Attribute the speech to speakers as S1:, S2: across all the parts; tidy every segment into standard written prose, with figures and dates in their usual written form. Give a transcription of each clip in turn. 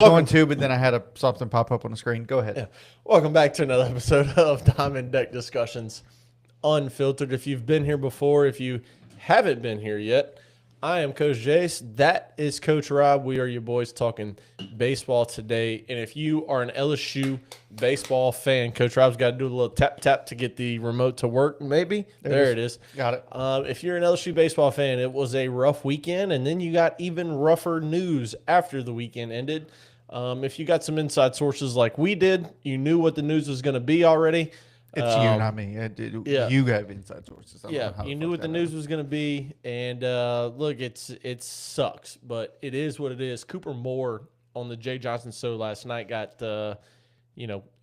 S1: Going to, but then I had something pop up on the screen. Go ahead.
S2: Yeah. Welcome back to another episode of Diamond Deck Discussions Unfiltered. If you've been here before, if you haven't been here yet, I am Coach Jace. That is Coach Rob. We are your boys talking baseball today. And if you are an LSU baseball fan, Coach Rob's got to do a little tap tap to get the remote to work, maybe. There it is.
S1: Got it.
S2: If you're an LSU baseball fan, it was a rough weekend, and then you got even rougher news after the weekend ended. If you got some inside sources like we did, you knew what the news was going to be already.
S1: It's you, not me.
S2: yeah.
S1: You have inside sources.
S2: You knew what the news was going to be, and look, it sucks, but it is what it is. Cooper Moore on the Jay Johnson show last night got,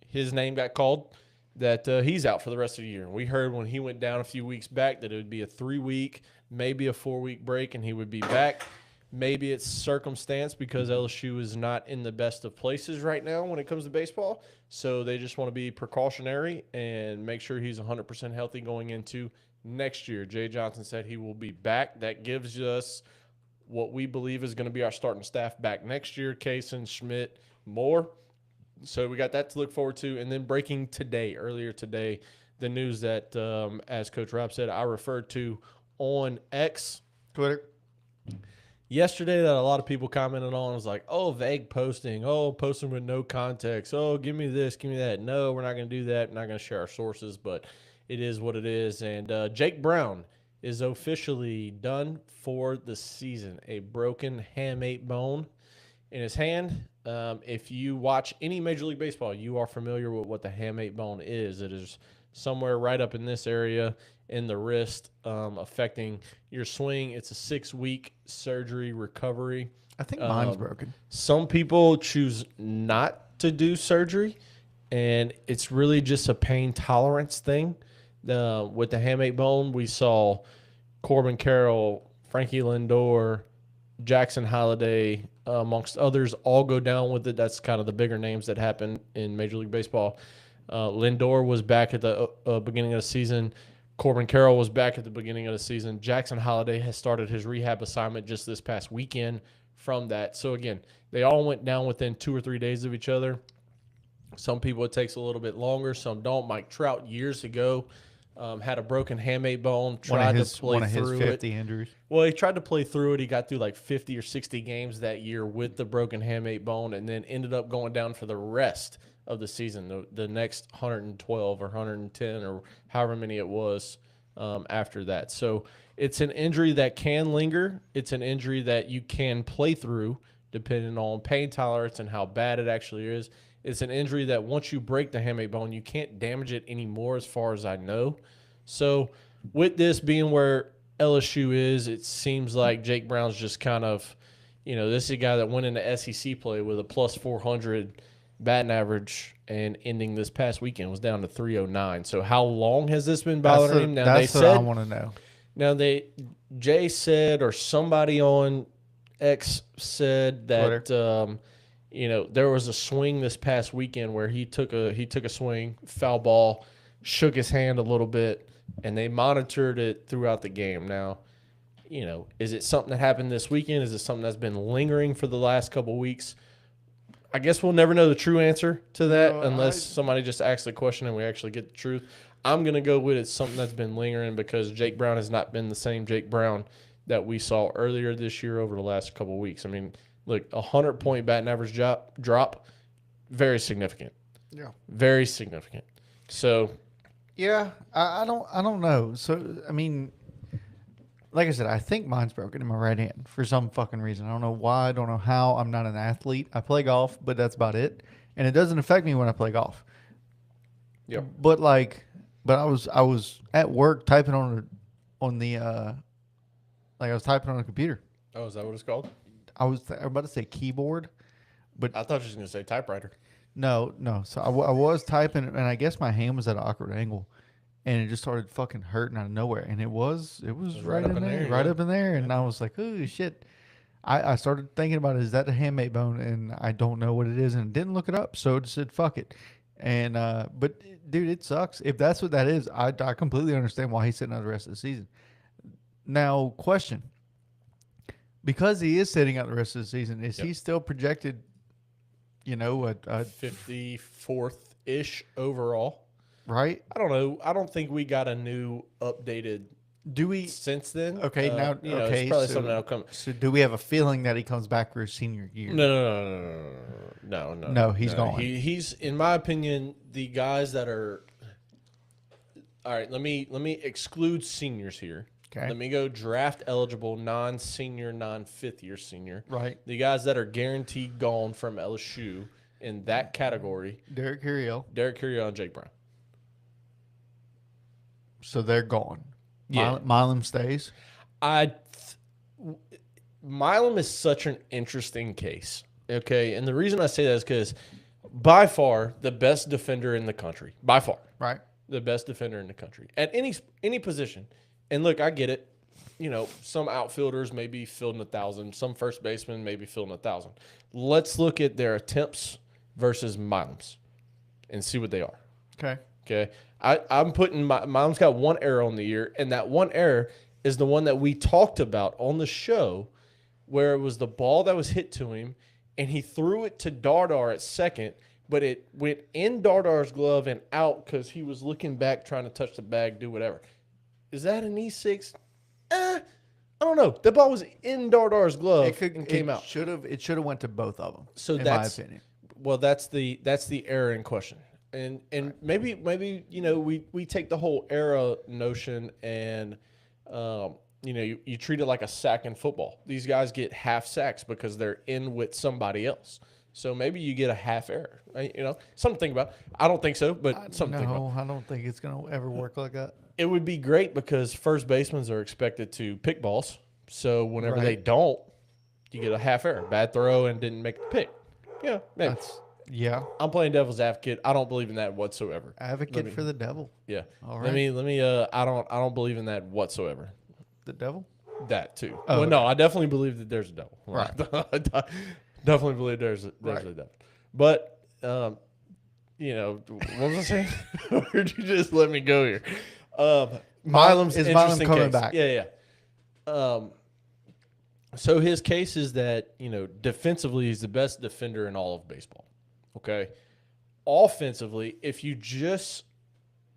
S2: his name got called that he's out for the rest of the year. And we heard when he went down a few weeks back that it would be a 3-week, maybe a 4-week break, and he would be back. Maybe it's circumstance because LSU is not in the best of places right now when it comes to baseball. So they just want to be precautionary and make sure he's 100% healthy going into next year. Jay Johnson said he will be back. That gives us what we believe is going to be our starting staff back next year: Kaysen, Schmidt, Moore. So we got that to look forward to. And then breaking today, earlier today, the news that, as Coach Rob said, I referred to on X,
S1: Twitter.
S2: Yesterday that a lot of people commented on was like, oh, vague posting. Oh, posting with no context. Oh, give me this, give me that. No, we're not going to do that. We're not going to share our sources, but it is what it is. And Jake Brown is officially done for the season. A broken hamate bone in his hand. If you watch any Major League Baseball, you are familiar with what the hamate bone is. It is somewhere right up in this area in the wrist, affecting your swing. It's a 6-week surgery recovery.
S1: I think mine's broken.
S2: Some people choose not to do surgery, and it's really just a pain tolerance thing. With the hamate bone, we saw Corbin Carroll, Frankie Lindor, Jackson Holliday, amongst others, all go down with it. That's kind of the bigger names that happen in Major League Baseball. Lindor was back at the beginning of the season. Corbin Carroll was back at the beginning of the season. Jackson Holliday has started his rehab assignment just this past weekend from that. So, again, they all went down within 2 or 3 days of each other. Some people it takes a little bit longer. Some don't. Mike Trout years ago had a broken hamate bone, tried to play through it.
S1: 50 injuries.
S2: Well, he tried to play through it. He got through like 50 or 60 games that year with the broken hamate bone and then ended up going down for the rest of the season, the next 112 or 110 or however many it was after that. So it's an injury that can linger. It's an injury that you can play through depending on pain tolerance and how bad it actually is. It's an injury that once you break the hamate bone, you can't damage it anymore as far as I know. So with this being where LSU is, it seems like Jake Brown's just kind of, this is a guy that went into SEC play with a plus 400 batting average, and ending this past weekend was down to 309. So how long has this been bothering him? Now
S1: that's what I want to know.
S2: Now Jay said, or somebody on X said that there was a swing this past weekend where he took a swing, foul ball, shook his hand a little bit, and they monitored it throughout the game. Now, is it something that happened this weekend? Is it something that's been lingering for the last couple of weeks? I guess we'll never know the true answer to that unless somebody just asks the question and we actually get the truth. I'm going to go with it's something that's been lingering because Jake Brown has not been the same Jake Brown that we saw earlier this year over the last couple of weeks. I mean, look, 100-point batting average drop, very significant.
S1: Yeah.
S2: Very significant. So,
S1: yeah, I don't know. So, I mean, like I said, I think mine's broken in my right hand for some fucking reason. I don't know why. I don't know how. I'm not an athlete. I play golf, but that's about it. And it doesn't affect me when I play golf.
S2: yeah.
S1: But I was at work typing I was typing on a computer.
S2: Oh, is that what it's called?
S1: I was about to say keyboard, but
S2: I thought you were going to say typewriter.
S1: No. So I was typing, and I guess my hand was at an awkward angle. And it just started fucking hurting out of nowhere. And it was right up in there. Right up in there. And I was like, oh, shit. I started thinking about, is that the hamate bone? And I don't know what it is. And didn't look it up. So I just said, fuck it. And, but, dude, it sucks. If that's what that is, I completely understand why he's sitting out the rest of the season. Now, question. Because he is sitting out the rest of the season, is he still projected you know, a
S2: 54th-ish overall.
S1: right?
S2: I don't know. I don't think we got a new updated
S1: Do we?
S2: since then.
S1: Okay, now
S2: it's probably something that'll come.
S1: So do we have a feeling that he comes back for his senior year?
S2: No.
S1: No, he's gone.
S2: He's, in my opinion, the guys that are. All right, let me exclude seniors here.
S1: Okay.
S2: Let me go draft eligible, non-senior, non-fifth year senior.
S1: Right.
S2: The guys that are guaranteed gone from LSU in that category:
S1: Derek Carriel.
S2: and Jake Brown.
S1: So they're gone.
S2: Yeah.
S1: Milam stays.
S2: Milam is such an interesting case. Okay, and the reason I say that is because by far the best defender in the country. By far.
S1: Right.
S2: The best defender in the country at any position. And look, I get it. You know, some outfielders may be fielding 1,000. Some first basemen may be fielding 1,000. Let's look at their attempts versus Milam's and see what they are.
S1: Okay.
S2: Okay. I'm putting Milam's got one error on the year, and that one error is the one that we talked about on the show where it was the ball that was hit to him, and he threw it to Dardar at second, but it went in Dardar's glove and out because he was looking back trying to touch the bag, do whatever. Is that an E6? I don't know. The ball was in Dardar's glove and came out.
S1: It should have went to both of them.
S2: So
S1: in
S2: that's
S1: my opinion.
S2: Well, that's the error in question. And right. maybe you know we take the whole era notion and you know you treat it like a sack in football. These guys get half sacks because they're in with somebody else. So maybe you get a half error. You know, something to think about. I don't think so, but something to think about.
S1: No, I don't think it's going to ever work like that.
S2: It would be great because first basemen are expected to pick balls. So whenever they don't, you get a half error, bad throw, and didn't make the pick. Yeah, maybe.
S1: Yeah.
S2: I'm playing devil's advocate. I don't believe in that whatsoever.
S1: Advocate for the devil.
S2: Yeah.
S1: All
S2: right. Let me I don't believe in that whatsoever.
S1: The devil?
S2: That too.
S1: Oh,
S2: well, no, I definitely believe that there's a devil.
S1: Right.
S2: Definitely believe there's a devil. But you know, what was I saying? Or did you just let me go here? Milam's
S1: is
S2: interesting
S1: Milam coming
S2: case.
S1: back?
S2: Yeah. So his case is that, you know, defensively he's the best defender in all of baseball. Okay. Offensively, if you just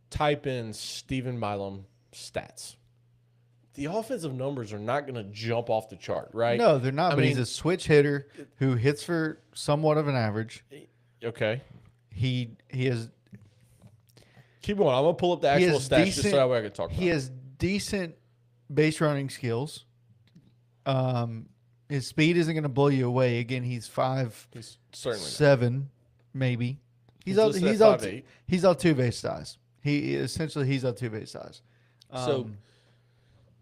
S2: type in Stephen Milam stats, the offensive numbers are not going to jump off the chart, right?
S1: No, they're not. But he's a switch hitter who hits for somewhat of an average.
S2: Okay.
S1: He is.
S2: Keep going. I'm going to pull up the actual stats just so that way I can talk about it.
S1: He has decent base running skills. His speed isn't going to blow you away. Again, he's 5'7", maybe. He's Altuve size. He's Altuve size.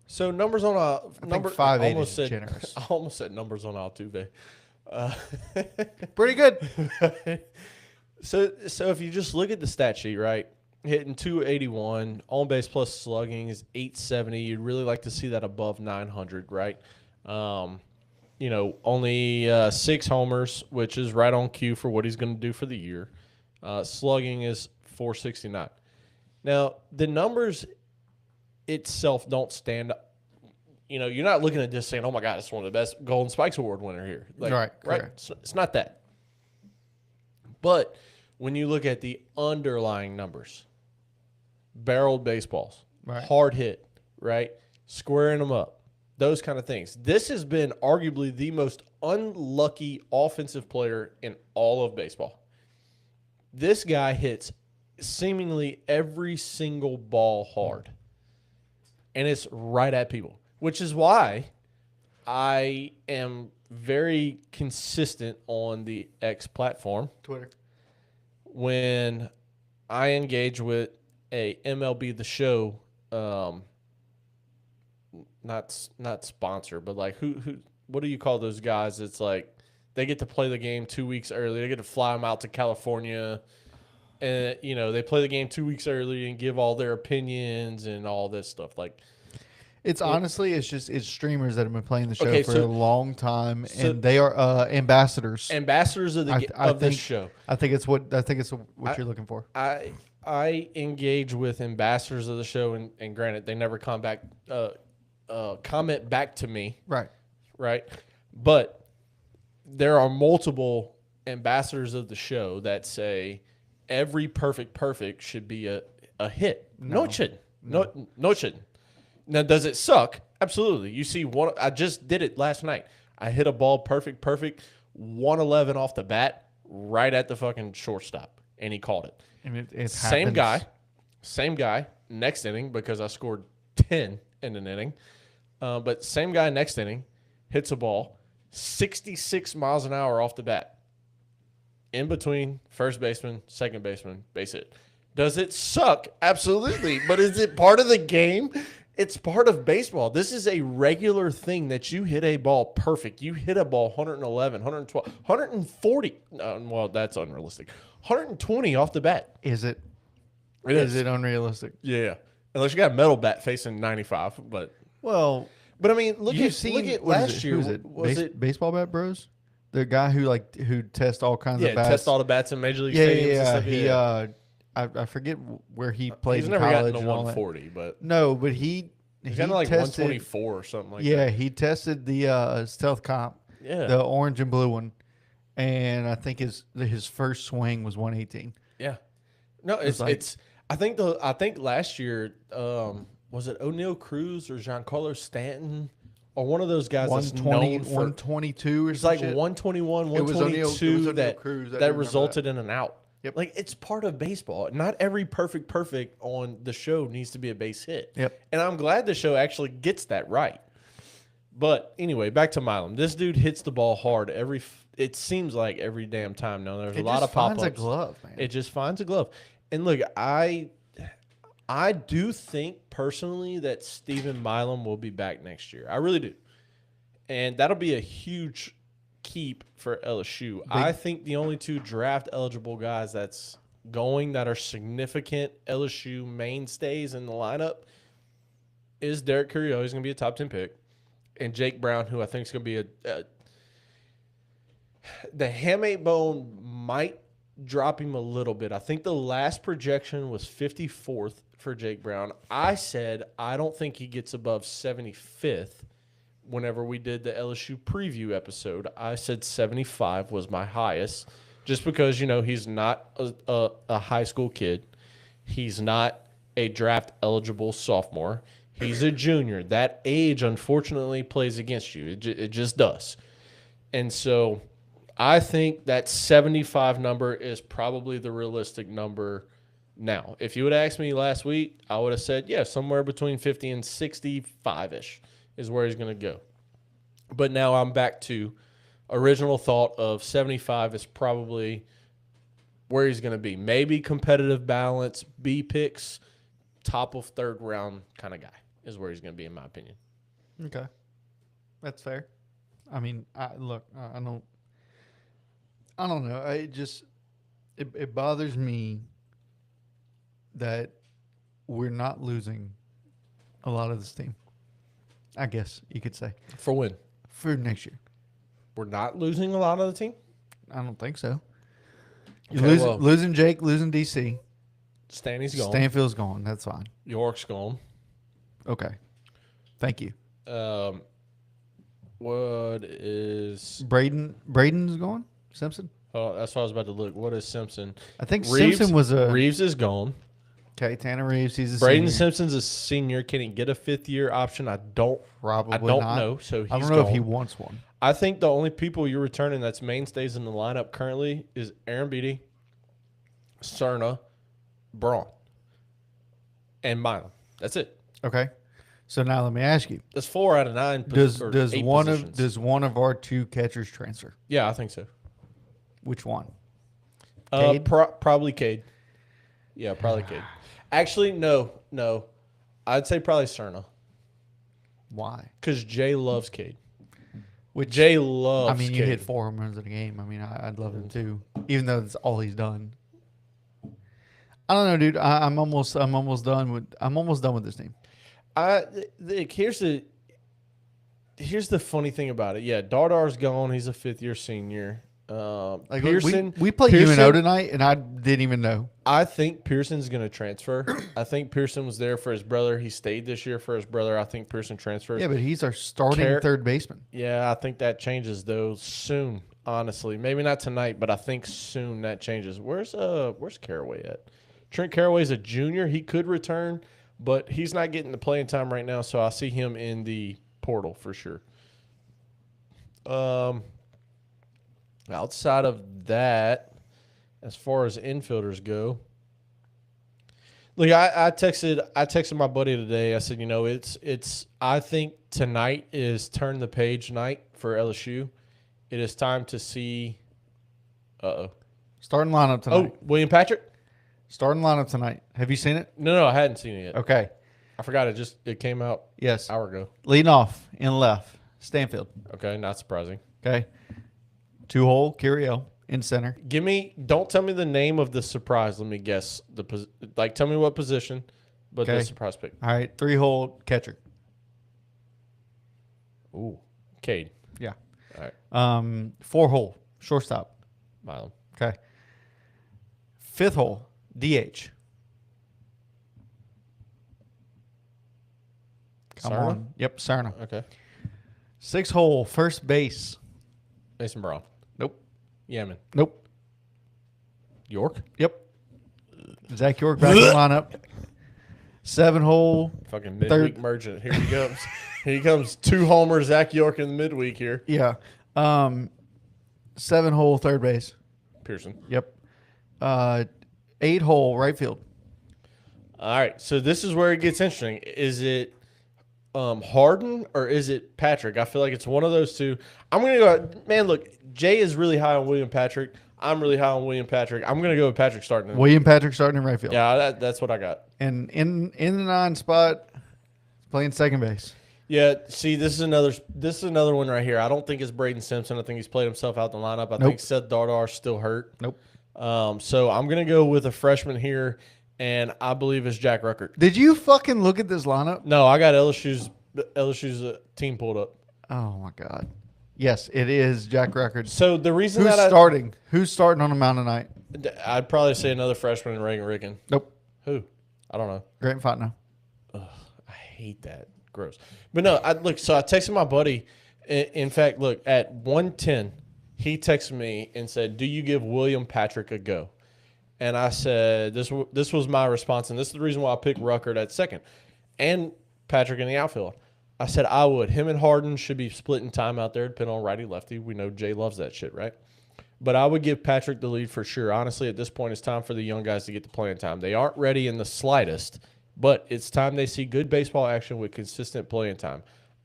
S2: So numbers on a number.
S1: 5'8" is generous.
S2: I almost said numbers on Altuve.
S1: Pretty good.
S2: So if you just look at the stat sheet, right? Hitting 281, on base plus slugging is 870. You'd really like to see that above 900, right? You know, only 6 homers, which is right on cue for what he's going to do for the year. Slugging is 469. Now, the numbers itself don't stand up. You know, you're not looking at this saying, oh, my God, it's one of the best Golden Spikes Award winner here. Like, right? It's not that. But when you look at the underlying numbers, barreled baseballs, hard hit, right? Squaring them up, those kind of things. This has been arguably the most unlucky offensive player in all of baseball. This guy hits seemingly every single ball hard. And it's right at people, which is why I am very consistent on the X platform.
S1: Twitter.
S2: When I engage with a MLB The Show, not sponsor, but like who what do you call those guys? It's like they get to play the game 2 weeks early. They get to fly them out to California, and you know they play the game 2 weeks early and give all their opinions and all this stuff. Like
S1: it's streamers that have been playing the show for a long time, and they are ambassadors.
S2: Ambassadors of this show.
S1: I think it's what you're looking for.
S2: I engage with ambassadors of the show, and granted, they never comment back to me.
S1: Right.
S2: But there are multiple ambassadors of the show that say every perfect should be a hit. No, it shouldn't. No, it shouldn't. Now, does it suck? Absolutely. You see one. I just did it last night. I hit a ball perfect, 111 off the bat, right at the fucking shortstop, and he called it.
S1: And it
S2: Same guy, next inning, because I scored 10 in an inning. But same guy next inning hits a ball 66 miles an hour off the bat. In between first baseman, second baseman, base hit. Does it suck? Absolutely. But is it part of the game? It's part of baseball. This is a regular thing that you hit a ball perfect. You hit a ball 111, 112, 140. Well, that's unrealistic. 120 off the bat.
S1: Is it?
S2: Is
S1: it unrealistic?
S2: Yeah. Unless you got a metal bat facing 95. But I mean, look at last year.
S1: Who is it? Baseball Bat Bros? The guy who tests all kinds of bats.
S2: Yeah, tests all the bats in Major League Stadiums and stuff.
S1: Yeah. I forget where he played in college.
S2: He's never gotten to 140, but
S1: no, but he's
S2: kind of like tested, 124 or something like that.
S1: Yeah, he tested the stealth comp, the orange and blue one, and I think his first swing was 118.
S2: Yeah, no, it's I think last year was it O'Neal Cruz or Giancarlo Stanton or one of those guys that's known for
S1: 122 or
S2: it's like
S1: shit.
S2: 121, 122 that resulted in an out.
S1: Yep.
S2: Like, it's part of baseball. Not every perfect on the show needs to be a base hit.
S1: Yep.
S2: And I'm glad the show actually gets that right. But anyway, back to Milam. This dude hits the ball hard it seems like every damn time. Now, there's a lot of pop-ups.
S1: It just finds a glove, man.
S2: It just finds a glove. And look, I do think personally that Stephen Milam will be back next year. I really do. And that'll be a huge keep for LSU. I think the only two draft eligible guys that are significant LSU mainstays in the lineup is Derek Carrillo. He's going to be a top 10 pick. And Jake Brown, who I think is going to be the hamate bone might drop him a little bit. I think the last projection was 54th for Jake Brown. I said I don't think he gets above 75th. Whenever we did the LSU preview episode, I said 75 was my highest, just because, he's not a high school kid. He's not a draft eligible sophomore. He's a junior. That age, unfortunately, plays against you. It just does. And so I think that 75 number is probably the realistic number now. If you would have asked me last week, I would have said, yeah, somewhere between 50 and 65-ish. Is where he's going to go. But now I'm back to original thought of 75 is probably where he's going to be. Maybe competitive balance, B picks, top of third round kind of guy is where he's going to be, in my opinion.
S1: Okay. That's fair. I mean, I don't know. It bothers me that we're not losing a lot of this team. I guess you could say.
S2: For when?
S1: For next year.
S2: We're not losing a lot of the team?
S1: I don't think so. You're losing Jake, losing DC.
S2: Stanley's gone.
S1: Stanfield's gone. That's fine.
S2: York's gone.
S1: Okay. Thank you.
S2: What is...
S1: Braden's gone? Simpson?
S2: Oh, that's what I was about to look. What is Simpson?
S1: I think Simpson was a...
S2: Reeves is gone.
S1: Okay, Tanner Reeves, he's a
S2: Braden
S1: senior.
S2: Simpson's a senior. Can he get a fifth-year option? I don't know. So he's
S1: I don't know if he wants one.
S2: I think the only people you're returning that's mainstays in the lineup currently is Aaron Beatty, Cerna, Braun, and Milam. That's it.
S1: Okay. So now let me ask you.
S2: That's 4 out of 9.
S1: Does one of our two catchers transfer?
S2: Yeah, I think so.
S1: Which one?
S2: Probably Cade. Yeah, probably Cade. Actually, no. I'd say probably Cerna.
S1: Why?
S2: Because Jay loves Cade. Jay loves.
S1: I mean, you
S2: Cade.
S1: hit 4 home runs in a game. I mean, I'd love him too, even though that's all he's done. I don't know, dude. I'm almost done with this team.
S2: Here's the funny thing about it. Yeah, Dardar's gone. He's a fifth-year senior.
S1: Pearson, we played UNO tonight, and I didn't even know.
S2: I think Pearson's going to transfer. I think Pearson was there for his brother. He stayed this year for his brother. I think Pearson transfers.
S1: Yeah, but he's our starting third baseman.
S2: Yeah, I think that changes, though, soon. honestly. Maybe not tonight, but I think soon that changes. Where's Caraway at? Trent Caraway's a junior. He could return, but he's not getting the playing time right now, so I see him in the portal for sure. Outside of that, as far as infielders go, look, I texted my buddy today. I said, it's I think tonight is turn the page night for LSU. It is time to see.
S1: Starting lineup tonight.
S2: Oh, William Patrick.
S1: Starting lineup tonight. Have you seen it?
S2: No, I hadn't seen it yet.
S1: Okay.
S2: I forgot it came out.
S1: Yes.
S2: An hour ago.
S1: Leading off in left, Stanfield.
S2: Okay, not surprising.
S1: Okay. 2-hole, Curiel in center.
S2: Don't tell me the name of the surprise. Let me guess tell me what position, but the surprise pick.
S1: All right, 3-hole catcher.
S2: Ooh, Cade.
S1: Yeah.
S2: All right.
S1: 4-hole shortstop.
S2: Milam.
S1: Okay. 5th hole DH. Come
S2: Cerna?
S1: on. Yep, Cerna.
S2: Okay.
S1: 6th hole first base.
S2: Mason Brown.
S1: Nope.
S2: Yemen.
S1: Nope.
S2: York.
S1: Yep. Zach York back in the lineup. 7-hole.
S2: Fucking midweek merchant. Here he comes. Here he comes. 2-homer Zach York in the midweek here.
S1: Yeah. 7-hole third base.
S2: Pearson.
S1: Yep. 8-hole right field.
S2: All right. So this is where it gets interesting. Is it Harden or is it Patrick? I feel like it's one of those two. I'm going to go. Man, look, Jay is really high on William Patrick. I'm really high on William Patrick. I'm going to go with Patrick starting.
S1: William Patrick starting in right field.
S2: Yeah, that's what I got.
S1: And in the 9 spot, playing second base.
S2: Yeah, see, this is another one right here. I don't think it's Braden Simpson. I think he's played himself out the lineup. I think Seth Dardar's still hurt.
S1: Nope.
S2: So I'm going to go with a freshman here, and I believe it's Jack Ruckert.
S1: Did you fucking look at this lineup?
S2: No, I got LSU's team pulled up.
S1: Oh, my God. Yes, it is Jack Ruckert.
S2: So the reason
S1: Who's starting? Who's starting on the mound tonight?
S2: I'd probably say another freshman in Reagan Ricken.
S1: Nope.
S2: Who? I don't know.
S1: Grant Fontenot.
S2: Ugh, I hate that. Gross. But no, so I texted my buddy. In fact, look, at 1:10, he texted me and said, "Do you give William Patrick a go?" And I said, this was my response, and this is the reason why I picked Ruckert at second and Patrick in the outfield. I said I would. Him and Harden should be splitting time out there, depending on righty-lefty. We know Jay loves that shit, right? But I would give Patrick the lead for sure. Honestly, at this point, it's time for the young guys to get the playing time. They aren't ready in the slightest, but it's time they see good baseball action with consistent playing time.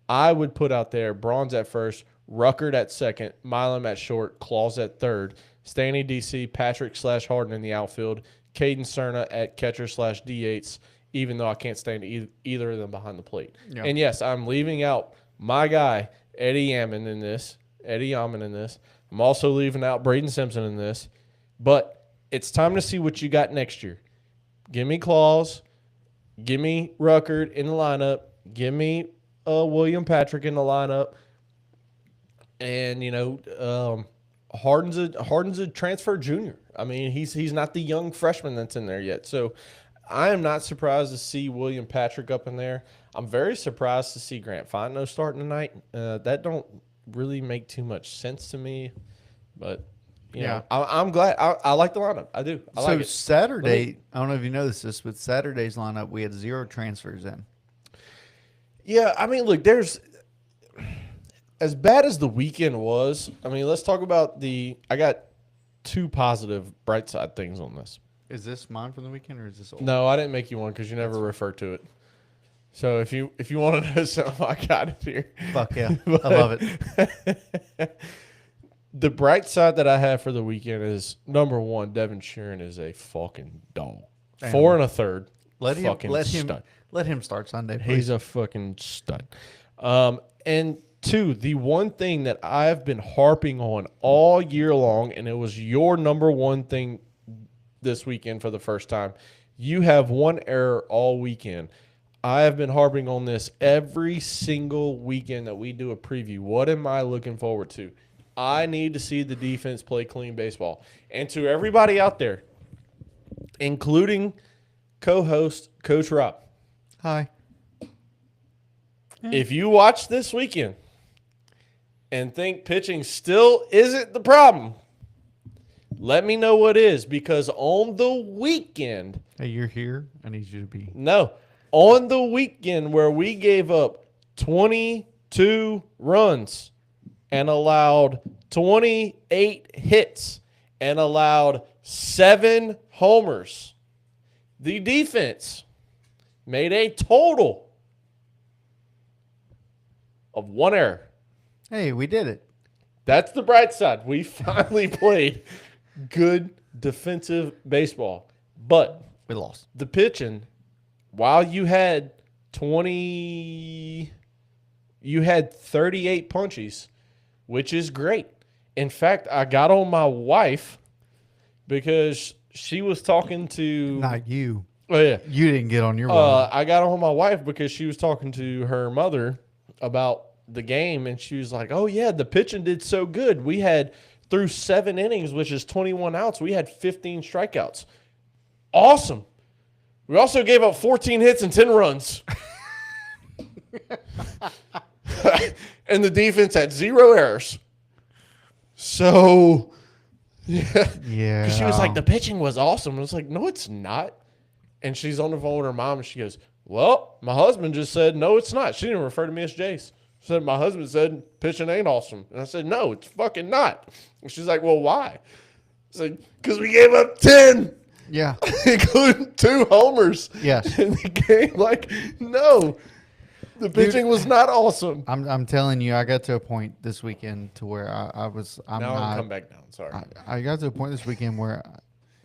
S2: I would put out there Bronze at first, Ruckert at second, Milam at short, Claus at third, Stanley DC, Patrick/Harden in the outfield, Caden Cerna at catcher/DH, even though I can't stand either of them behind the plate. Yeah. And yes, I'm leaving out my guy, Eddie Yaman in this. I'm also leaving out Braden Simpson in this. But it's time to see what you got next year. Give me Claus. Give me Ruckert in the lineup. Give me William Patrick in the lineup. And, Harden's a transfer junior. I mean, he's not the young freshman that's in there yet. So I am not surprised to see William Patrick up in there. I'm very surprised to see Grant Fontenot starting tonight. That don't really make too much sense to me. But, you know, I'm glad. I like the lineup. I do. I like it.
S1: Saturday, I don't know if you noticed this, but Saturday's lineup, we had 0 transfers in.
S2: Yeah, I mean, look, there's – as bad as the weekend was, I mean, let's talk about I got 2 positive bright side things on this.
S1: Is this mine from the weekend or is this old?
S2: No, I didn't make you one because you never refer to it. So if you want to know something, I got it here.
S1: Fuck yeah. I love it.
S2: The bright side that I have for the weekend is, number 1, Devin Sheeran is a fucking dog. Damn. 4 1/3.
S1: Let him start Sunday, please.
S2: He's a fucking stud. And 2, the one thing that I've been harping on all year long, and it was your number 1 thing this weekend for the first time. You have 1 error all weekend. I have been harping on this every single weekend that we do a preview. What am I looking forward to? I need to see the defense play clean baseball. And to everybody out there, including co-host Coach Rob.
S1: Hi.
S2: If you watch this weekend and think pitching still isn't the problem, let me know what is, because on the weekend,
S1: Hey, you're here. I need you to be.
S2: no, on the weekend where we gave up 22 runs and allowed 28 hits and allowed 7 homers, the defense made a total of 1 error.
S1: Hey, we did it.
S2: That's the bright side. We finally played good defensive baseball. But
S1: We lost.
S2: the pitching, while you had 38 punchies, which is great. In fact, I got on my wife because she was talking to.
S1: Not you.
S2: Oh yeah,
S1: You didn't get on your wife.
S2: I got on my wife because she was talking to her mother about the game, and she was like, "Oh yeah, the pitching did so good. We had through 7 innings, which is 21 outs. We had 15 strikeouts. Awesome. We also gave up 14 hits and 10 runs." And the defense had 0 errors. So, yeah.
S1: Yeah.
S2: She was like, the pitching was awesome. I was like, no, it's not. And she's on the phone with her mom, and she goes, well, my husband just said, no, it's not. She didn't refer to me as Jace. She said, my husband said pitching ain't awesome. And I said, no, it's fucking not. And she's like, well, why? I said, because we gave up 10,
S1: Yeah.
S2: including 2 homers.
S1: Yes.
S2: In the game. Like, no. The pitching was not awesome.
S1: I'm telling you, I got to a point this weekend to where I'm
S2: now
S1: not.
S2: I'm come back down. Sorry.
S1: I got to a point this weekend where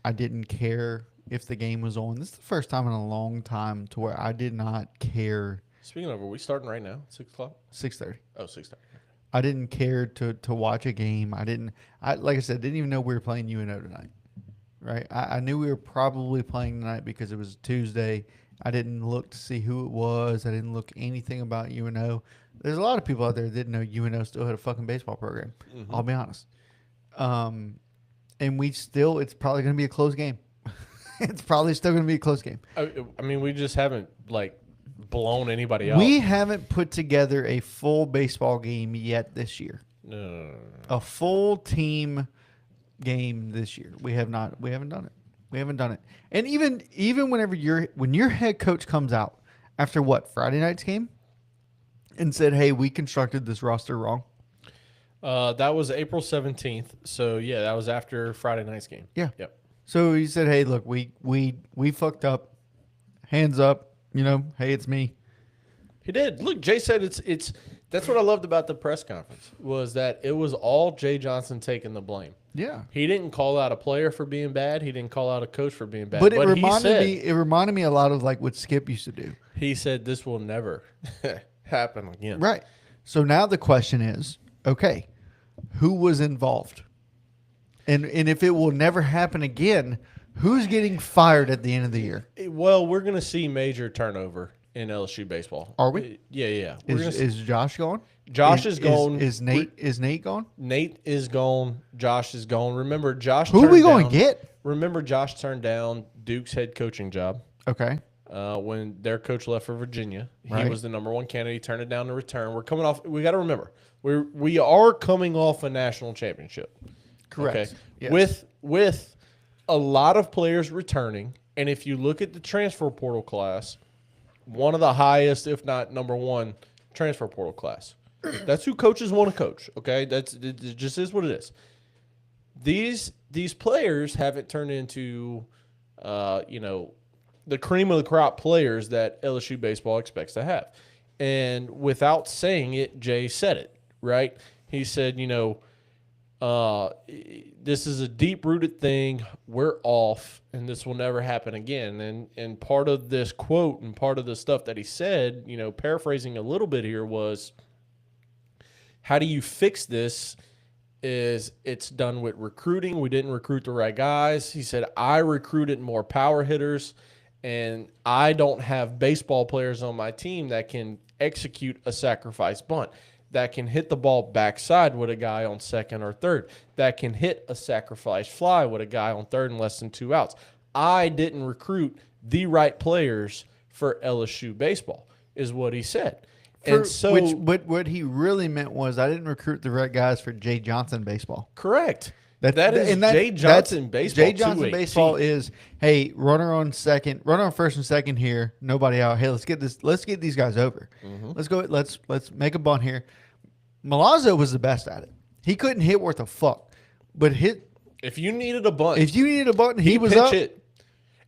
S1: I didn't care if the game was on. This is the first time in a long time to where I did not care.
S2: Speaking of, are we starting right now? 6 o'clock?
S1: 6:30.
S2: Oh, 6:30.
S1: I didn't care to watch a game. Like I said, didn't even know we were playing UNO tonight. Right? I knew we were probably playing tonight because it was Tuesday. I didn't look to see who it was. I didn't look anything about UNO. There's a lot of people out there that didn't know UNO still had a fucking baseball program.
S2: Mm-hmm.
S1: I'll be honest. And it's probably going to be a close game. It's probably still going to be a close game.
S2: I mean, we just haven't, like, blown anybody out.
S1: We haven't put together a full baseball game yet this year.
S2: No.
S1: A full team game this year. We haven't done it. We haven't done it. And even when your head coach comes out after Friday night's game and said, "Hey, we constructed this roster wrong."
S2: That was April 17th. So, yeah, that was after Friday night's game.
S1: Yeah.
S2: Yep.
S1: So he said, "Hey, look, we fucked up. Hands up. Hey, it's me."
S2: He did. Look, Jay said it's that's what I loved about the press conference was that it was all Jay Johnson taking the blame.
S1: Yeah.
S2: He didn't call out a player for being bad. He didn't call out a coach for being bad.
S1: But it reminded me a lot of like what Skip used to do.
S2: He said this will never happen again.
S1: Right. So now the question is, okay, who was involved? And if it will never happen again, who's getting fired at the end of the year?
S2: Well, we're going to see major turnover in LSU baseball.
S1: Are we?
S2: Yeah.
S1: Is Josh gone?
S2: Josh is gone.
S1: Is Nate gone?
S2: Nate is gone. Josh is gone. Remember, Josh.
S1: Who are we going to get?
S2: Remember, Josh turned down Duke's head coaching job.
S1: Okay.
S2: When their coach left for Virginia, he
S1: Right.
S2: was the number 1 candidate. He turned it down to return. We're coming off. We got to remember, we are coming off a national championship.
S1: Correct.
S2: Okay.
S1: Yes.
S2: With a lot of players returning, and if you look at the transfer portal class, one of the highest, if not number 1, transfer portal class. That's who coaches want to coach. Okay, it just is what it is. These players haven't turned into, the cream of the crop players that LSU baseball expects to have. And without saying it, Jay said it, right? He said, this is a deep-rooted thing. We're off, and this will never happen again. And part of this quote and part of the stuff that he said, paraphrasing a little bit here was, how do you fix this? Is it's done with recruiting. We didn't recruit the right guys. He said, I recruited more power hitters, and I don't have baseball players on my team that can execute a sacrifice bunt, that can hit the ball backside with a guy on second or third, that can hit a sacrifice fly with a guy on third and less than 2 outs. I didn't recruit the right players for LSU baseball, is what he said. And so,
S1: but what he really meant was I didn't recruit the right guys for Jay Johnson baseball.
S2: correct. That is Jay Johnson baseball.
S1: Jay Johnson baseball is, hey, runner on first and second here, nobody out. Hey, let's get these guys over.
S2: Mm-hmm.
S1: Let's go. Let's make a bunt here. Milazzo was the best at it. He couldn't hit worth a fuck, but
S2: if you needed a bunt,
S1: he was
S2: pinch
S1: up.
S2: Hit.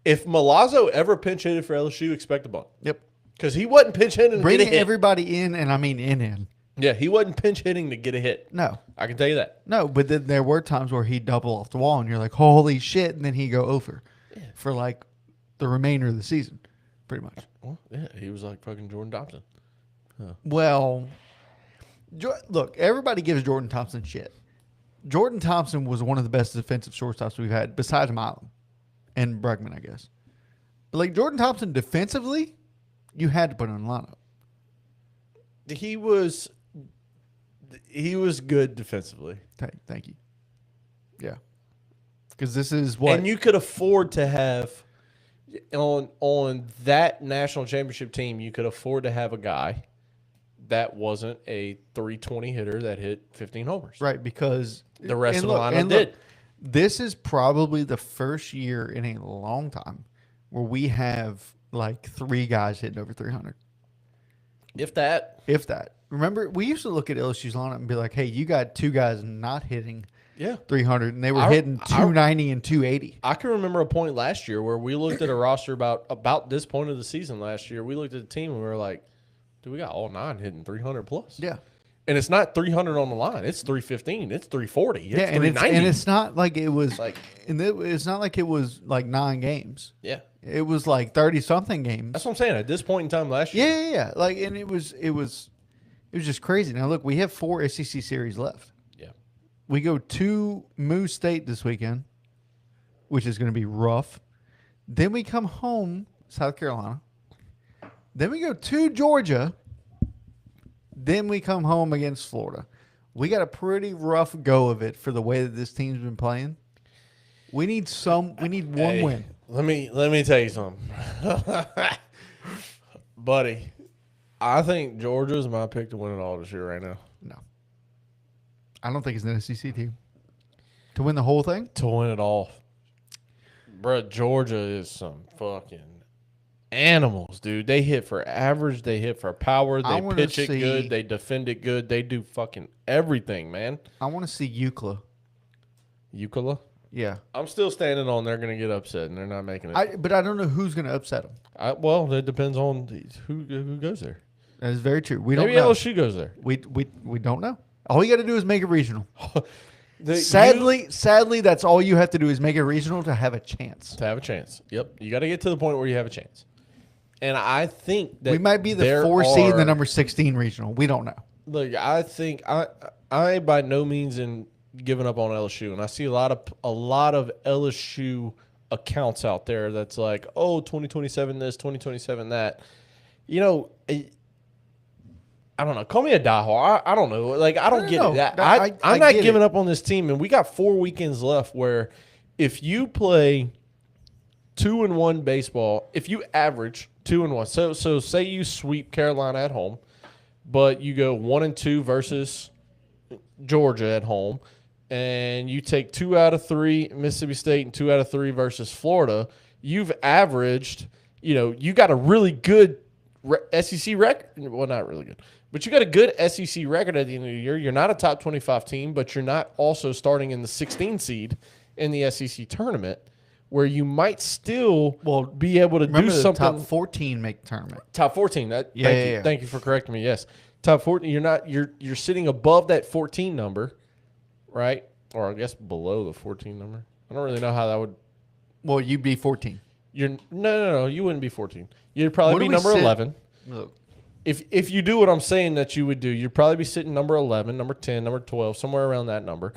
S2: If Milazzo ever pinch hitted for LSU, expect a bunt.
S1: Yep,
S2: because he wasn't pinch hitting to
S1: bringing
S2: get a hit.
S1: everybody in, and I mean in.
S2: Yeah, he wasn't pinch hitting to get a hit.
S1: No,
S2: I can tell you that.
S1: No, but then there were times where he'd double off the wall, and you're like, holy shit, and then he'd go over for like the remainder of the season, pretty much.
S2: Well, yeah, he was like fucking Jordan Thompson.
S1: Huh. Well, look, everybody gives Jordan Thompson shit. Jordan Thompson was one of the best defensive shortstops we've had, besides Milam and Bregman, I guess. But like Jordan Thompson defensively, you had to put him in the lineup.
S2: He was good defensively.
S1: Thank you. Yeah. Because this is what...
S2: And you could afford to have, on that national championship team, you could afford to have a guy that wasn't a 320 hitter that hit 15 homers.
S1: Right, because...
S2: The rest of the lineup did.
S1: This is probably the first year in a long time where we have like 3 guys hitting over 300.
S2: If that.
S1: Remember, we used to look at LSU's lineup and be like, hey, you got 2 guys not hitting 300, and they were hitting 290 and 280.
S2: I can remember a point last year where we looked at a roster about this point of the season last year. We looked at the team and we were like, dude, we got all 9 hitting 300 plus.
S1: Yeah.
S2: And it's not 300 on the line. It's 315. It's 340. It's 390.
S1: And it's not like it was like, it's not like it was like 9 games.
S2: Yeah.
S1: It was like 30-something games.
S2: That's what I'm saying. At this point in time last year.
S1: Yeah. Like, and it was just crazy. Now look, we have 4 SEC series left.
S2: Yeah.
S1: We go to Moose State this weekend, which is going to be rough. Then we come home, South Carolina. Then we go to Georgia. Then we come home against Florida. We got a pretty rough go of it for the way that this team's been playing. We need one win.
S2: Let me tell you something. Buddy, I think Georgia's my pick to win it all this year right now.
S1: No. I don't think it's an SEC team. To win the whole thing?
S2: To win it all. Bro, Georgia is some fucking animals, dude. They hit for average. They hit for power. They pitch it good. They defend it good. They do fucking everything, man.
S1: I want to see UCLA.
S2: UCLA?
S1: Yeah.
S2: I'm still standing on they're going to get upset, and they're not making it.
S1: But I don't know who's going to upset them.
S2: Well, it depends on who goes there.
S1: That is very true. We don't know.
S2: Maybe LSU goes there.
S1: We don't know. All you got to do is make it regional. Sadly, that's all you have to do is make it regional to have a chance.
S2: To have a chance. Yep. You got to get to the point where you have a chance. And I think that
S1: we might be the 4 seed in the number 16 regional. We don't know.
S2: Look, I think I by no means in giving up on LSU, and I see a lot of LSU accounts out there that's like, oh, 2027 this, 2027 that. You know, I don't know. Call me a diehard. I don't know. Like, I don't get it. I'm not giving up on this team, and we got 4 weekends left where if you play 2-1 baseball, if you average 2-1, so say you sweep Carolina at home, but you go 1-2 versus Georgia at home, and you take 2 out of 3 Mississippi State and 2 out of 3 versus Florida, you've averaged, you got a really good SEC record. Well, not really good, but you got a good SEC record at the end of the year. You're not a top 25 team, but you're not also starting in the 16 seed in the SEC tournament, where you might still be able to do something.
S1: Top 14 make the tournament.
S2: Top 14. Thank you for correcting me. Yes, top 14. You're sitting above that 14 number, right? Or I guess below the 14 number. I don't really know how that would.
S1: Well, you'd be 14.
S2: No. You wouldn't be 14. You'd probably be number 11.
S1: Look.
S2: If you do what I'm saying that you would do, you'd probably be sitting number 11, number 10, number 12, somewhere around that number,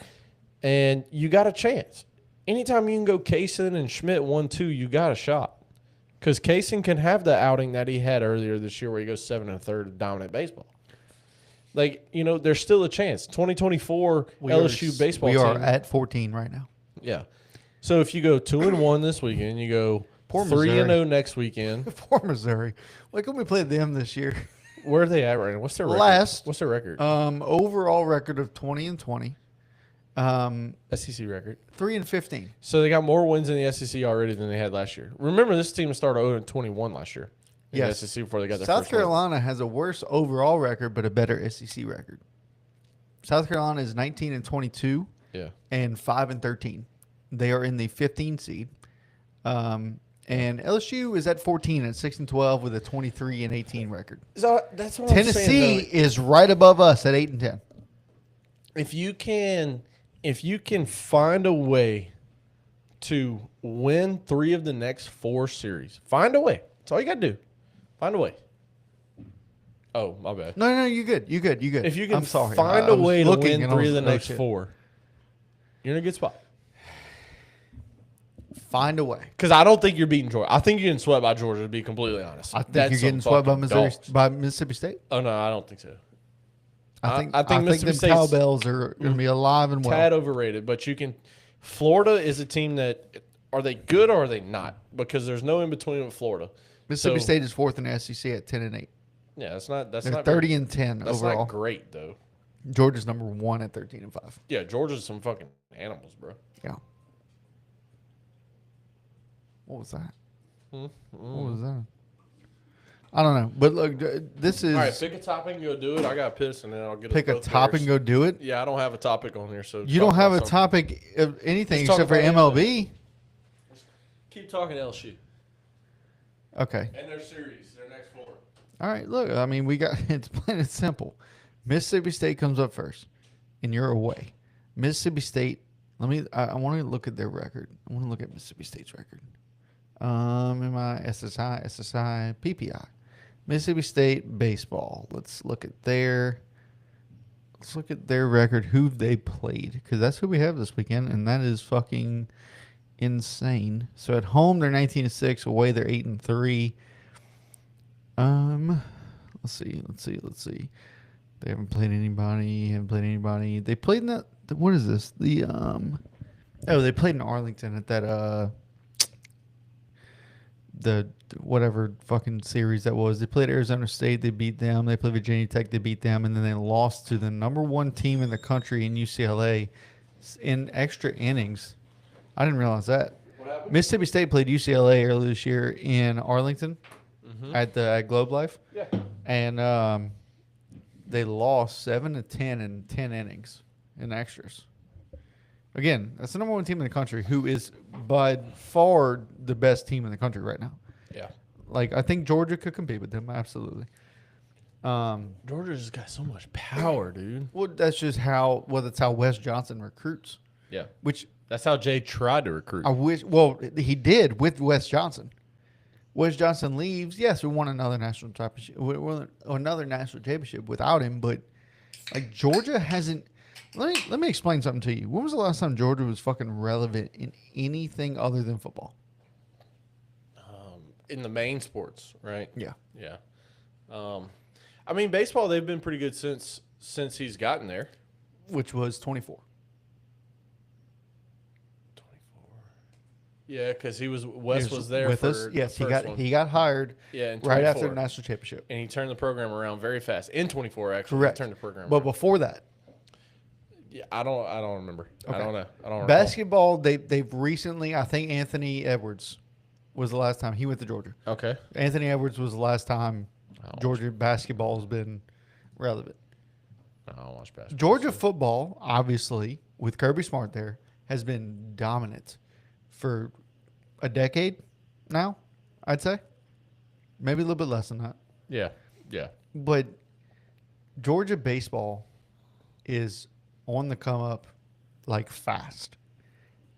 S2: and you got a chance. Anytime you can go Kaysen and Schmidt 1-2, you got a shot. Because Kaysen can have the outing that he had earlier this year where he goes 7 1/3 dominant baseball. Like, there's still a chance. 2024 LSU baseball team.
S1: We are at 14 right now.
S2: Yeah. So if you go 2-1 this weekend, you go 3-0 next weekend.
S1: Poor Missouri. Why couldn't we play them this year?
S2: Where are they at right now? What's their record?
S1: Last.
S2: What's their record?
S1: Overall record of 20-20.
S2: SEC record.
S1: 3-15.
S2: So they got more wins in the SEC already than they had last year. Remember, this team started 0-21 last year in the SEC before they got their
S1: South
S2: first win.
S1: Carolina has a worse overall record, but a better SEC record. South Carolina is 19-22.
S2: Yeah.
S1: And 5-13. They are in the 15 seed. And LSU is at 14 at 6-12 with a 23-18 record.
S2: So that's what
S1: Tennessee
S2: I'm saying,
S1: is right above us at 8-10.
S2: if you can find a way to win 3 of the next 4 series, find a way. That's all you got to do. Find a way. Oh, my bad.
S1: No, you're good. You're good.
S2: If you can
S1: I'm sorry.
S2: find
S1: I
S2: a
S1: was
S2: way to
S1: looking
S2: win
S1: and I
S2: 3 of
S1: was-
S2: the next
S1: shit.
S2: 4, you're in a good spot.
S1: Find a way.
S2: Because I don't think you're beating Georgia. I think you're getting swept by Georgia, to be completely honest.
S1: I think
S2: That's
S1: you're getting
S2: some
S1: swept by
S2: fucking
S1: Missouri,
S2: dogs.
S1: by Mississippi State.
S2: Oh, no, I don't think so.
S1: I think
S2: Mississippi
S1: them
S2: State's
S1: cowbells are going to be alive and well.
S2: tad overrated, but you can. Florida is a team that are they good or are they not? Because there's no in between with Florida.
S1: Mississippi
S2: So-
S1: State is 4th in the SEC at 10-8.
S2: Yeah, that's not. That's
S1: They're
S2: not
S1: 30-10
S2: That's
S1: overall.
S2: not great though.
S1: Georgia's number 1 at 13-5.
S2: Yeah, Georgia's some fucking animals, bro.
S1: Yeah. What was that?
S2: Mm-hmm.
S1: What was that? I don't know, but look, this is
S2: All right, pick a topic and go do it. I got pissed and then I'll get
S1: pick a
S2: both
S1: topic
S2: theirs.
S1: and go do it.
S2: Yeah, I don't have a topic on here, so
S1: You
S2: talk
S1: don't have a
S2: about something.
S1: topic of anything
S2: Let's talk
S1: except for
S2: about
S1: MLB.
S2: Keep talking LSU
S1: Okay.
S2: and their series, their next 4.
S1: All right. Look, I mean, we got it's plain and simple. Mississippi State comes up first, and you're away. Mississippi State. I want to look at their record. I want to look at Mississippi State's record. In my SSI, PPI, Mississippi State baseball. Let's look at their record. Who they played, because that's who we have this weekend, and that is fucking insane. So at home they're 19-6. Away they're 8-3. Let's see. They haven't played anybody. They played in that. What is this? They played in Arlington at that the whatever fucking series that was. They played Arizona State. They beat them. They played Virginia Tech. They beat them, and then they lost to the number 1 team in the country in UCLA in extra innings. I didn't realize that.
S2: What happened?
S1: Mississippi State played UCLA earlier this year in Arlington at Globe Life.
S2: Yeah.
S1: And they lost 7-10 in 10 innings in extras. Again, that's the number 1 team in the country, who is by far the best team in the country right now.
S2: Yeah.
S1: Like, I think Georgia could compete with them, absolutely.
S2: Georgia just got so much power, dude.
S1: Well, that's how Wes Johnson recruits.
S2: Yeah.
S1: Which
S2: That's how Jay tried to recruit.
S1: I wish. Well, he did with Wes Johnson. Wes Johnson leaves. Yes, we won another national championship. We won another national championship without him. But like Georgia hasn't. Let me explain something to you. When was the last time Georgia was fucking relevant in anything other than football?
S2: In the main sports, right?
S1: Yeah.
S2: Yeah. I mean, baseball, they've been pretty good since he's gotten there.
S1: Which was 24.
S2: 24. Yeah, because Wes was there
S1: with
S2: for
S1: us. Yes,
S2: the first one.
S1: he got hired
S2: Yeah, in
S1: right after
S2: 24.
S1: the national championship.
S2: And he turned the program around very fast. In 24, actually.
S1: Correct.
S2: He turned the program
S1: But
S2: around.
S1: before that,
S2: Yeah, I don't remember.
S1: Okay.
S2: I don't know. I don't recall.
S1: basketball, they've recently, I think Anthony Edwards was the last time he went to Georgia.
S2: Okay.
S1: Anthony Edwards was the last time
S2: Oh.
S1: Georgia basketball has been relevant.
S2: I don't watch basketball.
S1: Georgia football, obviously, with Kirby Smart there, has been dominant for a decade now, I'd say. Maybe a little bit less than that.
S2: Yeah. Yeah.
S1: But Georgia baseball is on the come up like fast.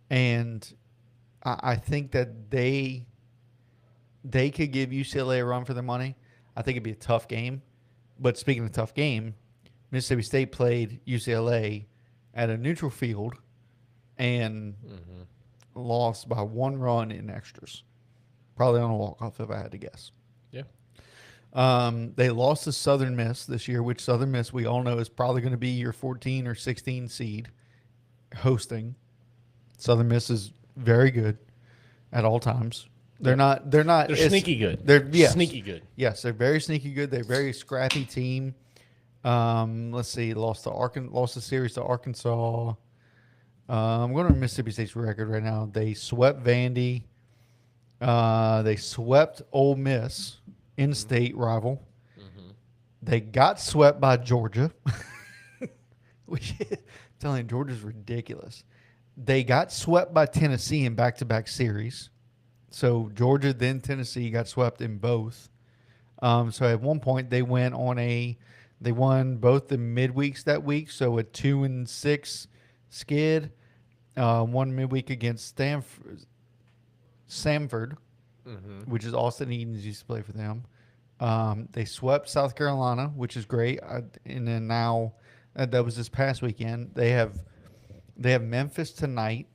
S1: And I think that they could give UCLA a run for their money. I think it'd be a tough game. But speaking of tough game, Mississippi State played UCLA at a neutral field and lost by 1 run in extras. Probably on a walk-off if I had to guess.
S2: Yeah.
S1: They lost to Southern Miss this year, which Southern Miss we all know is probably going to be your 14 or 16 seed hosting. Southern Miss is very good at all times. They're not. They're not.
S2: They're sneaky good.
S1: They're
S2: sneaky good.
S1: Yes, they're very sneaky good. They're a very scrappy team. Let's see. Lost the series to Arkansas. I'm going to Mississippi State's record right now. They swept Vandy. They swept Ole Miss, in-state rival. Mm-hmm. They got swept by Georgia. Which, I'm telling you, Georgia's ridiculous. They got swept by Tennessee in back-to-back series. So Georgia, then Tennessee got swept in both. So at one point they went on they won both the midweeks that week. So a 2-6 skid, one midweek against Samford, which is Austin Edens used to play for them. They swept South Carolina, which is great. And then now that was this past weekend. They have Memphis tonight.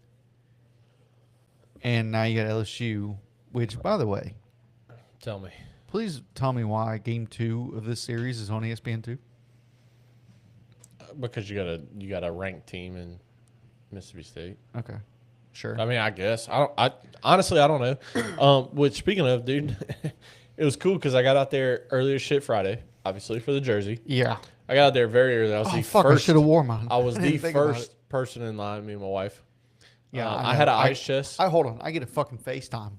S1: And now you got LSU, which, by the way,
S2: tell me.
S1: Please tell me why Game 2 of this series is on ESPN2.
S2: Because you got a ranked team in Mississippi State.
S1: Okay, sure.
S2: I mean, I guess I honestly don't know. Which, speaking of, dude, it was cool because I got out there early as shit Friday, obviously for the jersey.
S1: Yeah,
S2: I got out there very early. I was the first.
S1: I should have worn mine.
S2: I was the first person in line. Me and my wife.
S1: Yeah,
S2: I had an ice chest.
S1: Hold on. I get a fucking FaceTime.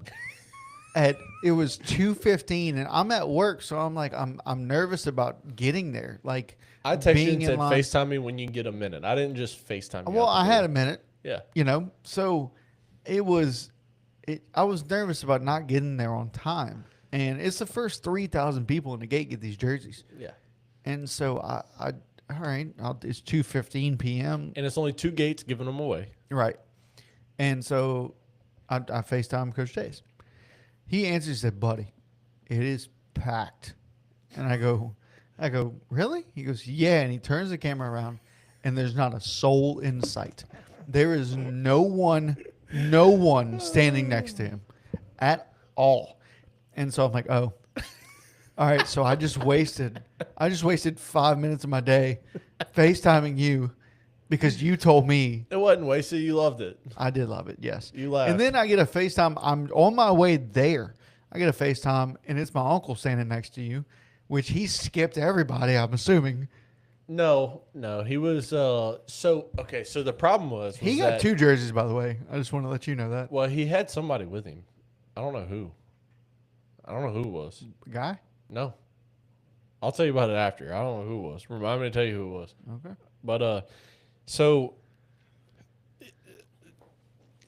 S1: It was 2:15, and I'm at work, so I'm like, I'm nervous about getting there. Like,
S2: I texted you and said, FaceTime me when you get a minute. I didn't just FaceTime you.
S1: Well, I had a minute.
S2: Yeah.
S1: So I was nervous about not getting there on time. And it's the first 3,000 people in the gate get these jerseys.
S2: Yeah.
S1: And so all right, it's 2:15 p.m.
S2: And it's only 2 gates giving them away.
S1: Right. And so I FaceTime Coach Chase. He answers and said, buddy, it is packed. And I go, really? He goes, yeah. And he turns the camera around, and there's not a soul in sight. There is no one standing next to him at all. And so I'm like, oh, all right. So I just wasted 5 minutes of my day FaceTiming you because you told me.
S2: It wasn't wasted. You loved it.
S1: I did love it, yes.
S2: You laughed.
S1: And then I get a FaceTime. I'm on my way there. I get a FaceTime, and it's my uncle standing next to you, which he skipped everybody, I'm assuming.
S2: No. He was, so the problem was
S1: he got 2 jerseys, by the way. I just want to let you know that.
S2: Well, he had somebody with him. I don't know who. I don't know who it was.
S1: Guy?
S2: No. I'll tell you about it after. I don't know who it was. Remind me to tell you who it was.
S1: Okay.
S2: But, so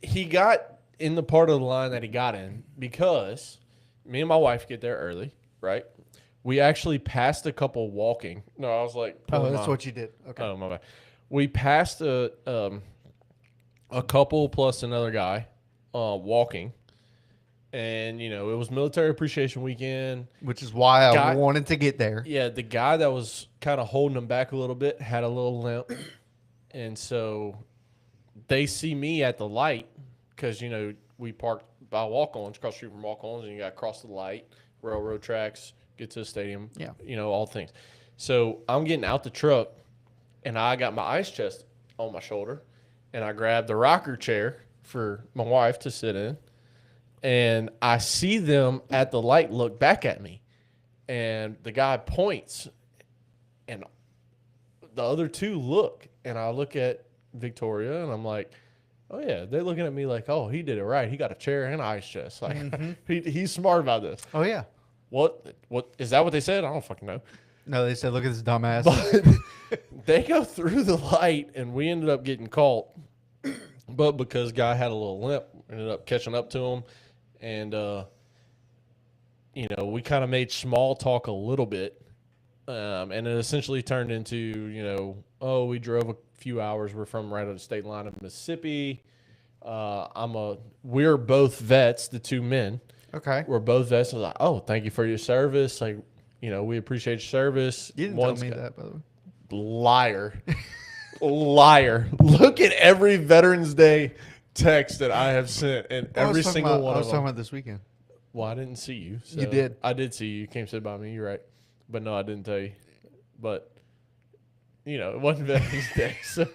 S2: he got in the part of the line that he got in because me and my wife get there early, right? We actually passed a couple walking. No, I was like,
S1: oh, that's what you did. Okay.
S2: Oh, my bad. We passed a couple plus another guy walking. And, it was Military Appreciation Weekend.
S1: Which is why I wanted to get there.
S2: Yeah, the guy that was kind of holding him back a little bit had a little limp. And so they see me at the light because, we parked by walk-ons, across the street from walk-ons, and you got to cross the light, railroad tracks, get to the stadium, all things. So I'm getting out the truck, and I got my ice chest on my shoulder, and I grabbed the rocker chair for my wife to sit in, and I see them at the light look back at me, and the guy points, and the other 2 look, and I look at Victoria, and I'm like, oh, yeah, they're looking at me like, oh, he did it right. He got a chair and an ice chest. Like, he's smart about this.
S1: Oh, yeah.
S2: What is that what they said? I don't fucking know.
S1: No, they said, look at this dumbass.
S2: But they go through the light, and we ended up getting caught. But because guy had a little limp, ended up catching up to him. And, we kind of made small talk a little bit. And it essentially turned into, we drove a few hours. We're from right on the state line of Mississippi. We're both vets, the 2 men.
S1: Okay.
S2: We're both vets. I was like, oh, thank you for your service. Like, we appreciate your service.
S1: You didn't tell me that, by the way.
S2: Liar. Liar. Look at every Veterans Day text that I have sent, and every single one of them.
S1: I was talking about this weekend.
S2: Well, I didn't see you. So
S1: you did.
S2: I did see you. You came sit by me. You're right. But no, I didn't tell you. But, it wasn't Veterans Day. So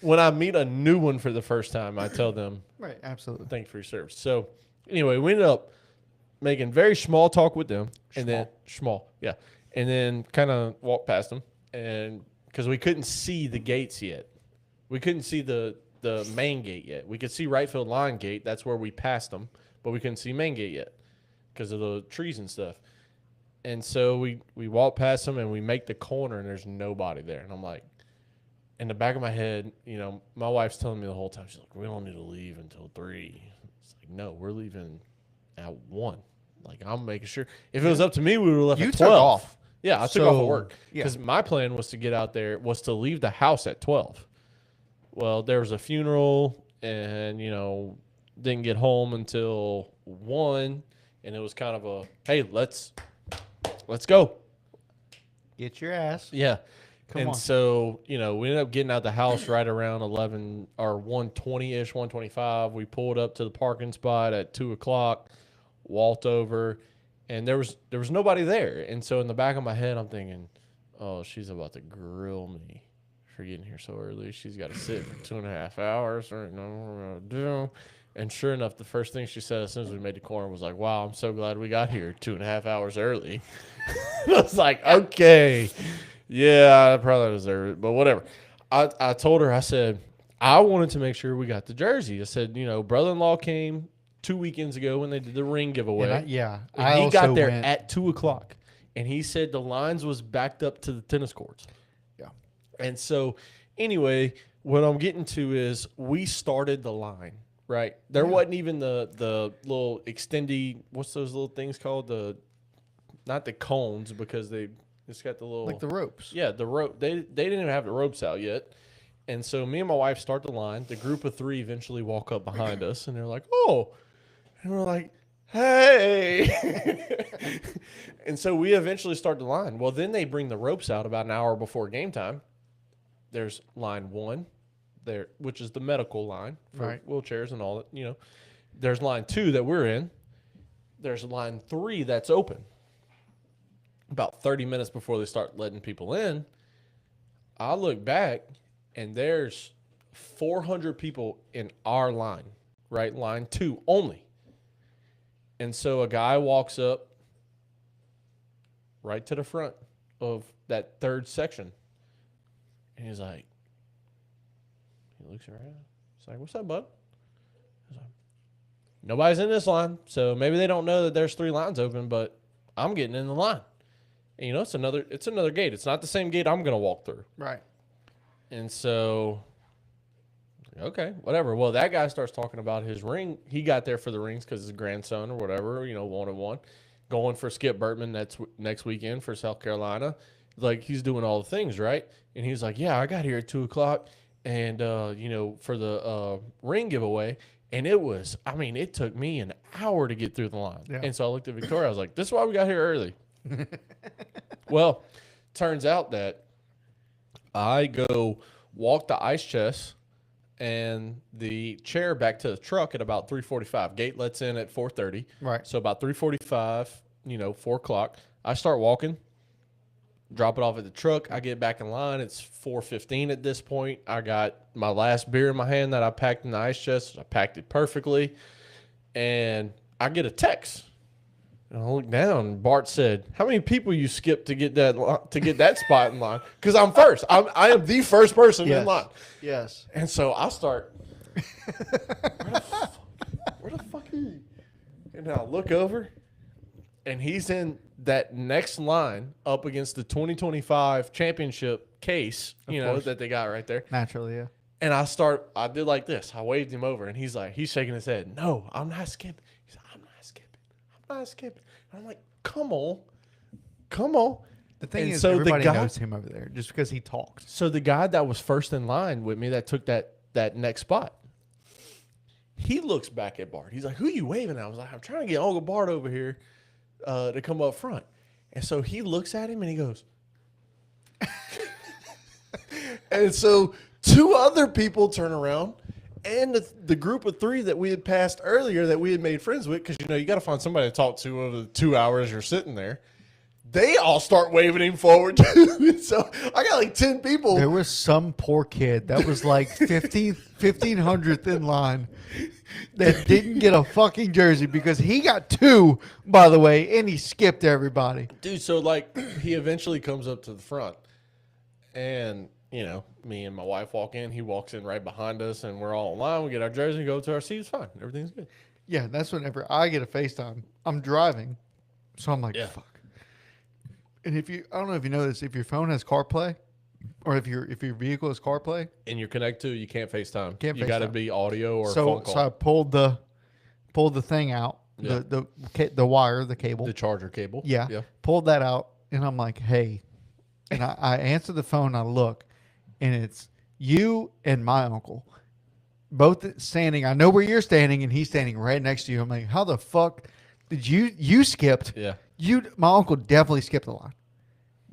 S2: when I meet a new one for the first time, I tell them,
S1: right, absolutely,
S2: thank you for your service. So Anyway, we ended up making very small talk with them, and then and then kind of walked past them, and because we couldn't see the gates yet, we couldn't see the main gate yet. We could see right field line gate. That's where we passed them, but we couldn't see main gate yet because of the trees and stuff. And so we walk past them, and we make the corner, and there's nobody there. And I'm like, in the back of my head, you know, my wife's telling me the whole time, she's like, we don't need to leave until 3. It's like, no, we're leaving at 1. Like, I'm making sure. If it was up to me, we would have left at 12.
S1: Took off.
S2: Yeah, I took off at work. Because my plan was to get out there, was to leave the house at 12. Well, there was a funeral, and, you know, didn't get home until 1. And it was kind of a, hey, let's go.
S1: Get your ass.
S2: Yeah.
S1: Come on.
S2: So, you know, we ended up getting out the house right around 11 or 1:20-ish, 1:25. We pulled up to the parking spot at 2 o'clock, walked over, and there was nobody there. And so in the back of my head, I'm thinking, oh, she's about to grill me for getting here so early. She's got to sit for 2.5 hours. Or, no, what we're going to do. And sure enough, the first thing she said as soon as we made the corner was like, wow, I'm so glad we got here 2.5 hours early. I was like, okay. Yeah, I probably deserve it, but whatever. I told her, I said, I wanted to make sure we got the jersey. I said, you know, brother-in-law came 2 weekends ago when they did the ring giveaway.
S1: And
S2: he got there at 2 o'clock, and he said the lines was backed up to the tennis courts.
S1: Yeah.
S2: And so, anyway, what I'm getting to is we started the line, right? There wasn't even the little extendy, what's those little things called? Not the cones, because it's got the little...
S1: Like the ropes.
S2: Yeah, the rope. They didn't even have the ropes out yet. And so me and my wife start the line. The group of 3 eventually walk up behind us, and they're like, oh. And we're like, hey. And so we eventually start the line. Well, then they bring the ropes out about an hour before game time. There's line 1, there, which is the medical line for wheelchairs and all that, you know. There's line 2 that we're in. There's line 3 that's open. About 30 minutes before they start letting people in, I look back, and there's 400 people in our line, right? Line 2 only. And so a guy walks up right to the front of that 3rd section, and he's like, he looks around. He's like, what's up, bud? He's like, nobody's in this line, so maybe they don't know that there's 3 lines open, but I'm getting in the line. And, you know, it's another gate. It's not the same gate I'm going to walk through.
S1: Right.
S2: And so, okay, whatever. Well, that guy starts talking about his ring. He got there for the rings because his grandson or whatever, you know, 1-on-1. Going for Skip Bertman next weekend for South Carolina. Like, he's doing all the things, right? And he's like, yeah, I got here at 2 o'clock and, you know, for the ring giveaway. And it took me an hour to get through the line. Yeah. And so I looked at Victoria. I was like, this is why we got here early. Well, turns out that I go walk the ice chest and the chair back to the truck at about 3:45. Gate lets in at 4:30.
S1: Right.
S2: So about 3:45, you know, 4 o'clock. I start walking, drop it off at the truck. I get back in line. It's 4:15 at this point. I got my last beer in my hand that I packed in the ice chest. I packed it perfectly. And I get a text. And I look down. Bart said, "How many people you skipped to get that spot in line?" Because I'm first. I am the first person in line.
S1: Yes.
S2: And so I start. Where the fuck is he? And I look over, and he's in that next line up against the 2025 championship case. You know that they got right there.
S1: Naturally, yeah.
S2: And I did like this. I waved him over, and he's shaking his head. No, I'm not skipping. He's like, I'm not skipping. And I'm like, come on.
S1: The thing is, everybody knows him over there just because he talks.
S2: So the guy that was first in line with me that took that next spot, he looks back at Bart. He's like, who you waving at? I was like, I'm trying to get Uncle Bart over here to come up front. And so he looks at him and he goes. And so 2 other people turn around. And the group of 3 that we had passed earlier that we had made friends with, because, you know, you got to find somebody to talk to over the 2 hours you're sitting there. They all start waving him forward, too. So I got like 10 people.
S1: There was some poor kid that was like 1500th in line. that didn't get a fucking jersey because he got 2, by the way, and he skipped everybody.
S2: Dude, so like he eventually comes up to the front, and me and my wife walk in. He walks in right behind us, and we're all in line. We get our jersey, go to our seats. Fine, everything's good.
S1: Yeah, that's whenever I get a FaceTime. I'm driving, so I'm like, fuck. And I don't know if you know this, if your phone has CarPlay, or if your vehicle has CarPlay,
S2: and you're connected to, you can't FaceTime. You
S1: FaceTime.
S2: got to be audio or phone call.
S1: So I pulled the thing out, the wire, the cable,
S2: the charger cable.
S1: Yeah, pulled that out, and I'm like, hey, and I answer the phone. I look, and it's you and my uncle, both standing. I know where you're standing, and he's standing right next to you. I'm like, how the fuck did you skipped?
S2: Yeah,
S1: my uncle definitely skipped the line.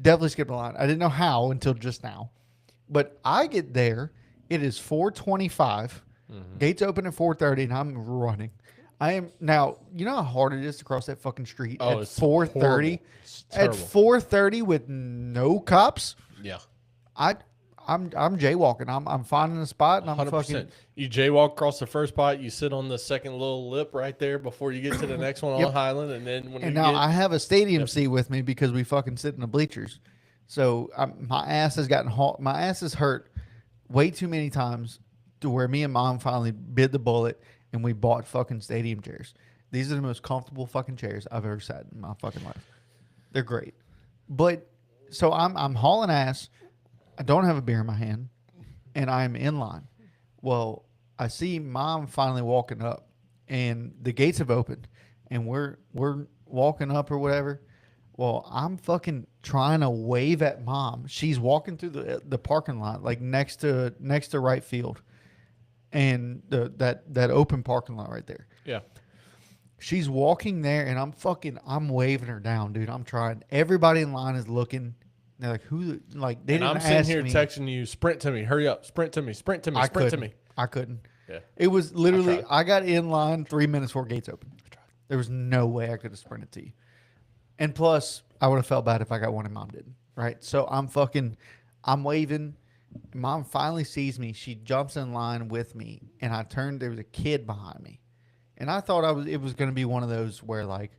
S1: Definitely skipped the line. I didn't know how until just now. But I get there. It is 4:25. Mm-hmm. Gates open at 4:30, and I'm running. I am now. You know how hard it is to cross that fucking street at 4:30. At 4:30 with no cops.
S2: Yeah.
S1: I'm jaywalking. I'm finding a spot, and I'm 100%. Fucking.
S2: You jaywalk across the first spot. You sit on the second little lip right there before you get to the next one on Highland, and then
S1: I have a stadium seat with me because we fucking sit in the bleachers. So my ass has gotten hot. My ass is hurt way too many times to where me and Mom finally bit the bullet and we bought fucking stadium chairs. These are the most comfortable fucking chairs I've ever sat in my fucking life. They're great, but so I'm hauling ass. I don't have a beer in my hand, and I'm in line. Well, I see Mom finally walking up, and the gates have opened, and we're walking up or whatever. Well, I'm fucking trying to wave at Mom. She's walking through the parking lot, like next to right field, and that open parking lot right there.
S2: Yeah.
S1: She's walking there, and I'm waving her down, dude. I'm trying. Everybody in line is looking. They're like, who? Like, they didn't ask me.
S2: I'm sitting here texting you, sprint to me, hurry up, sprint to me, sprint to me, sprint to me.
S1: I couldn't.
S2: Yeah.
S1: It was literally, I got in line 3 minutes before gates open. There was no way I could have sprinted to you. And plus, I would have felt bad if I got one and Mom didn't. Right? So I'm waving. Mom finally sees me. She jumps in line with me. And I turned, there was a kid behind me. And I thought it was going to be one of those where, like,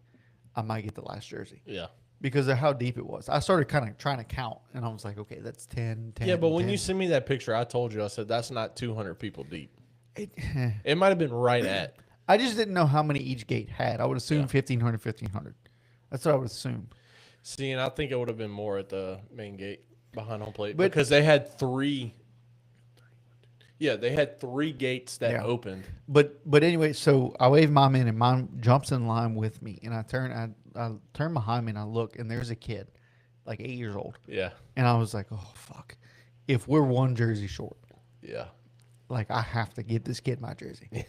S1: I might get the last jersey.
S2: Yeah.
S1: Because of how deep it was. I started kind of trying to count, and I was like, okay, that's 10.
S2: Yeah, but when
S1: 10.
S2: you sent me that picture, I told you, I said, that's not 200 people deep. It might have been right at.
S1: I just didn't know how many each gate had. I would assume 1,500. That's what I would assume.
S2: See, and I think it would have been more at the main gate behind home plate. Because they had 3. Yeah, they had 3 gates that opened.
S1: But anyway, so I wave Mom in, and Mom jumps in line with me, and I turn behind me, and I look, and there's a kid, like 8 years old.
S2: Yeah.
S1: And I was like, oh, fuck. If we're one jersey short.
S2: Yeah.
S1: Like, I have to get this kid my jersey.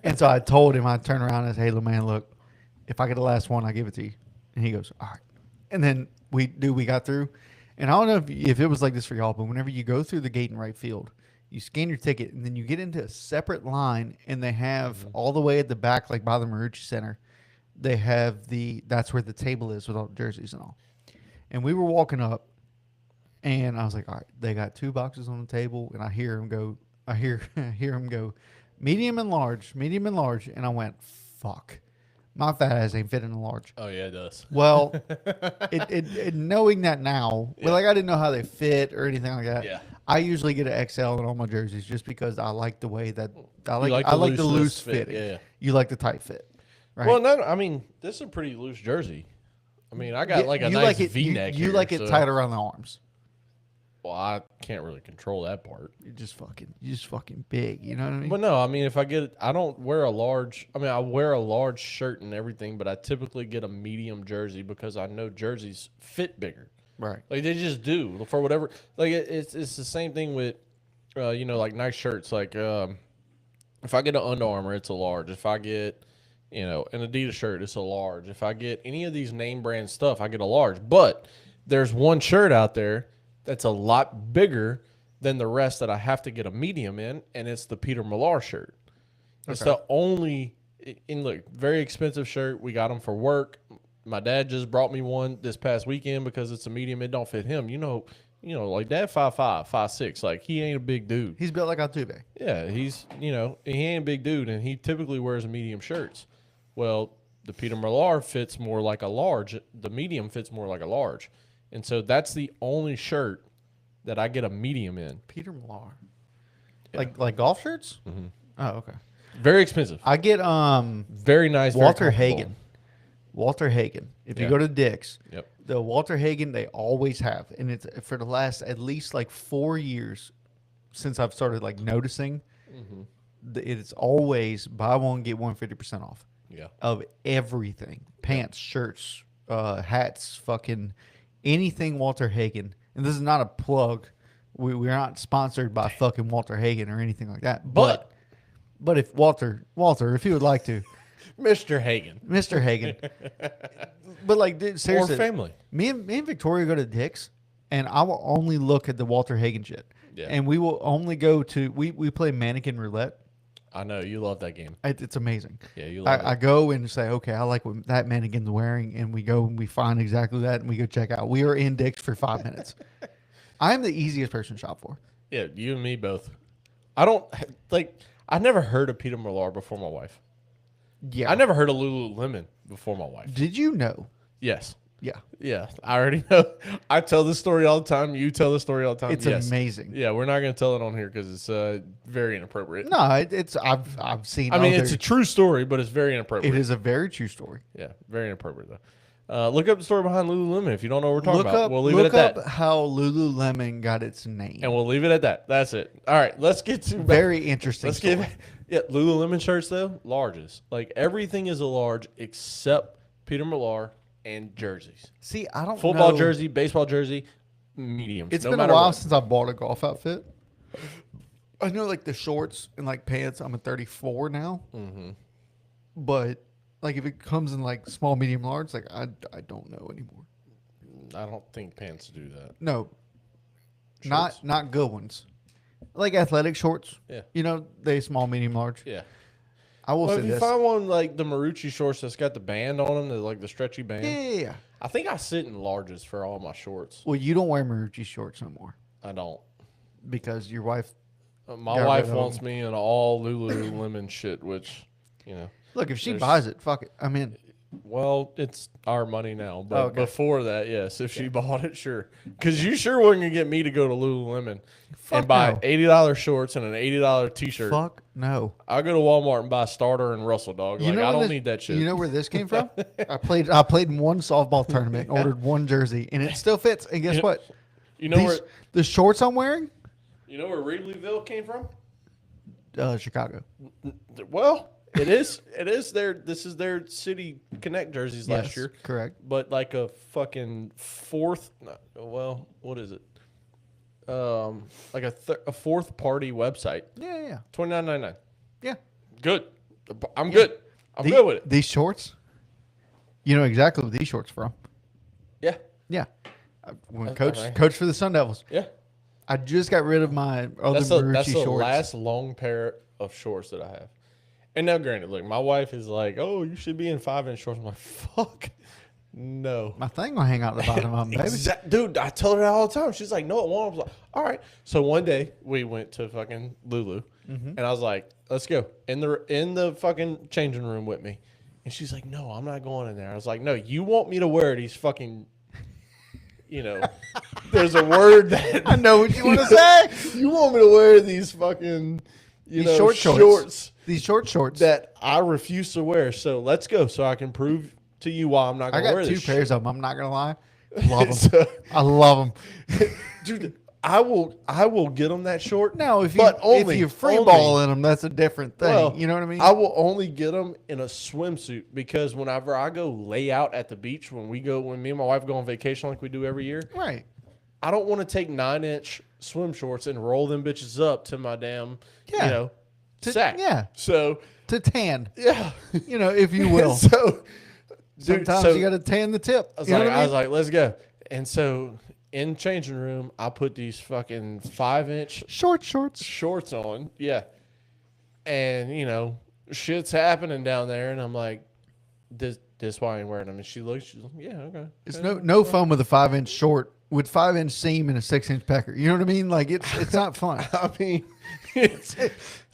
S1: And so I told him, I turned around and said, hey, little man, look, if I get the last one, I'll give it to you. And he goes, all right. And then we got through. And I don't know if it was like this for y'all, but whenever you go through the gate in right field, you scan your ticket, and then you get into a separate line, and they have all the way at the back, like by the Marucci Center, they have that's where the table is with all the jerseys and all. And we were walking up, and I was like, all right, they got 2 boxes on the table, and I hear him go, medium and large. And I went, fuck. My fat ass ain't fitting a large.
S2: Oh, yeah, it does.
S1: Well, it knowing that now, well, like I didn't know how they fit or anything like that.
S2: Yeah.
S1: I usually get an XL in all my jerseys just because I like the way that I like the loose fitting.
S2: Yeah.
S1: You like the tight fit. Right?
S2: Well, no, I mean, this is a pretty loose jersey. I mean, I got like a nice V-neck
S1: You like it tight around the arms.
S2: Well, I can't really control that part.
S1: You're just fucking big. You know what I mean?
S2: But no, I mean, if I get, I don't wear a large. I mean, I wear a large shirt and everything, but I typically get a medium jersey because I know jerseys fit bigger.
S1: Right.
S2: Like they just do for whatever. Like it's the same thing with, like nice shirts. Like if I get an Under Armour, it's a large. If I get, an Adidas shirt, it's a large. If I get any of these name brand stuff, I get a large. But there's one shirt out there that's a lot bigger than the rest that I have to get a medium in, and it's the Peter Millar shirt. Okay. It's the only, very expensive shirt. We got them for work. My dad just brought me one this past weekend because it's a medium. It don't fit him. like Dad 5'5", 5'6". Like he ain't a big dude.
S1: He's built like Altuve.
S2: Yeah, he's he ain't a big dude, and he typically wears medium shirts. Well, the Peter Millar fits more like a large. The medium fits more like a large, and so that's the only shirt that I get a medium in.
S1: Peter Millar. Yeah. Like golf shirts?
S2: Mm-hmm.
S1: Oh, okay.
S2: Very expensive.
S1: I get
S2: very nice.
S1: Walter Hagen. Walter Hagen. If you go to Dick's,
S2: yep.
S1: The Walter Hagen they always have, and it's for the last at least like 4 years since I've started like noticing. Mm-hmm. It's always buy one get one 50% off.
S2: Yeah.
S1: Of everything, pants, shirts, hats, fucking anything Walter Hagen. And this is not a plug. We're not sponsored by fucking Walter Hagen or anything like that. But if Walter, if he would like to,
S2: Mr. Hagen.
S1: But like, dude, seriously,
S2: or family.
S1: Me and Victoria go to Dick's, and I will only look at the Walter Hagen shit.
S2: Yeah.
S1: And we will only go to we play mannequin roulette.
S2: I know you love that game.
S1: It's amazing.
S2: Yeah, you love it.
S1: I go and say, okay, I like what that mannequin's wearing, and we go and we find exactly that, and we go check out. We are in Dick's for 5 minutes. I am the easiest person to shop for.
S2: Yeah, you and me both. I don't I never heard of Peter Millar before my wife.
S1: Yeah,
S2: I never heard of Lululemon before my wife.
S1: Did you know?
S2: Yes.
S1: Yeah.
S2: I already know. I tell this story all the time. You tell the story all the time.
S1: It's amazing.
S2: Yeah, we're not going to tell it on here because it's very inappropriate.
S1: No, it's I've seen.
S2: I mean, it's a true story, but it's very inappropriate.
S1: It is a very true story.
S2: Yeah, very inappropriate though. Look up the story behind Lululemon if you don't know what we're talking about. We'll leave it at
S1: that.
S2: Look up
S1: how Lululemon got its name,
S2: and we'll leave it at that. That's it. All right, let's get to
S1: very interesting.
S2: Let's get Lululemon shirts though, larges. Like everything is a large except Peter Millar and jerseys.
S1: See, I don't
S2: football
S1: know.
S2: jersey, baseball jersey, mediums.
S1: It's been a while since I bought a golf outfit. I know like the shorts and like pants. I'm a 34 now, but like if it comes in like small, medium, large, like I don't know anymore.
S2: I don't think pants do that.
S1: No,
S2: Shorts?
S1: not good ones. Like athletic shorts.
S2: Yeah.
S1: You know, they small, medium, large.
S2: Yeah.
S1: I will say
S2: if you
S1: this.
S2: find one like the Marucci shorts that's got the band on them, like the stretchy band.
S1: Yeah.
S2: I think I sit in larges for all my shorts.
S1: Well, you don't wear Marucci shorts no more
S2: I don't.
S1: because your wife.
S2: My wife wants me in all Lululemon shit, which,
S1: Look, if she buys it, fuck it. I'm in.
S2: Well, it's our money now, but
S1: Okay.
S2: before that, yes, if she bought it, sure. Because you sure wasn't gonna get me to go to Lululemon and buy
S1: no.
S2: $80 shorts and an $80 T-shirt.
S1: Fuck no.
S2: I'll go to Walmart and buy Starter and Russell Dog. Like, I don't need that shit.
S1: You know where this came from? I played in one softball tournament, and ordered one jersey, and it still fits. And guess what?
S2: You know
S1: the shorts I'm wearing?
S2: You know where Wrigleyville came from?
S1: Chicago.
S2: Well, it is. It is their. This is their City Connect jerseys last year.
S1: Correct.
S2: But like a fucking fourth. Well, what is it? Like a fourth party website.
S1: Yeah.
S2: $29.99.
S1: Yeah.
S2: Good. I'm good. I'm good with it.
S1: These shorts. You know exactly what these shorts from.
S2: Yeah.
S1: Yeah. When
S2: Coach
S1: for the Sun Devils.
S2: Yeah.
S1: I just got rid of my other
S2: That's
S1: Marucci
S2: the
S1: shorts.
S2: last long pair of shorts that I have. And now, granted, look, my wife is like, "Oh, you should be in 5-inch shorts." I'm like, "Fuck, no."
S1: My thing will hang out the bottom of them, baby.
S2: Dude, I tell her that all the time. She's like, "No, it won't." I was like, "All right." So one day we went to fucking Lulu, and I was like, "Let's go in the fucking changing room with me." And she's like, "No, I'm not going in there." I was like, "No, you want me to wear these fucking." There's a word that
S1: I know what you want to say.
S2: You want me to wear these fucking,
S1: These short shorts. These short shorts
S2: that I refuse to wear. So let's go, so I can prove to you why I'm not going to wear this.
S1: I got two pairs of them. I'm not gonna lie. Love them.
S2: So,
S1: I love them,
S2: dude. I will get them that short.
S1: No, if you free
S2: only,
S1: ball in them, that's a different thing.
S2: Well,
S1: you know what I mean?
S2: I will only get them in a swimsuit because whenever I go lay out at the beach, when me and my wife go on vacation like we do every year,
S1: right.
S2: I don't want to take 9-inch swim shorts and roll them bitches up to my damn, sack.
S1: Yeah.
S2: So
S1: to tan.
S2: Yeah.
S1: If you will.
S2: So
S1: sometimes you got to tan the tip.
S2: I was like, let's go. And so in changing room, I put these fucking 5-inch shorts on. Yeah. And, shit's happening down there. And I'm like, this why I ain't wearing them. And she's like, yeah, okay.
S1: It's no fun with a 5-inch short with 5-inch seam and a 6-inch pecker. You know what I mean? Like it's not fun.
S2: I mean, it's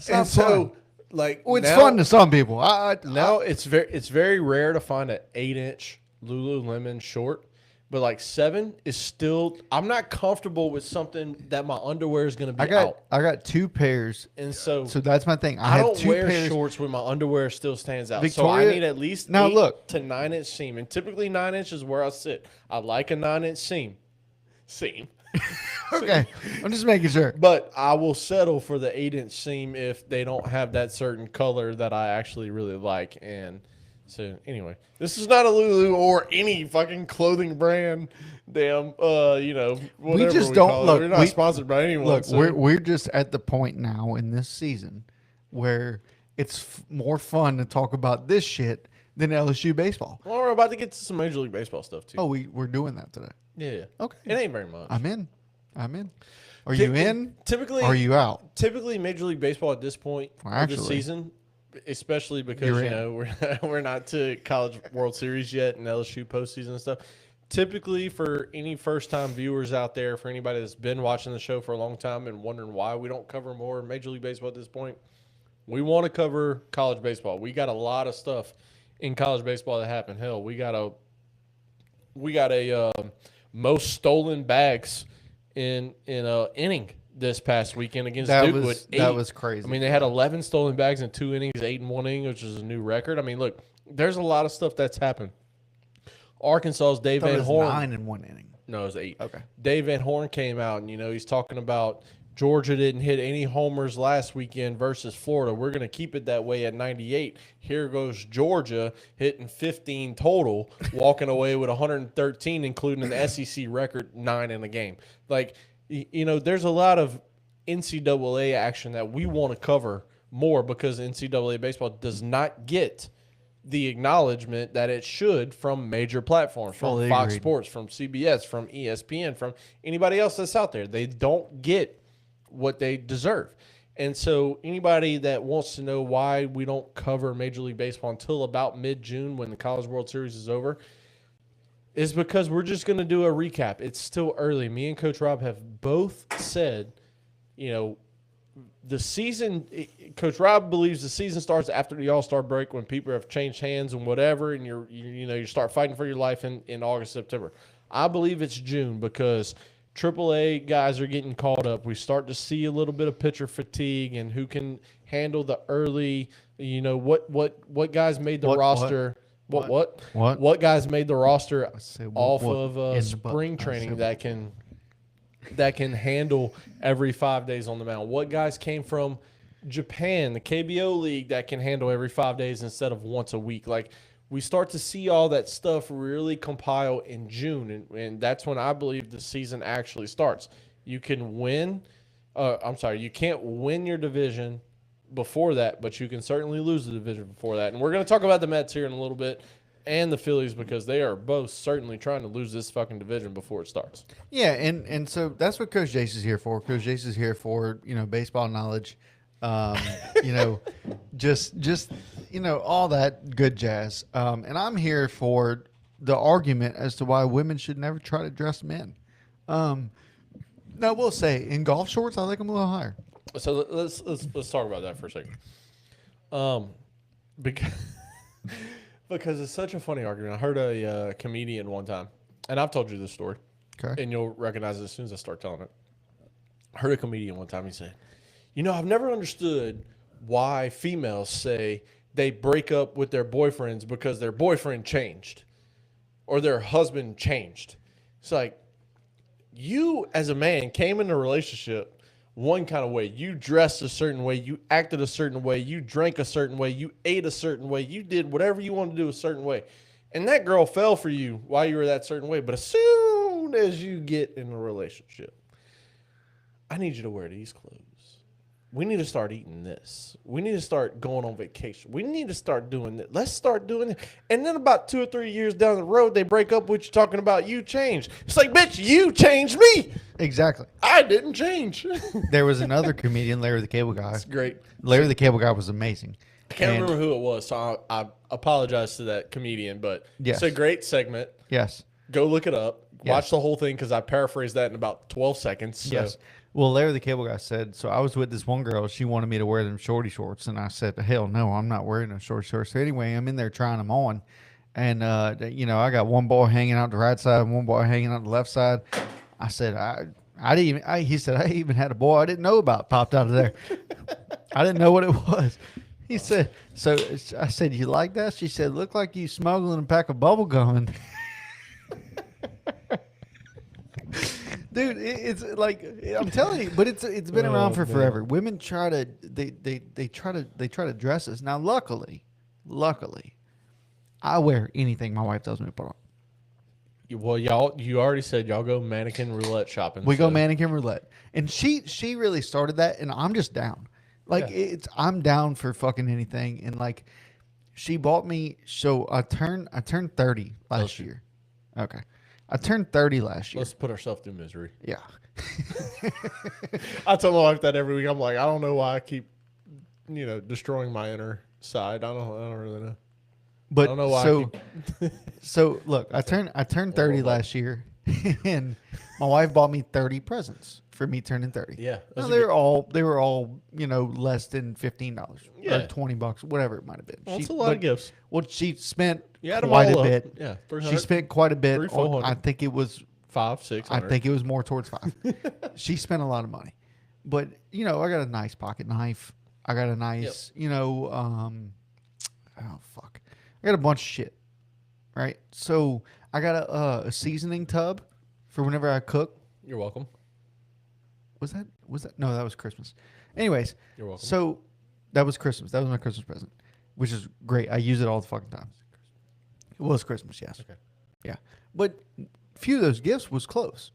S1: not fun.
S2: Like
S1: Well, it's fun to some people.
S2: It's very rare to find an 8-inch Lululemon short, but like 7 is still. I'm not comfortable with something that my underwear is going to be out.
S1: I got 2 pairs,
S2: and so
S1: that's my thing.
S2: I
S1: have
S2: don't
S1: 2
S2: wear
S1: pairs.
S2: shorts when my underwear still stands out.
S1: Victoria,
S2: so I need at least
S1: now
S2: 8
S1: look,
S2: to 9-inch seam, and typically 9 inches is where I sit. I like a 9-inch seam.
S1: Okay, I'm just making sure.
S2: But I will settle for the 8-inch seam if they don't have that certain color that I actually really like. And so anyway, this is not a Lulu or any fucking clothing brand. Damn, whatever
S1: We just don't
S2: call it.
S1: look.
S2: We're not sponsored by anyone.
S1: Look,
S2: so.
S1: we're just at the point now in this season where it's more fun to talk about this shit than LSU baseball.
S2: Well, we're about to get to some Major League Baseball stuff too.
S1: Oh, we're doing that today.
S2: Yeah.
S1: Okay.
S2: It ain't very much.
S1: I'm in. Are you in?
S2: Typically,
S1: or are you out?
S2: Typically, Major League Baseball at this point of the season, especially because we're not to College World Series yet and LSU postseason and stuff. Typically, for any first-time viewers out there, for anybody that's been watching the show for a long time and wondering why we don't cover more Major League Baseball at this point, we want to cover college baseball. We got a lot of stuff in college baseball that happened. Hell, we got a most stolen bags in a inning this past weekend against Duke with 8.
S1: That was crazy.
S2: I mean, they had 11 stolen bags in 2 innings, 8 in 1 inning, which is a new record. I mean, look, there's a lot of stuff that's happened. Arkansas's Dave Van Horn.
S1: 9 in 1 inning.
S2: No, it was 8.
S1: Okay.
S2: Dave Van Horn came out, and he's talking about Georgia didn't hit any homers last weekend versus Florida. We're going to keep it that way at 98. Here goes Georgia hitting 15 total, walking away with 113, including an SEC record 9 in a game. Like, there's a lot of NCAA action that we want to cover more because NCAA baseball does not get the acknowledgement that it should from major platforms, from Fox Sports, from CBS, from ESPN, from anybody else that's out there. They don't get what they deserve. And so anybody that wants to know why we don't cover Major League Baseball until about mid-June when the College World Series is over is because we're just going to do a recap. It's still early. Me and Coach Rob have both said, the season, Coach Rob believes the season starts after the All-Star break when people have changed hands and whatever, and you start fighting for your life in August, September. I believe it's June because AAA guys are getting caught up. We start to see a little bit of pitcher fatigue and who can handle the early, what guys made the roster. What guys made the roster off of spring training that can handle every 5 days on the mound? What guys came from Japan, the KBO league, that can handle every 5 days instead of once a week? Like, we start to see all that stuff really compile in June, and that's when I believe the season actually starts. You can win. You can't win your division before that, but you can certainly lose the division before that. And we're going to talk about the Mets here in a little bit and the Phillies because they are both certainly trying to lose this fucking division before it starts.
S1: Yeah, and so that's what Coach Jace is here for. Coach Jace is here for, baseball knowledge, just all that good jazz. And I'm here for the argument as to why women should never try to dress men. Now, we'll say in golf shorts, I like them a little higher.
S2: So let's talk about that for a second. Because it's such a funny argument. I heard a comedian one time, and I've told you this story,
S1: okay,
S2: and you'll recognize it as soon as I start telling it. I heard a comedian one time. He said, I've never understood why females say they break up with their boyfriends because their boyfriend changed or their husband changed. It's like, you as a man came in a relationship one kind of way. You dressed a certain way. You acted a certain way. You drank a certain way. You ate a certain way. You did whatever you wanted to do a certain way. And that girl fell for you while you were that certain way. But as soon as you get in a relationship, I need you to wear these clothes. We need to start eating this. We need to start going on vacation. We need to start doing this. Let's start doing it. And then about 2 or 3 years down the road, they break up with you talking about you changed. It's like, bitch, you changed me.
S1: Exactly.
S2: I didn't change.
S1: There was another comedian, Larry the Cable Guy.
S2: That's great.
S1: Larry the Cable Guy was amazing.
S2: I can't remember who it was, so I apologize to that comedian, but
S1: yes,
S2: it's a great segment.
S1: Yes.
S2: Go look it up.
S1: Yes.
S2: Watch the whole thing because I paraphrased that in about 12 seconds. So.
S1: Yes. Well, Larry the Cable Guy said, so I was with this one girl. She wanted me to wear them shorty shorts. And I said, hell no, I'm not wearing those shorty shorts. So anyway, I'm in there trying them on. And, you know, I got one boy hanging out the right side and one boy hanging out the left side. I said, he said, I even had a boy I didn't know about popped out of there. I didn't know what it was. He said, so I said, you like that? She said, look like you smuggling a pack of bubble gum. Dude, it's like, I'm telling you, but it's been around for forever. Women try to they try to dress us. Now, luckily, I wear anything my wife tells me to put on.
S2: Well, you already said y'all go mannequin roulette shopping.
S1: We go mannequin roulette, and she really started that, and I'm just down. Like I'm down for fucking anything, and like she bought me. So I turned 30 last year. Okay, I turned 30 last year.
S2: Let's put ourselves through misery.
S1: Yeah.
S2: I tell my wife that every week. I'm like, I don't know why I keep, destroying my inner side. I don't really know.
S1: But
S2: I don't know why.
S1: So look, I turned 30 last year, and my wife bought me 30 presents for me turning 30.
S2: Yeah,
S1: now, they were all less than $15 or $20, whatever it might have been.
S2: That's a lot of gifts.
S1: Well, she spent
S2: quite
S1: a bit.
S2: Yeah,
S1: she spent quite a bit. I think it was
S2: 500-600.
S1: I think it was more towards 5. She spent a lot of money, but I got a nice pocket knife. I got a nice, oh fuck. I got a bunch of shit, right? So I got a seasoning tub for whenever I cook.
S2: You're welcome.
S1: Was that? No, that was Christmas. Anyways,
S2: you're welcome.
S1: So that was Christmas. That was my Christmas present, which is great. I use it all the fucking time. It was Christmas, yes. Okay. Yeah, but a few of those gifts was clothes,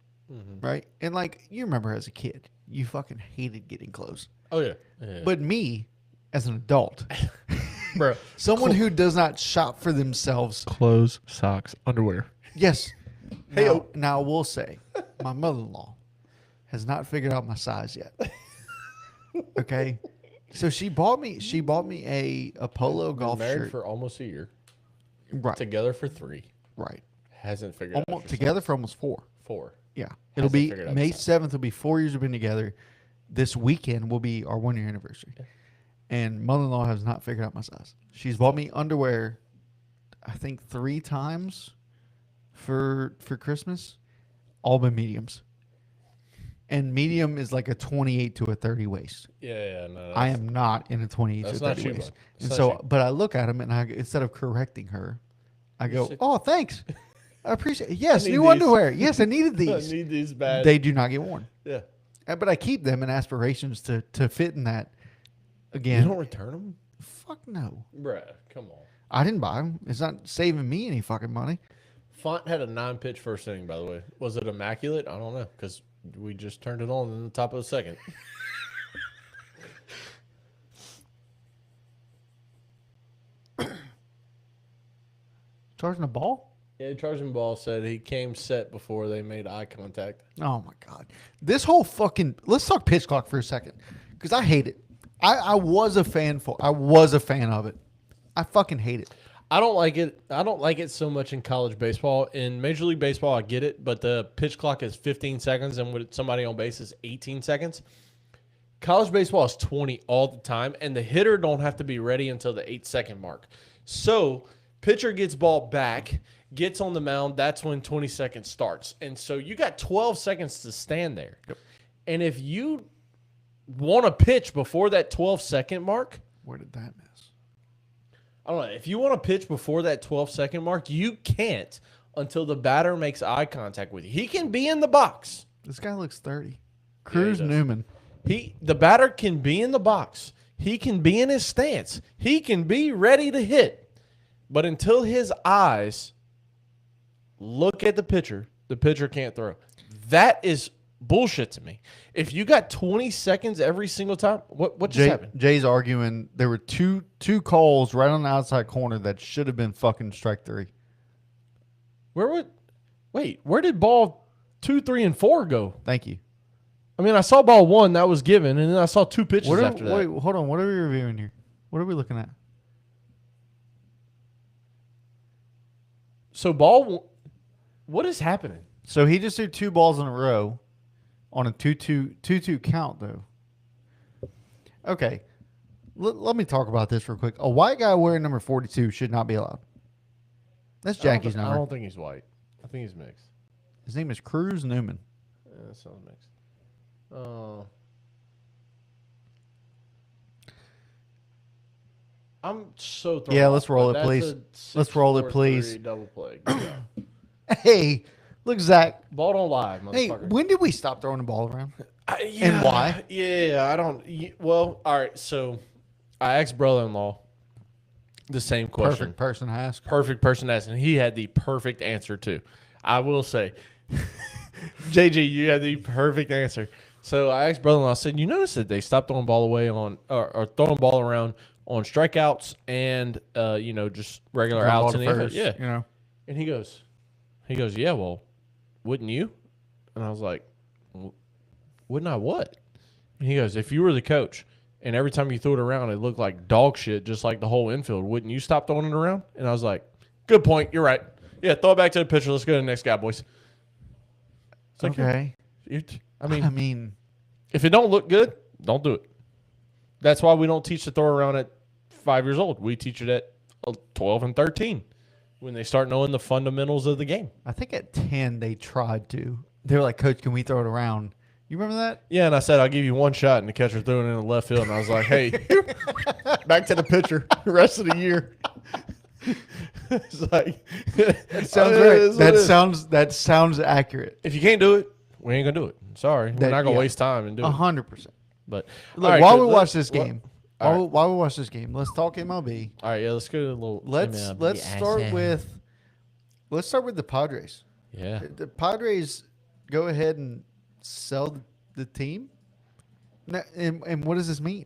S1: right? And like you remember as a kid, you fucking hated getting clothes.
S2: Oh yeah.
S1: But me, as an adult.
S2: Bro,
S1: someone who does not shop for themselves.
S2: Clothes, socks, underwear.
S1: Yes. Now I will say, my mother-in-law has not figured out my size yet. Okay, so she bought me a polo golf
S2: married
S1: shirt
S2: for almost a year.
S1: Right.
S2: Together for 3.
S1: Right.
S2: Hasn't figured out.
S1: Together for almost 4.
S2: 4.
S1: Yeah. It'll be May 7th. Will be 4 years we've been together. This weekend will be our 1-year anniversary. Yeah. And mother-in-law has not figured out my size. She's bought me underwear, I think 3 times for Christmas. All been mediums. And medium is like a 28 to a 30 waist.
S2: Yeah, no.
S1: I am not in a 28 to 30 waist. And so, but I look at them and instead of correcting her, I go, "Oh, thanks. I appreciate it. Yes, new underwear. Yes, I needed these.
S2: I need these bad.
S1: They do not get worn.
S2: Yeah.
S1: But I keep them in aspirations to fit in that. Again,
S2: you don't return them?
S1: Fuck no.
S2: Bruh, come on.
S1: I didn't buy them. It's not saving me any fucking money.
S2: Font had a 9-pitch first inning, by the way. Was it immaculate? I don't know, because we just turned it on in the top of the second.
S1: Charging a ball?
S2: Yeah, charging ball said he came set before they made eye contact.
S1: Oh, my God. This whole fucking... Let's talk pitch clock for a second, because I hate it. I was a fan of it. I fucking hate it.
S2: I don't like it. I don't like it so much in college baseball. In Major League Baseball, I get it, but the pitch clock is 15 seconds, and with somebody on base is 18 seconds. College baseball is 20 all the time, and the hitter don't have to be ready until the 8-second mark. So pitcher gets ball back, gets on the mound. That's when 20 seconds starts, and so you got 12 seconds to stand there. Yep. And if you want to pitch before that 12-second mark,
S1: where did that miss?
S2: I don't know. If you want to pitch before that 12-second mark, you can't until the batter makes eye contact with you. He can be in the box.
S1: This guy looks 30. Cruz Newman.
S2: The batter can be in the box. He can be in his stance. He can be ready to hit. But until his eyes look at the pitcher can't throw. That is bullshit to me. If you got 20 seconds every single time, what just happened?
S1: Jay's arguing there were two calls right on the outside corner that should have been fucking strike 3.
S2: Where did ball 2, 3, and 4 go?
S1: Thank you.
S2: I mean, I saw ball 1 that was given, and then I saw 2 pitches after that.
S1: Wait, hold on. What are we reviewing here? What are we looking at?
S2: So ball What is happening?
S1: So he just threw 2 balls in a row on a 2-2 count, though. Okay. Let me talk about this real quick. A white guy wearing number 42 should not be allowed. That's Jackie's number.
S2: I don't think he's white. I think he's mixed.
S1: His name is Cruz Newman.
S2: Yeah, that sounds mixed. I'm so thrown
S1: Yeah,
S2: off,
S1: let's roll
S2: but
S1: it,
S2: that's
S1: please.
S2: a
S1: Let's roll it,
S2: 6-4-3
S1: please.
S2: Double play. Good job.
S1: Hey, look, Zach.
S2: Ball don't lie,
S1: Hey,
S2: motherfucker.
S1: when did we stop throwing the ball around?
S2: Yeah,
S1: and why?
S2: Yeah, I don't. Well, all right. So I asked brother-in-law the same question.
S1: Perfect person to ask.
S2: Perfect person to ask, and he had the perfect answer too. I will say, JG, you had the perfect answer. So I asked brother-in-law, I said, you notice that they stopped throwing ball away on or throwing ball around on strikeouts and just regular
S1: Ground
S2: outs
S1: ball
S2: in
S1: to
S2: the
S1: first,
S2: yeah.
S1: you know.
S2: And he goes, yeah, well, wouldn't you? And I was like, well, wouldn't I what? And he goes, if you were the coach and every time you threw it around, it looked like dog shit, just like the whole infield, wouldn't you stop throwing it around? And I was like, good point. You're right. Yeah, throw it back to the pitcher. Let's go to the next guy, boys. It's like,
S1: Okay.
S2: I
S1: I
S2: mean,
S1: mean,
S2: if it don't look good, don't do it. That's why we don't teach to throw around at 5 years old. We teach it at 12 and 13 when they start knowing the fundamentals of the game.
S1: I think at 10 they tried to. They were like, Coach, can we throw it around? You remember that?
S2: Yeah, and I said, I'll give you one shot, and the catcher threw it in the left field, and I was like, hey, back to the pitcher the rest of the year. It's like,
S1: That sounds right. That sounds accurate.
S2: If you can't do it, we ain't going to do it. Sorry. We're not going to
S1: yeah.
S2: waste time and do it.
S1: 100%.
S2: But
S1: Look,
S2: all right,
S1: while
S2: so
S1: we watch this
S2: let-
S1: game,
S2: all right.
S1: while we watch this game, let's talk MLB.
S2: All right, yeah, let's go to a little.
S1: Let's start with the Padres.
S2: Yeah.
S1: The Padres go ahead and sell the team. And what does this mean?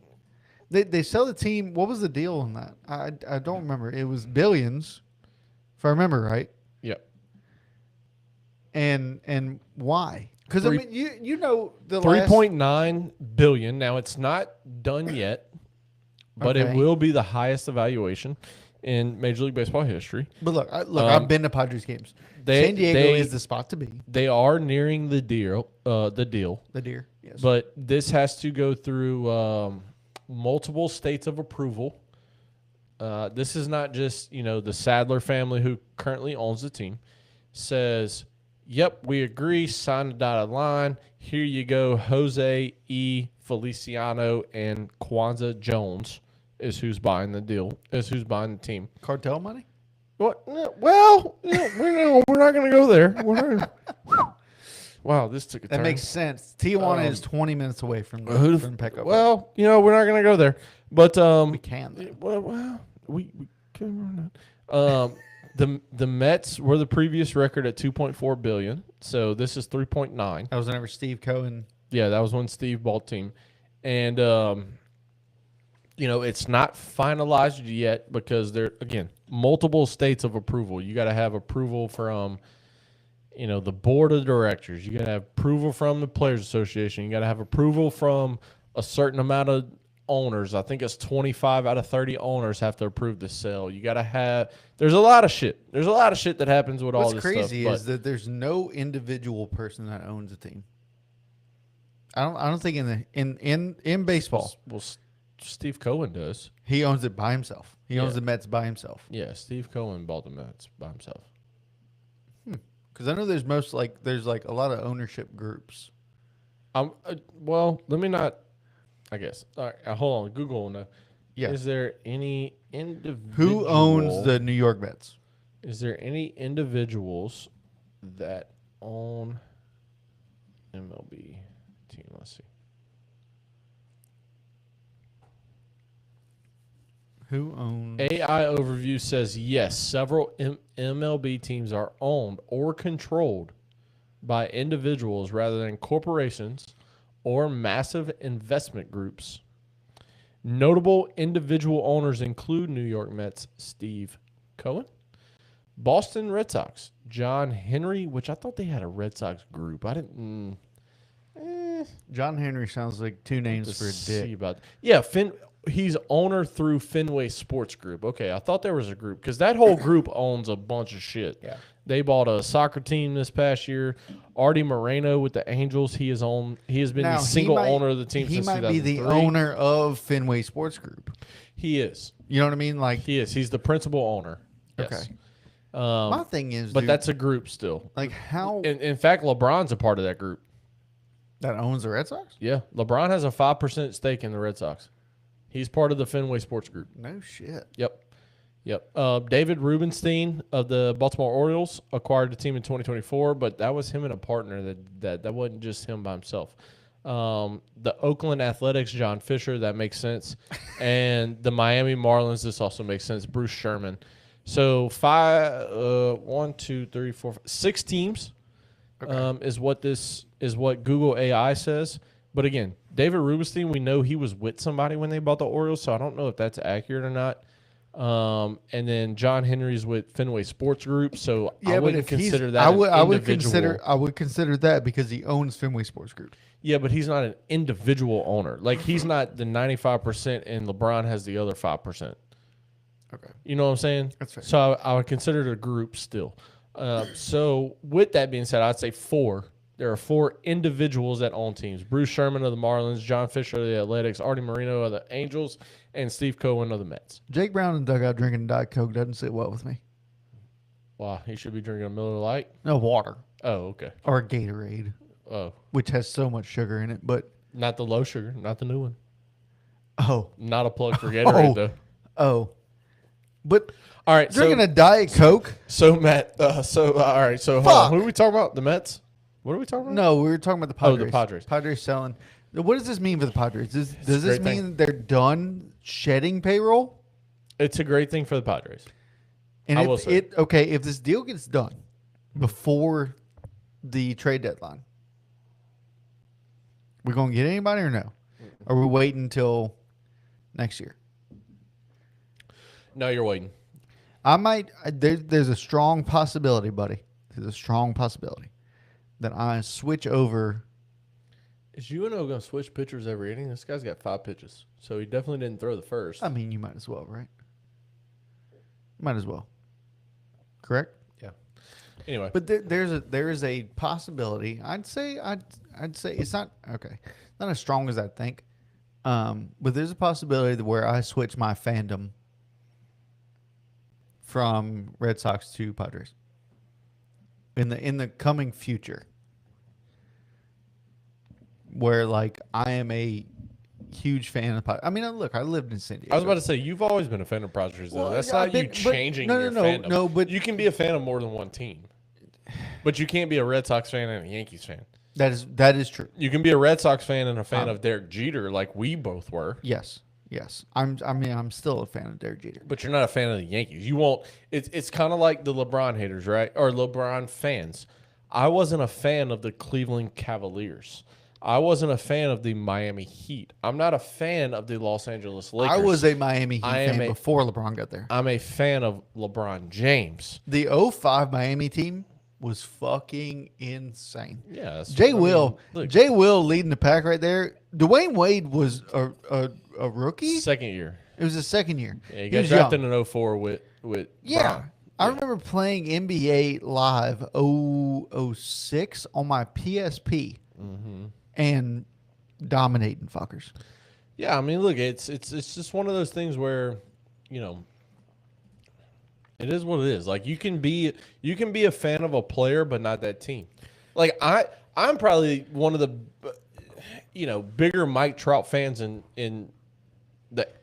S1: They sell the team. What was the deal on that? I don't remember. It was billions, if I remember right.
S2: Yep.
S1: And why? Because I mean, you know the
S2: 3.9 billion. Now it's not done yet, but it
S1: Okay.
S2: will be the highest evaluation in Major League Baseball history.
S1: But look, I've been to Padres games. San Diego is the spot to be.
S2: They are nearing the deal.
S1: The deer, yes.
S2: But this has to go through multiple states of approval. This is not just the Sadler family who currently owns the team says, "Yep, we agree. Sign the dotted line. Here you go, Jose E. Feliciano and Kwanzaa Jones is who's buying the deal. Is who's buying the team."
S1: Cartel money?
S2: What? Well, we're not going to go there. Wow, this took a turn.
S1: That makes sense. Tijuana is 20 minutes away from Petco.
S2: Well, we're not going to go there. But
S1: we can. Though.
S2: well, we can run that. The Mets were the previous record at 2.4 billion. So this is 3.9.
S1: That was whenever Steve Cohen.
S2: Yeah, that was when Steve bought team. And it's not finalized yet because there again, multiple states of approval. You got to have approval from the board of directors. You got to have approval from the Players Association. You got to have approval from a certain amount of owners. I think it's 25 out of 30 owners have to approve the sale. You got to have. There's a lot of shit. There's a lot of shit that happens with all this stuff.
S1: What's crazy is that there's no individual person that owns a team. I don't think in baseball.
S2: Well, Steve Cohen does.
S1: He owns it by himself. He owns
S2: Yeah.
S1: the Mets by himself.
S2: Yeah, Steve Cohen bought the Mets by himself.
S1: Because I know there's there's a lot of ownership groups.
S2: Well, let me not. I guess. All right, hold on. Google will know.
S1: Yeah.
S2: Is there any individual?
S1: Who owns the New York Mets?
S2: Is there any individuals that own MLB team? Let's see.
S1: Who owns?
S2: AI Overview says yes, several MLB teams are owned or controlled by individuals rather than corporations or massive investment groups. Notable individual owners include New York Mets Steve Cohen, Boston Red Sox John Henry, which I thought they had a Red Sox group. I didn't.
S1: John Henry sounds like two names for a
S2: See
S1: dick.
S2: about yeah, he's owner through Fenway Sports Group. Okay, I thought there was a group because that whole group owns a bunch of shit.
S3: Yeah.
S2: They bought a soccer team this past year. Artie Moreno with the Angels. He has been
S1: Now,
S2: the single owner of the team
S1: he
S2: since
S1: might be
S2: 2003.
S1: the owner of Fenway Sports Group.
S2: He is.
S1: You know what I mean? Like,
S2: He is. He's the principal owner. Yes.
S1: okay. My thing is,
S2: But
S1: dude,
S2: that's a group still.
S1: like how
S2: In fact, LeBron's a part of that group.
S1: that owns the Red Sox.
S2: Yeah, LeBron has a 5% stake in the Red Sox. He's part of the Fenway Sports Group.
S1: No shit.
S2: Yep. David Rubenstein of the Baltimore Orioles acquired the team in 2024, but that was him and a partner. That wasn't just him by himself. The Oakland Athletics, John Fisher, that makes sense. And the Miami Marlins, this also makes sense. Bruce Sherman. So 6 teams is what Google AI says. But again, David Rubenstein, we know he was with somebody when they bought the Orioles, so I don't know if that's accurate or not. And then John Henry's with Fenway Sports Group, so I wouldn't consider that. I would
S1: consider that because he owns Fenway Sports Group.
S2: Yeah, but he's not an individual owner. Like he's not the 95%, and LeBron has the other 5%.
S1: Okay.
S2: You know what I'm saying?
S1: That's fair.
S2: So I would consider it a group still. So with that being said, I'd say 4. There are 4 individuals that own teams. Bruce Sherman of the Marlins, John Fisher of the Athletics, Artie Moreno of the Angels, and Steve Cohen of the Mets.
S1: Jake Brown in the dugout drinking Diet Coke doesn't sit well with me.
S2: Wow, he should be drinking a Miller Lite.
S1: No water
S2: Oh, okay.
S1: or a Gatorade,
S2: Oh,
S1: which has so much sugar in it. But
S2: not the low sugar, not the new one.
S1: oh,
S2: Not a plug for Gatorade though.
S1: but
S2: All right,
S1: drinking a Diet Coke.
S2: so Matt, all right, so hold on. Who are we talking about? The Mets? What are we talking about?
S1: No, we were talking about the
S2: Oh,
S1: Padres.
S2: the Padres.
S1: Padres selling. What does this mean for the Padres? Does this
S2: great
S1: mean
S2: thing.
S1: they're done shedding payroll?
S2: It's a great thing for the Padres.
S1: And
S2: I
S1: if
S2: will say.
S1: if this deal gets done before the trade deadline, we gonna get anybody or no? Or are we waiting until next year?
S2: No, you're waiting.
S1: I might. There's a strong possibility, buddy. There's a strong possibility that I switch over.
S2: Is UNO going to switch pitchers every inning? This guy's got 5 pitches, so he definitely didn't throw the first.
S1: I mean, you might as well, right? Might as well. Correct.
S2: Yeah. Anyway,
S1: But there is a possibility. I'd say it's not okay. Not as strong as I think. But there's a possibility where I switch my fandom from Red Sox to Padres in the coming future. Where like I am a huge fan of Padres. I mean, look, I lived in San Diego.
S2: I was about to say you've always been a fan of Padres, though.
S1: Well,
S2: That's
S1: yeah,
S2: not
S1: I've been-
S2: you
S1: but-
S2: changing
S1: no,
S2: your
S1: no,
S2: fandom.
S1: no, but-
S2: you can be a fan of more than one team. But you can't be a Red Sox fan and a Yankees fan.
S1: That is true.
S2: You can be a Red Sox fan and a fan of Derek Jeter, like we both were.
S1: Yes. I'm still a fan of Derek Jeter.
S2: But you're not a fan of the Yankees. You won't. It's kind of like the LeBron haters, right? Or LeBron fans. I wasn't a fan of the Cleveland Cavaliers. I wasn't a fan of the Miami Heat. I'm not a fan of the Los Angeles Lakers.
S1: I was a Miami Heat
S2: I am
S1: fan
S2: a-
S1: before LeBron got there.
S2: I'm a fan of LeBron James.
S1: The 05 Miami team was fucking insane.
S2: Yeah.
S1: Jay Will
S2: look,
S1: leading the pack right there. Dwayne Wade was a rookie.
S2: second year.
S1: It was his second year.
S2: Yeah, he
S1: He
S2: got
S1: was
S2: drafted
S1: young.
S2: in 04 with
S1: Yeah.
S2: Bron.
S1: I remember playing NBA Live 06 on my PSP and dominating fuckers.
S2: Yeah, I mean, look, it's just one of those things where, you know, it is what it is. Like you can be a fan of a player, but not that team. Like I'm probably one of the, bigger Mike Trout fans in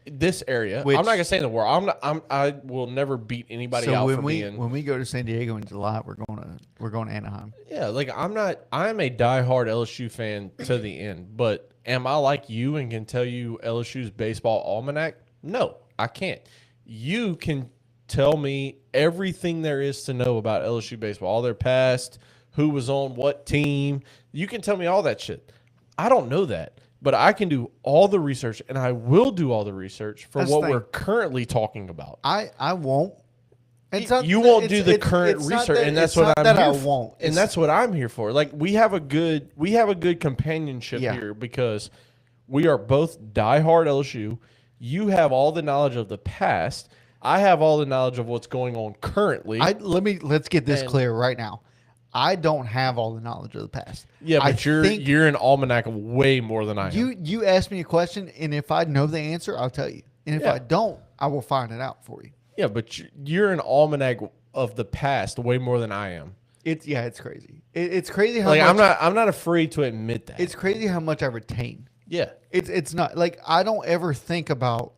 S2: this area.
S1: Which-
S2: I'm not gonna say in the world. I will never beat anybody
S1: So
S2: out
S1: when
S2: for
S1: we
S2: being.
S1: when we go to San Diego in July, we're going to Anaheim.
S2: Yeah, like I'm a diehard LSU fan to the end, but am I like you and can tell you LSU's baseball almanac? No, I can't. You can tell me everything there is to know about LSU baseball, all their past, who was on what team. You can tell me all that shit. I don't know that, but I can do all the research, and I will do all the research for
S1: That's
S2: what
S1: the
S2: we're
S1: thing.
S2: currently talking about.
S1: I won't.
S2: You won't do the current
S1: it's not
S2: research,
S1: that-
S2: and that's
S1: it's
S2: what
S1: not
S2: I'm
S1: that
S2: here
S1: I
S2: for.
S1: won't.
S2: And
S1: It's-
S2: that's what I'm here for. Like we have a good companionship
S1: Yeah.
S2: here because we are both diehard LSU. You have all the knowledge of the past. I have all the knowledge of what's going on currently.
S1: Let's get this clear right now. I don't have all the knowledge of the past.
S2: Yeah, but you're an almanac way more than I am.
S1: You ask me a question, and if I know the answer, I'll tell you. And if I don't, I will find it out for you.
S2: Yeah, but you're an almanac of the past way more than I am.
S1: It's crazy. It's crazy how
S2: like
S1: much,
S2: I'm not afraid to admit that.
S1: It's crazy how much I retain.
S2: Yeah.
S1: It's not like I don't ever think about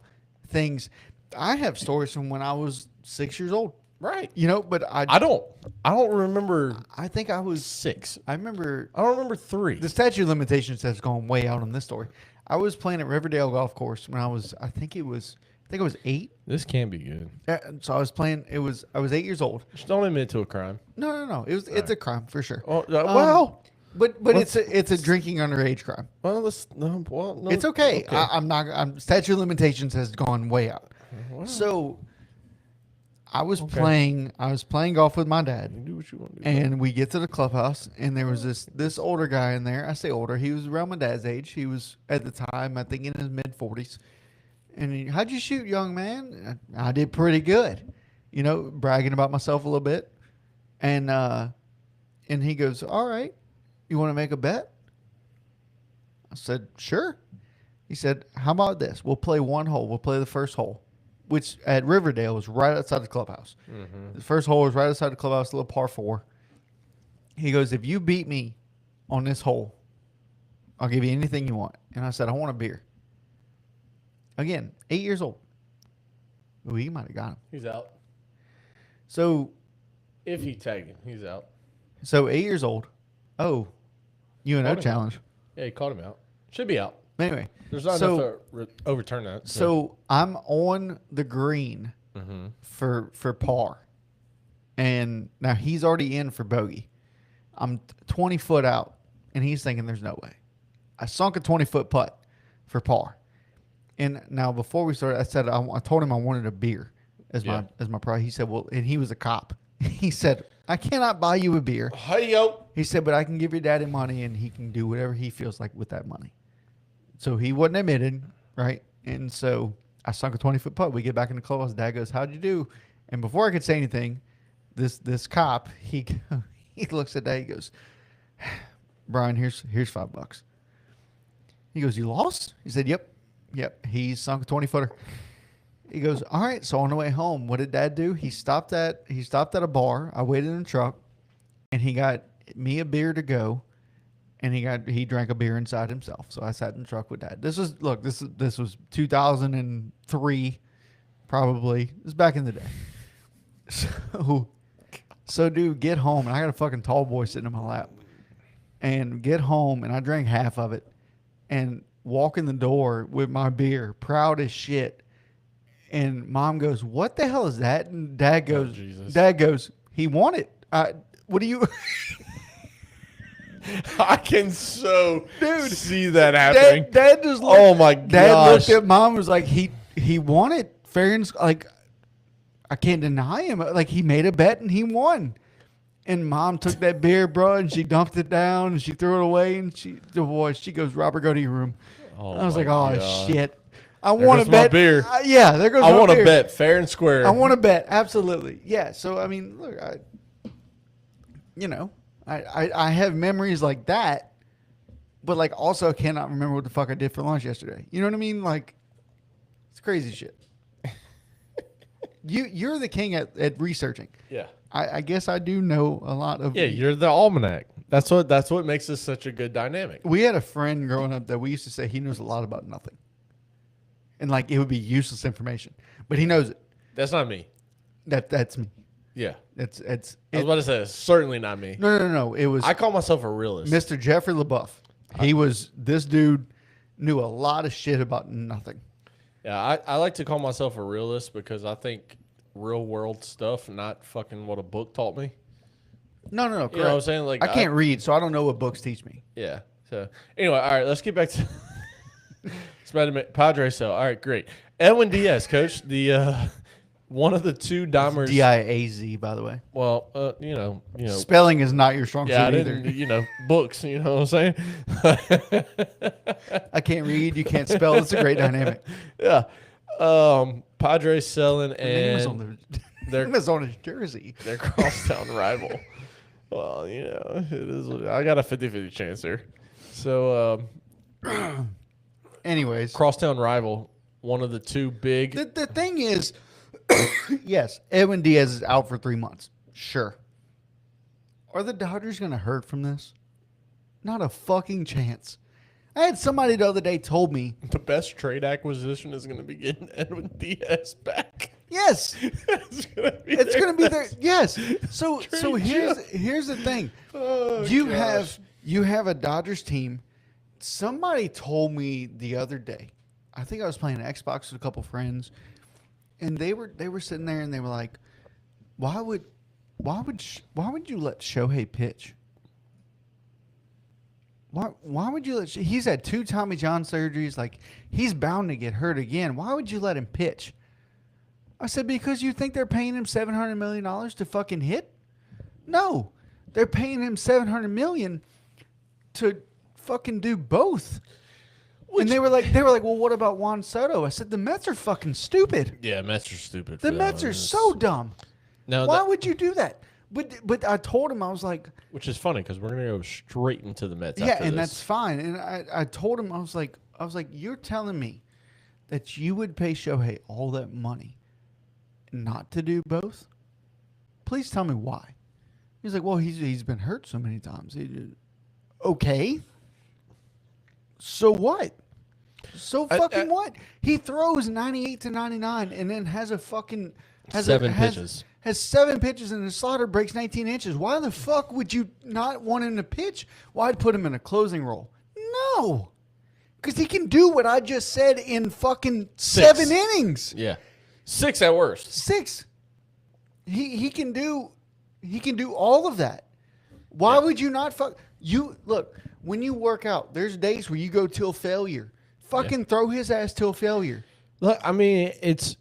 S1: things. I have stories from when I was 6 years old.
S2: Right.
S1: You know, but I
S2: don't remember.
S1: I think I was
S2: 6.
S1: I don't
S2: remember 3.
S1: The statute of limitations has gone way out on this story. I was playing at Riverdale Golf Course when I was 8.
S2: This can be good.
S1: So I was playing. I was 8 years old.
S2: Just don't admit to a crime.
S1: No. It's a crime for sure.
S2: Well,
S1: but it's a drinking underage crime.
S2: Well, no.
S1: It's okay. Statute of limitations has gone way out.
S2: Wow.
S1: So I was playing golf with my dad.
S2: You do what you want to do.
S1: And we get to the clubhouse, and there was this older guy in there. I say older. He was around my dad's age. He was at the time, I think, in his mid-40s. And how'd you shoot, young man? I did pretty good. You know, bragging about myself a little bit. And he goes, all right, you want to make a bet? I said, sure. He said, how about this? We'll play one hole. We'll play the first hole, which at Riverdale was right outside the clubhouse. Mm-hmm. The first hole was right outside the clubhouse, a little par 4. He goes, if you beat me on this hole, I'll give you anything you want. And I said, I want a beer. Again, 8 years old. Ooh, he might have got him.
S2: He's out.
S1: So,
S2: if he tagged him, he's out.
S1: So 8 years old. Oh, UNO challenge.
S2: Yeah, he caught him out. Should be out.
S1: Anyway,
S2: there's not enough to overturn that.
S1: So I'm on the green for par, and now he's already in for bogey. I'm 20 foot out, and he's thinking there's no way. I sunk a 20-foot putt for par. And now before we started, I said I told him I wanted a beer as my prize. He said, well, and he was a cop. He said, I cannot buy you a beer.
S2: Hey yo.
S1: He said, but I can give your daddy money, and he can do whatever he feels like with that money. So he wasn't admitted, right? And so I sunk a 20-foot putt. We get back in the clubhouse. Dad goes, how'd you do? And before I could say anything, this cop, he looks at Dad. He goes, Brian, here's $5. He goes, you lost? He said, yep. He sunk a 20-footer. He goes, all right. So on the way home, what did Dad do? He stopped at a bar. I waited in the truck, and he got me a beer to go. And he drank a beer inside himself. So I sat in the truck with Dad. This was 2003, probably. This was back in the day. So dude, get home, and I got a fucking tall boy sitting in my lap. And get home, and I drank half of it, and walk in the door with my beer, proud as shit. And Mom goes, "What the hell is that?" And Dad goes, "He won it. What do you?"
S2: I can see that happening.
S1: Dad just looked,
S2: oh my gosh.
S1: Dad looked at Mom and was like, he won it fair and like I can't deny him. Like he made a bet and he won. And Mom took that beer, bro, and she dumped it down and she threw it away and she goes, Robert, go to your room. I was like, oh shit. I want to bet.
S2: Beer.
S1: There goes my beer.
S2: I want to bet fair and square.
S1: I want to bet. Absolutely. Yeah. So, I mean, look, I have memories like that, but like also cannot remember what the fuck I did for lunch yesterday. You know what I mean? Like, it's crazy shit. You're the king at researching.
S2: Yeah.
S1: I guess I do know a lot of.
S2: Yeah, you're the almanac. That's what makes us such a good dynamic.
S1: We had a friend growing up that we used to say he knows a lot about nothing. And like it would be useless information, but he knows it.
S2: That's not me.
S1: That's me.
S2: Yeah,
S1: I was
S2: about to say it's certainly not me.
S1: No. It was.
S2: I call myself a realist.
S1: Mr. Jeffrey LaBeouf. This dude knew a lot of shit about nothing.
S2: Yeah, I like to call myself a realist because I think real world stuff, not fucking what a book taught me.
S1: No. Correct.
S2: You know what I'm saying? Like
S1: I can't read, so I don't know what books teach me.
S2: Yeah. So anyway, all right, let's get back to Padres. So all right, great. Edwin Diaz, coach, the one of the two Dahmers.
S1: Diaz, by the way.
S2: Well, you know,
S1: spelling is not your strong suit
S2: either. Books. You know what I'm saying?
S1: I can't read. You can't spell. It's a great dynamic.
S2: Yeah. Padres selling
S1: Name is
S2: and
S1: on the
S2: their
S1: name is on his jersey.
S2: their crosstown rival. Well, it is. I got a 50-50 chance there. So,
S1: Anyways,
S2: crosstown rival, one of the two big.
S1: the thing is, yes, Edwin Diaz is out for 3 months. Sure. Are the Dodgers going to hurt from this? Not a fucking chance. I had somebody the other day told me,
S2: The best trade acquisition is going to be getting Edwin Diaz back.
S1: yes,
S2: It's going to be
S1: it's going to be there.
S2: best.
S1: Yes. So
S2: Trade
S1: here's the thing.
S2: Oh,
S1: You
S2: gosh.
S1: have a Dodgers team. Somebody told me the other day. I think I was playing Xbox with a couple friends, and they were sitting there and they were like, "Why would you let Shohei pitch? Why would you let? He's had 2 Tommy John surgeries. Like, he's bound to get hurt again. Why would you let him pitch?" I said, because you think they're paying him $700 million to fucking hit? No, they're paying him $700 million to fucking do both. And they were like, well, what about Juan Soto? I said, the Mets are fucking stupid.
S2: Yeah, Mets are stupid.
S1: The Mets are so dumb.
S2: No,
S1: Why would you do that? But I told him, I was like,
S2: which is funny because we're gonna go straight into the Mets.
S1: yeah,
S2: after
S1: and
S2: this.
S1: that's fine. And I told him, I was like, you're telling me that you would pay Shohei all that money not to do both? Please tell me why. He's like, well, he's been hurt so many times. Okay. So what? So fucking what? He throws 98 to 99 and then has a fucking
S2: pitches.
S1: Has 7 pitches and his slider breaks 19 inches. Why the fuck would you not want him to pitch? Why'd put him in a closing role? No. Because he can do what I just said in fucking 7 innings.
S2: Yeah, 6 at worst.
S1: 6. He can do all of that. Why would you not fuck you? Look, when you work out, there's days where you go till failure. Fucking throw his ass till failure.
S2: Look, I mean, it's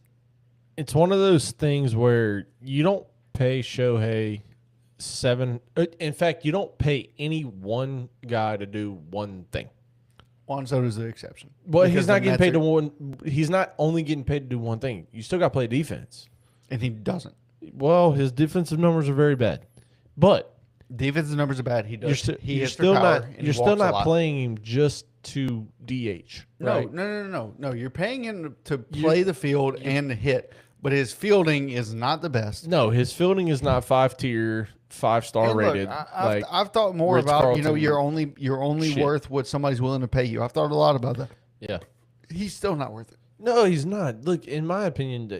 S2: one of those things where you don't pay Shohei 7. In fact, you don't pay any one guy to do one thing.
S1: Juan Soto's the exception.
S2: Well,
S1: Because
S2: he's not
S1: the
S2: getting
S1: Mets
S2: paid to
S1: are-
S2: one. He's not only getting paid to do one thing. You still got to play defense.
S1: and he doesn't.
S2: Well, his defensive numbers are very bad, but
S1: Defensive numbers are bad. He does. He
S2: you're
S1: hits
S2: still
S1: for power,
S2: not.
S1: and he
S2: You're still
S1: walks a
S2: not
S1: lot.
S2: playing him just to DH. Right?
S1: No. You're paying him to play the field and to hit, but his fielding is not the best.
S2: No, his fielding is not 5-tier, 5-star
S1: And look,
S2: rated.
S1: I've thought more about
S2: Ritz-Carlton
S1: you're only
S2: shit.
S1: worth what somebody's willing to pay you. I've thought a lot about that.
S2: Yeah.
S1: He's still not worth it.
S2: No, he's not. Look, in my opinion,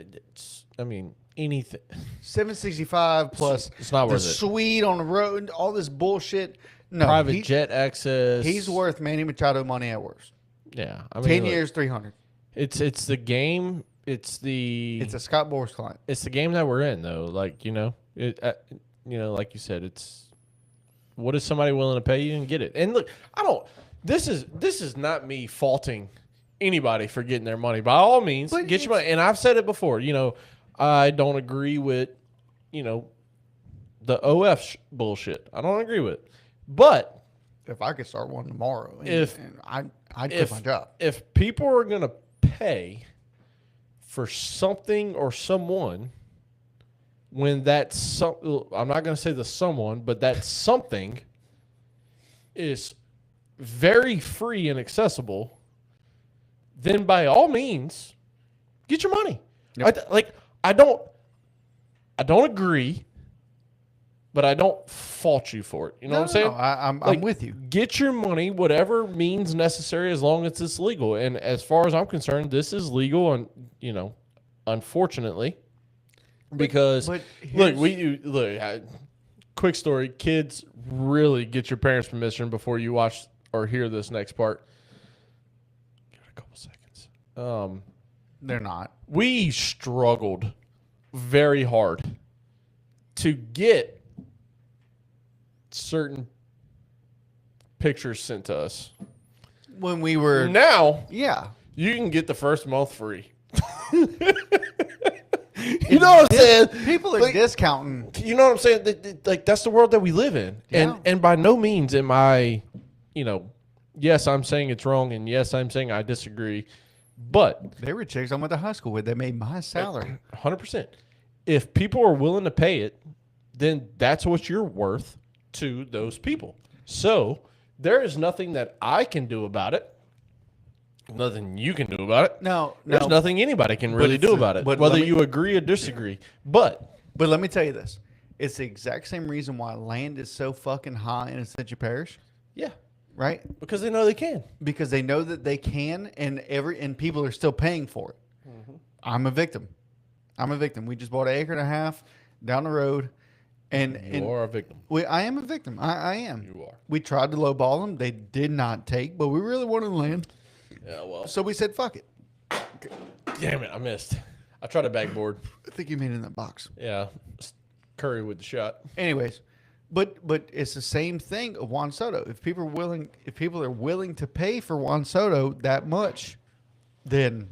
S2: anything.
S1: 765 plus
S2: It's not
S1: the
S2: worth it.
S1: suite on the road, all this bullshit. No,
S2: Private jet access.
S1: He's worth Manny Machado money at worst.
S2: Yeah, I mean,
S1: 10
S2: look,
S1: years, 300.
S2: It's the game. It's the
S1: It's a Scott Boras client.
S2: it's the game that we're in though. Like like you said, it's what is somebody willing to pay you and get it. And look, This is not me faulting anybody for getting their money. By all means,
S1: But
S2: get your money. And I've said it before. I don't agree with the OF bullshit. I don't agree with it. But
S1: If I could start one tomorrow, I'd quit my job.
S2: if people are gonna pay for something or someone, when that's I'm not gonna say the someone, but that something is very free and accessible, then by all means, get your money.
S1: Yep.
S2: I don't agree, but I don't fault you for it. You know what I'm saying?
S1: No, I'm
S2: Like,
S1: with you.
S2: Get your money, whatever means necessary, as long as it's legal. And as far as I'm concerned, this is legal, and unfortunately, because
S1: but
S2: quick story: kids, really get your parents' permission before you watch or hear this next part. Give it a couple seconds.
S1: They're not.
S2: We struggled very hard to get certain pictures sent to us.
S1: When we were,
S2: Now
S1: yeah.
S2: you can get the first month free. You know what I'm saying?
S1: People are
S2: Like,
S1: discounting.
S2: you know what I'm saying? Like that's the world that we live in.
S1: Yeah.
S2: And by no means am I, yes, I'm saying it's wrong, and yes, I'm saying I disagree. But
S1: They were chicks I went to high school with. They made my salary.
S2: 100%. If people are willing to pay it, then that's what you're worth to those people. So there is nothing that I can do about it. Nothing you can do about it.
S1: No,
S2: There's nothing anybody can really do about it, whether you agree or disagree. But
S1: let me tell you this. It's the exact same reason why land is so fucking high in Essentia Parish,
S2: yeah,
S1: right?
S2: because they know they can.
S1: Because they know that they can, and people are still paying for it. I'm a victim. We just bought an acre and a half down the road, and
S2: You are a victim.
S1: I am a victim. I am.
S2: You are.
S1: We tried to lowball them. They did not take, but we really wanted land,
S2: Yeah, well.
S1: so we said fuck it.
S2: Damn it, I missed. I tried a backboard.
S1: I think you made it in that box.
S2: Yeah, Curry with the shot.
S1: Anyways, but it's the same thing of Juan Soto. If people are willing to pay for Juan Soto that much, then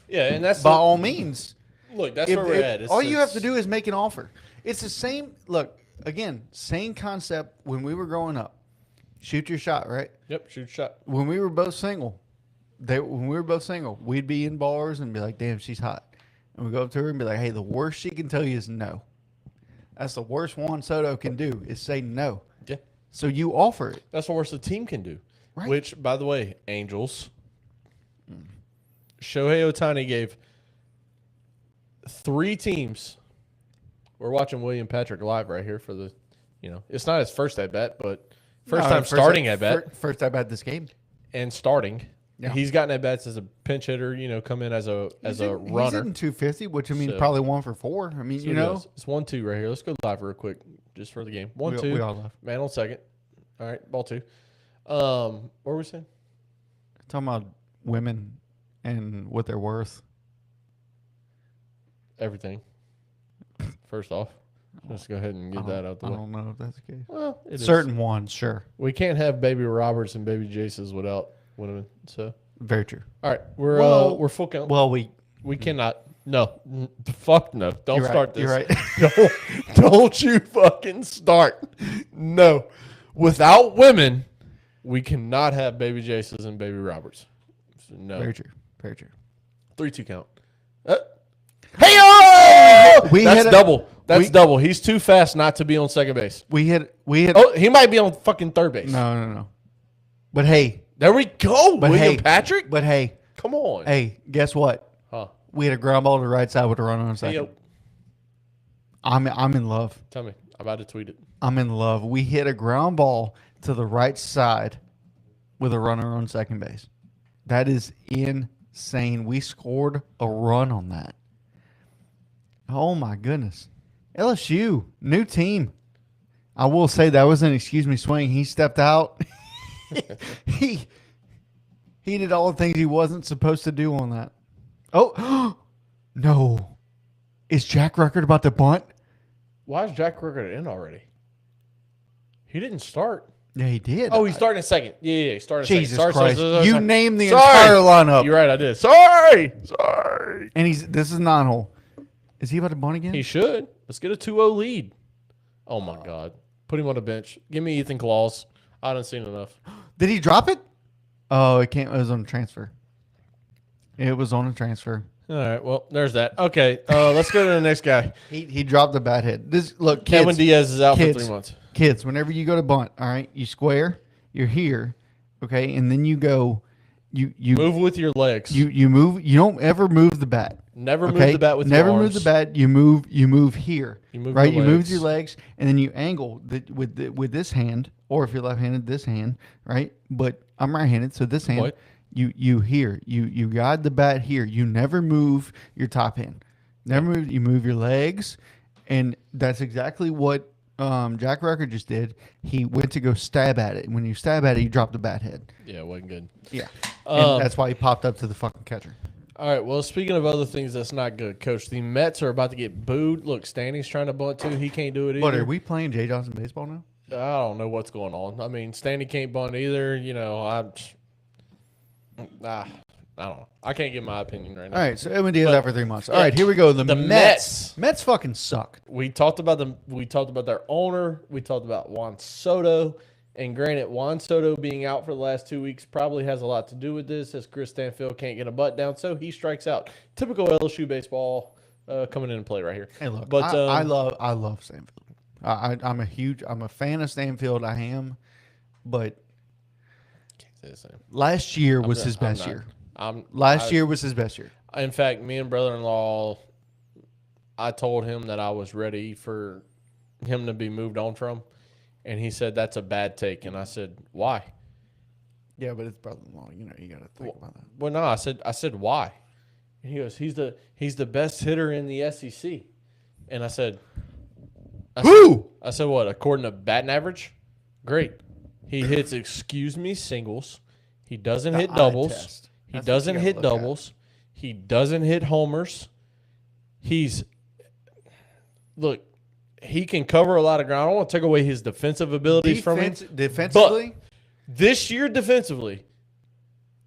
S2: Yeah, and that's
S1: by all means,
S2: look. That's where we're at.
S1: all you have to do is make an offer. It's the same. Look again, same concept when we were growing up. Shoot your shot, right?
S2: Yep, shoot shot.
S1: When we were both single, we'd be in bars and be like, "Damn, she's hot," and we go up to her and be like, "Hey, the worst she can tell you is no." That's the worst Juan Soto can do is say no.
S2: Yeah,
S1: So you offer it.
S2: that's the worst the team can do.
S1: Right.
S2: Which, by the way, Angels. Shohei Ohtani gave 3 teams. We're watching William Patrick live right here for the, it's not his first at bat, but first time starting at bat
S1: First at bat this game.
S2: and starting.
S1: Yeah.
S2: He's gotten at bats as a pinch hitter, come in as a
S1: He's
S2: runner.
S1: hitting 250, which I mean
S2: So-
S1: probably 1 for 4. I mean,
S2: So he does. It's 1-2 right here. Let's go live real quick just for the game. 1-2.
S1: we all love.
S2: Man on second. All right, ball 2. What were we saying?
S1: Talking about women and what they're worth.
S2: Everything. First off, let's go ahead and get that out the
S1: I
S2: way.
S1: don't know if that's the case.
S2: Well, it is.
S1: Certain ones, sure.
S2: We can't have Baby Roberts and Baby Jaces without women. So,
S1: Very true.
S2: all right,
S1: Well-
S2: we're full count.
S1: Well,
S2: We cannot. No, fuck no. Don't
S1: You're right,
S2: start this.
S1: you're right.
S2: Don't you fucking start. No, without women, we cannot have Baby Jaces and Baby Roberts. So, no,
S1: Very true. Very true.
S2: 3-2 count. Hey,
S1: We
S2: that's
S1: hit a-
S2: double. That's
S1: we-
S2: double. He's too fast not to be on second base.
S1: We hit.
S2: Oh, he might be on fucking third base.
S1: No. But hey,
S2: There we go.
S1: But
S2: William
S1: hey-
S2: Patrick.
S1: but hey,
S2: Come on.
S1: hey, guess what?
S2: Huh.
S1: We had a ground ball to the right side with a runner on
S2: Hey,
S1: second.
S2: yo,
S1: I'm in love.
S2: tell me. I'm about to tweet it.
S1: I'm in love. We hit a ground ball to the right side with a runner on second base. That is insane. We scored a run on that. Oh my goodness. LSU, new team. I will say that was an excuse me swing. He stepped out. he did all the things he wasn't supposed to do on that. Oh no. Is Jack Record about to bunt?
S2: Why is Jack Crockett in already? He didn't start.
S1: Yeah, he did.
S2: Oh, he's starting in second. Yeah, he started in
S1: Jesus
S2: second.
S1: Christ. You
S2: sorry.
S1: named the
S2: Sorry.
S1: entire lineup.
S2: You're right, I did. Sorry.
S1: And this is 9-hole. Is he about to bunt again?
S2: He should. Let's get a 2-0 lead. Oh, my God. Put him on the bench. Give me Ethan Claus. I done seen enough.
S1: Did he drop it? Oh, it was on a transfer. It was on a transfer.
S2: All right, well, there's that. Okay, let's go to the next guy.
S1: He dropped the bat head. Look,
S2: Kevin
S1: kids,
S2: Diaz is out for
S1: kids.
S2: 3 months.
S1: Kids, whenever you go to bunt, all right, you square, you're here, okay, and then you go, you
S2: Move with your legs.
S1: you move. You don't ever move the bat.
S2: Never
S1: Okay?
S2: move the bat with
S1: Never
S2: your
S1: move
S2: arms.
S1: the bat. You move here.
S2: You move
S1: right.
S2: your
S1: You move
S2: legs.
S1: your legs, and then you angle with this hand, or if you're left-handed, this hand. Right. But I'm right-handed, so this hand.
S2: What?
S1: You here. You guide the bat here. You never move your top hand. Never move. You move your legs, and that's exactly what Jack Rucker just did. He went to go stab at it. When you stab at it, you drop the bat head.
S2: Yeah, it wasn't good.
S1: Yeah. And that's why he popped up to the fucking catcher.
S2: All right, well, speaking of other things that's not good, Coach, the Mets are about to get booed. Look, Stanley's trying to bunt too. He can't do it either.
S1: What, are we playing Jay Johnson baseball now?
S2: I don't know what's going on. I mean, Stanley can't bunt either. I don't know. I can't give my opinion right now.
S1: All right, so Edwin Diaz out for 3 months. All right, here we go. The
S2: Mets.
S1: Mets fucking suck.
S2: We talked about them. We talked about their owner. We talked about Juan Soto, And granted, Juan Soto being out for the last 2 weeks probably has a lot to do with this, as Chris Stanfield can't get a butt down, so he strikes out. Typical LSU baseball coming into play right here.
S1: Hey, look,
S2: But
S1: I love Stanfield. I'm a fan of Stanfield. I am, but last year was his best year. Last year was his best year.
S2: In fact, me and brother-in-law, I told him that I was ready for him to be moved on from, and he said that's a bad take, and I said why?
S1: Yeah, but it's brother-in-law. You know, you got to think about that.
S2: Well, no, I said why? And he goes, he's the best hitter in the SEC, and I said,
S1: who?
S2: I said what? According to batting average, great. He hits singles. He doesn't hit doubles. He doesn't hit doubles. He doesn't hit homers. Look, he can cover a lot of ground. I don't want to take away his defensive abilities from him.
S1: Defensively?
S2: But this year,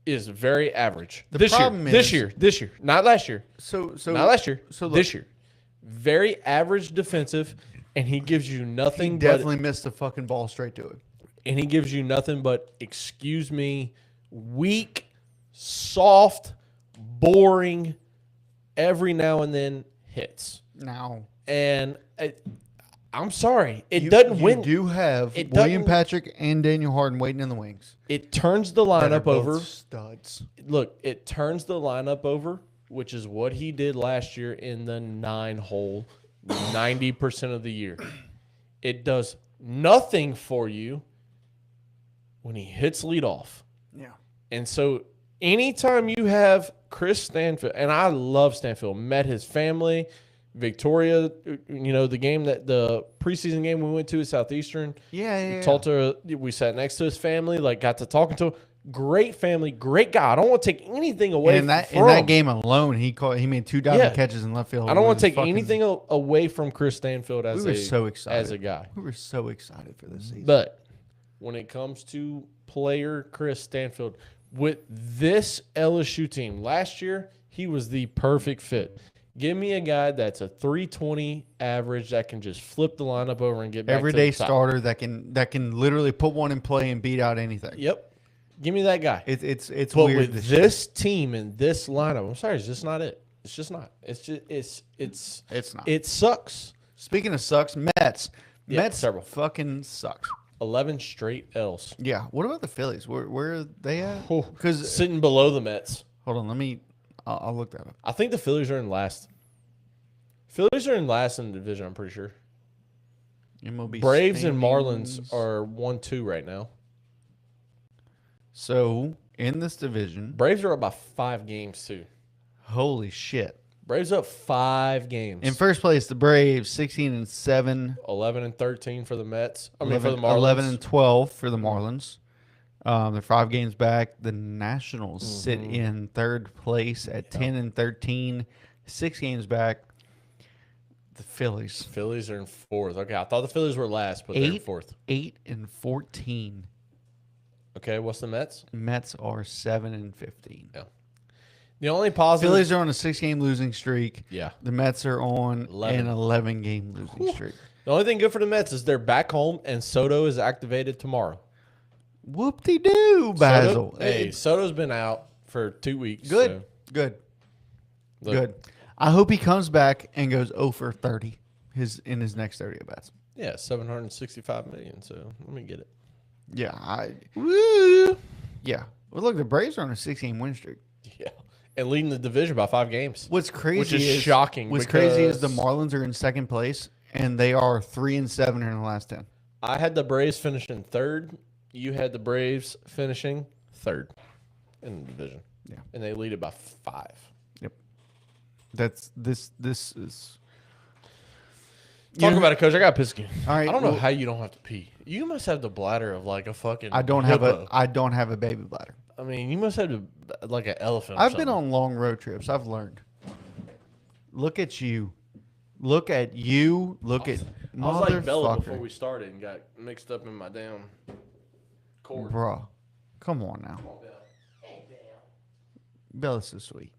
S2: is very average.
S1: This
S2: year, not last year. Not last year.
S1: Look,
S2: this year, very average defensive, and he gives you nothing.
S1: He definitely missed the fucking ball straight to it.
S2: And he gives you nothing but, excuse me, weak, soft, boring, every now and then hits.
S1: Now.
S2: And I'm sorry. It doesn't win.
S1: You do have William Patrick and Daniel Harden waiting in the wings.
S2: It turns the lineup over.
S1: Studs.
S2: Look, it turns the lineup over, which is what he did last year in the 9-hole 90% of the year. It does nothing for you when he hits leadoff.
S1: Yeah.
S2: And so anytime you have Chris Stanfield, and I love Stanfield, met his family, Victoria, the preseason game we went to at Southeastern.
S1: Yeah.
S2: We sat next to his family, got to talking to him. Great family, great guy. I don't want to take anything away
S1: from him. In that game alone, he made 2 diving catches in left field.
S2: I don't want to take anything away from Chris Stanfield as
S1: so excited
S2: as a guy.
S1: We were so excited for this season.
S2: But when it comes to player Chris Stanfield, with this LSU team, last year, he was the perfect fit. Give me a guy that's a 320 average that can just flip the lineup over and get back
S1: everyday
S2: to the top.
S1: Starter that can literally put one in play and beat out anything.
S2: Yep. Give me that guy.
S1: It's
S2: but
S1: weird.
S2: With this team and this lineup, I'm sorry, it's just not it. It's just not. It's
S1: not.
S2: It sucks.
S1: Speaking of sucks, Mets.
S2: Yeah,
S1: Mets
S2: several.
S1: fucking sucks.
S2: 11 straight L's.
S1: Yeah. What about the Phillies? Where are they at?
S2: Because sitting below the Mets.
S1: Hold on, I'll look that up.
S2: I think the Phillies are in last. Phillies are in last in the division, I'm pretty sure.
S1: MLB
S2: Braves
S1: standings.
S2: and Marlins are 1-2 right now.
S1: So, in this division,
S2: Braves are up by 5 games, too.
S1: Holy shit.
S2: Braves up 5 games.
S1: In first place, the Braves, 16-7.
S2: 11-13 for the Mets. For the
S1: 11,
S2: Marlins.
S1: 11-12 for the Marlins. They're 5 games back. The Nationals sit in third place at 10-13, 6 games back. The Phillies.
S2: Phillies are in 4th. Okay, I thought the Phillies were last, but they're in 4th.
S1: 8-14.
S2: Okay, what's the Mets?
S1: Mets are 7-15.
S2: Yeah. The only positive.
S1: Phillies are on a 6-game losing streak.
S2: Yeah.
S1: The Mets are on
S2: 11.
S1: an 11-game losing streak.
S2: The only thing good for the Mets is they're back home and Soto is activated tomorrow.
S1: Whoop-de-doo, Basil.
S2: Soto's been out for 2 weeks.
S1: Good.
S2: So.
S1: Good.
S2: Look,
S1: Good. I hope he comes back and goes 0 for 30 in his next 30 at bats.
S2: Yeah, $765 million. So let me get it.
S1: Yeah.
S2: Woo!
S1: Yeah. Well, look, the Braves are on a 6-game win streak.
S2: Yeah, and leading the division by 5 games.
S1: What's crazy
S2: which is shocking.
S1: What's crazy is the Marlins are in second place and they are 3-7 in the last 10.
S2: I had the Braves finishing 3rd. You had the Braves finishing 3rd in the division.
S1: Yeah,
S2: and they lead it by 5.
S1: Yep. This is.
S2: Talk about it, Coach. I got piss again.
S1: All right.
S2: I don't know how you don't have to pee. You must have the bladder of like a fucking.
S1: I don't have a baby bladder.
S2: I mean, you must have like an elephant.
S1: I've been on long road trips. I've learned. Look at you. Look at you. Look at.
S2: I was like Bella before we started and got mixed up in my damn cord.
S1: Bruh. Come on now.
S2: Come on, Bella. Hey,
S1: Bella's so sweet.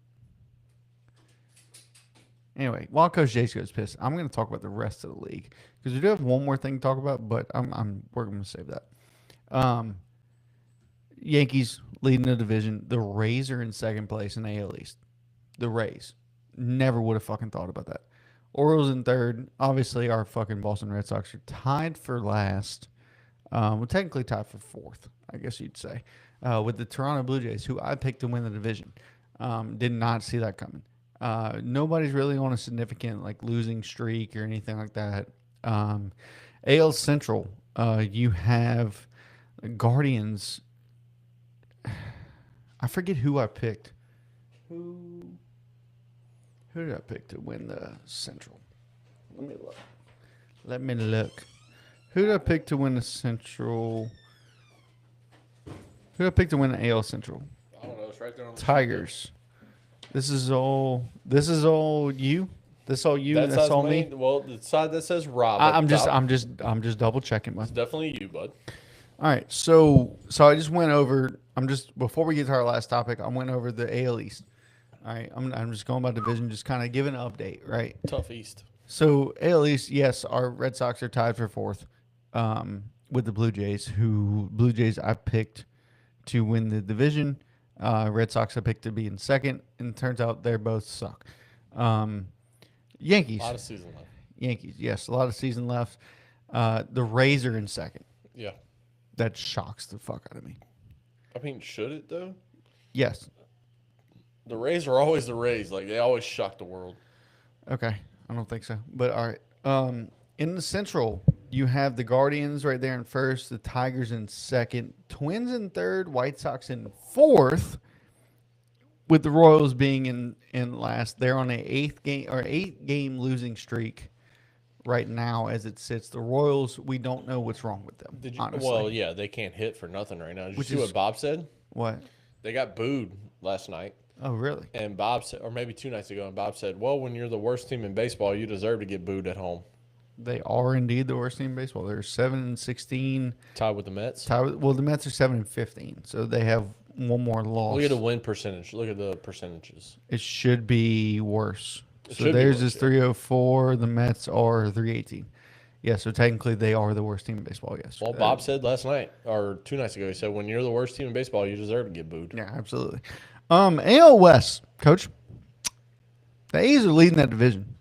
S1: Anyway, while Coach Jace goes pissed, I'm going to talk about the rest of the league because we do have one more thing to talk about, but we're going to save that. Yankees leading the division. The Rays are in second place in the AL East. The Rays. Never would have fucking thought about that. Orioles in third. Obviously, our fucking Boston Red Sox are tied for last. Well, technically tied for fourth, I guess you'd say, with the Toronto Blue Jays, who I picked to win the division. Did not see that coming. Nobody's really on a significant losing streak or anything like that. AL Central, you have Guardians. I forget who I picked. Who did I pick to win the Central? Let me look. Who did I pick to win the Central? Who did I pick to win the AL Central?
S2: I don't know. It's right there on the
S1: Tigers. This is all you. That's all you. That's all me.
S2: Well, the side that says Rob.
S1: I'm just double checking.
S2: It's definitely you, bud.
S1: All right. So I just went over. Before we get to our last topic, I went over the AL East. All right. I'm just going by division, just kind of giving an update, right?
S2: Tough East.
S1: So AL East, yes, our Red Sox are tied for fourth, with the Blue Jays. Blue Jays I picked to win the division. Red Sox I picked to be in second, and it turns out they both suck. Yankees.
S2: A lot of season left.
S1: Yankees, yes, a lot of season left. The Rays are in second.
S2: Yeah.
S1: That shocks the fuck out of me.
S2: I mean, should it though?
S1: Yes.
S2: The Rays are always the Rays. They always shock the world.
S1: Okay, I don't think so. But all right. In the Central, you have the Guardians right there in first, the Tigers in second, Twins in third, White Sox in fourth, with the Royals being in last. They're on an 8-game losing streak right now as it sits. The Royals, we don't know what's wrong with them. Honestly.
S2: Well, yeah, they can't hit for nothing right now. Did you see what Bob said?
S1: What?
S2: They got booed last night.
S1: Oh, really?
S2: And Bob said, or maybe 2 nights ago, and Bob said, well, when you're the worst team in baseball, you deserve to get booed at home.
S1: They are indeed the worst team in baseball. They're 7-16.
S2: Tied with the Mets?
S1: Well, the Mets are 7-15, so they have one more loss.
S2: Look at the win percentage. Look at the percentages.
S1: It should be worse. So theirs is 304. The Mets are 318. Yeah, so technically they are the worst team in baseball, yes.
S2: Well, Bob said last night, or 2 nights ago, he said, when you're the worst team in baseball, you deserve to get booed.
S1: Yeah, absolutely. AL West, Coach. The A's are leading that division.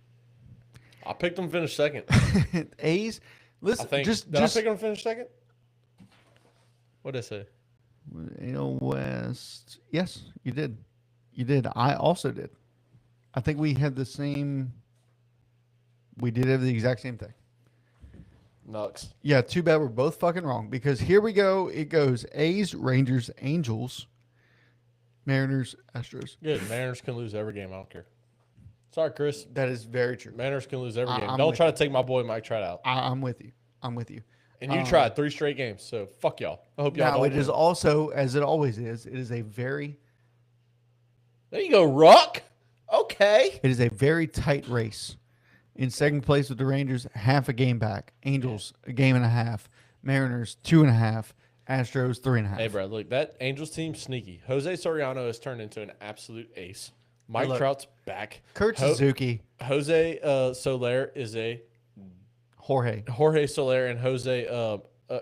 S2: I picked them to finish second.
S1: A's, listen,
S2: did I pick them to finish second? What did I say?
S1: AL West. Yes, you did. You did. I also did. I think we had the same. We did have the exact same thing.
S2: Nux.
S1: Yeah, too bad we're both fucking wrong because here we go. It goes A's, Rangers, Angels, Mariners, Astros.
S2: Good. Mariners can lose every game. I don't care. Sorry, Chris.
S1: That is very true.
S2: Mariners can lose every game. Don't try to take my boy Mike Trout out.
S1: I'm with you. I'm with you.
S2: And you tried 3 straight games, so fuck y'all. I hope y'all don't
S1: it is also, as it always is, it is a very...
S2: There you go, Ruck. Okay.
S1: It is a very tight race. In second place with the Rangers, half a game back. Angels, a game and a half. Mariners, 2.5. Astros, 3.5.
S2: Hey, bro, look, that Angels team, sneaky. Jose Soriano has turned into an absolute ace. Mike Trout's back.
S1: Kurt Suzuki.
S2: Jose Soler is a... Jorge Soler and Jose...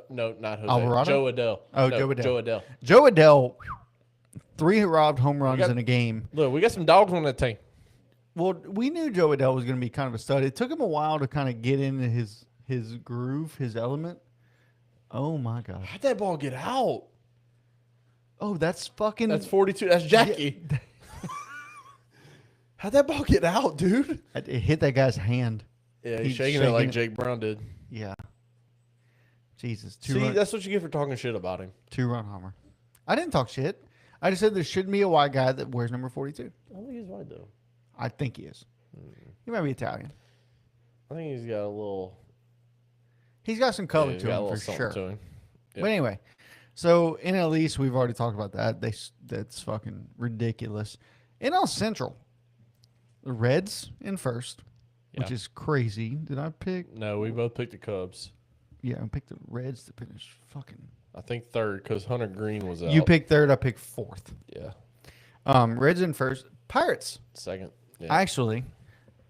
S2: no, not Jose.
S1: Alvarado?
S2: Joe Adell.
S1: Oh,
S2: no,
S1: Joe Adell.
S2: Joe Adell.
S1: Joe Adell, 3 robbed home runs in a game.
S2: Look, we got some dogs on that team.
S1: Well, we knew Joe Adell was going to be kind of a stud. It took him a while to kind of get into his groove, his element. Oh, my God.
S2: How'd that ball get out?
S1: Oh, that's fucking...
S2: That's 42. That's Jackie. Yeah. How'd that ball get out, dude?
S1: It hit that guy's hand.
S2: Yeah, he's shaking it like Jake Brown did.
S1: Yeah. Jesus.
S2: That's what you get for talking shit about him.
S1: 2-run homer. I didn't talk shit. I just said there shouldn't be a white guy that wears number 42.
S2: I don't think he's white, though.
S1: I think he is. He might be Italian.
S2: I think he's got a little...
S1: He's got some color to him, for sure. Yep. But anyway, so NL East, we've already talked about that. That's fucking ridiculous. NL Central, the Reds in first, which is crazy. Did I pick?
S2: No, we both picked the Cubs.
S1: Yeah, I picked the Reds to finish fucking...
S2: I think third because Hunter Green was out.
S1: You picked third, I picked fourth.
S2: Yeah.
S1: Reds in first. Pirates.
S2: Second. Yeah.
S1: Actually,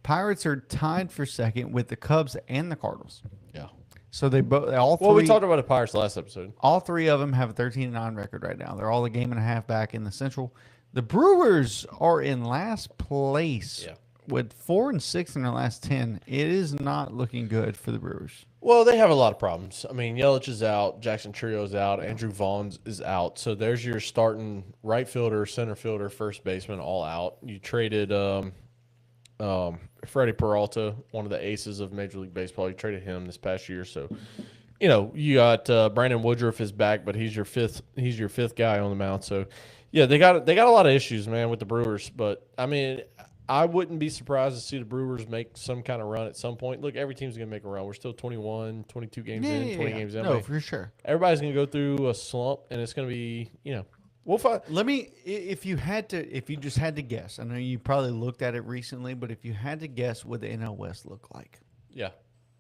S1: Pirates are tied for second with the Cubs and the Cardinals.
S2: Yeah.
S1: So they both all three.
S2: Well, we talked about the Pirates last episode.
S1: All three of them have a 13-9 record right now. They're all a game and a half back in the Central. The Brewers are in last place with 4-6 in their last 10. It is not looking good for the Brewers.
S2: Well, they have a lot of problems. I mean, Yelich is out, Jackson Trio's out, Andrew Vaughn is out. So there's your starting right fielder, center fielder, first baseman, all out. You traded Freddie Peralta, one of the aces of Major League Baseball. You traded him this past year. So, you got Brandon Woodruff is back, but he's your fifth guy on the mound. So, yeah, they got a lot of issues, man, with the Brewers. But I mean, I wouldn't be surprised to see the Brewers make some kind of run at some point. Look, every team's going to make a run. We're still 21, 22 games in, 20 games in.
S1: No, for sure.
S2: Everybody's going to go through a slump, and it's going to be, we'll find.
S1: If you just had to guess, I know you probably looked at it recently, but if you had to guess what the NL West look like,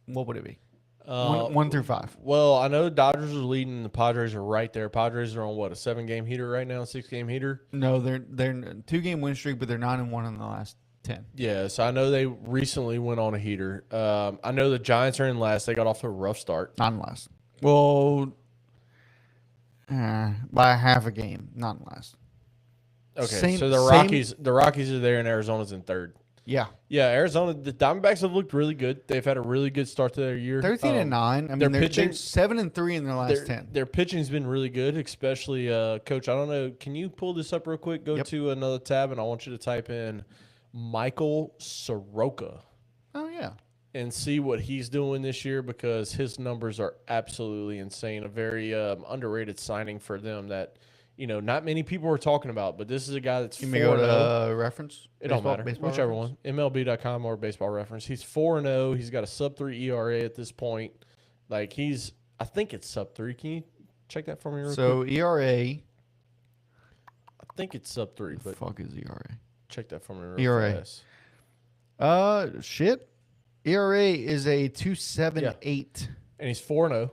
S1: what would it be? 1 through 5.
S2: Well, I know the Dodgers are leading, and the Padres are right there. Padres are on a 7-game heater right now, 6-game heater.
S1: No, they're 2-game win streak, but they're 9-1 in the last 10.
S2: Yeah, so I know they recently went on a heater. I know the Giants are in last. They got off to a rough start.
S1: Not in last. Well, by half a game, not in last.
S2: Okay, so the Rockies are there, and Arizona's in third.
S1: Yeah.
S2: Yeah, Arizona, the Diamondbacks have looked really good. They've had a really good start to their year.
S1: 13-9. I mean, they're 7-3 in their last 10.
S2: Their pitching's been really good, especially Coach. I don't know. Can you pull this up real quick? Go to another tab, and I want you to type in Michael Soroka.
S1: Oh, yeah.
S2: And see what he's doing this year, because his numbers are absolutely insane. A very underrated signing for them that, not many people are talking about. But this is a guy that's 4-0.
S1: Go to reference?
S2: It don't matter. Whichever one. MLB.com or Baseball Reference. He's 4-0. He's got a sub-3 ERA at this point. I think it's sub-3. Can you check that for me real quick?
S1: So, ERA.
S2: I think it's sub-3.
S1: What the fuck is ERA?
S2: Check that for me real fast.
S1: Shit. ERA is a 2.78.
S2: And he's 4-0.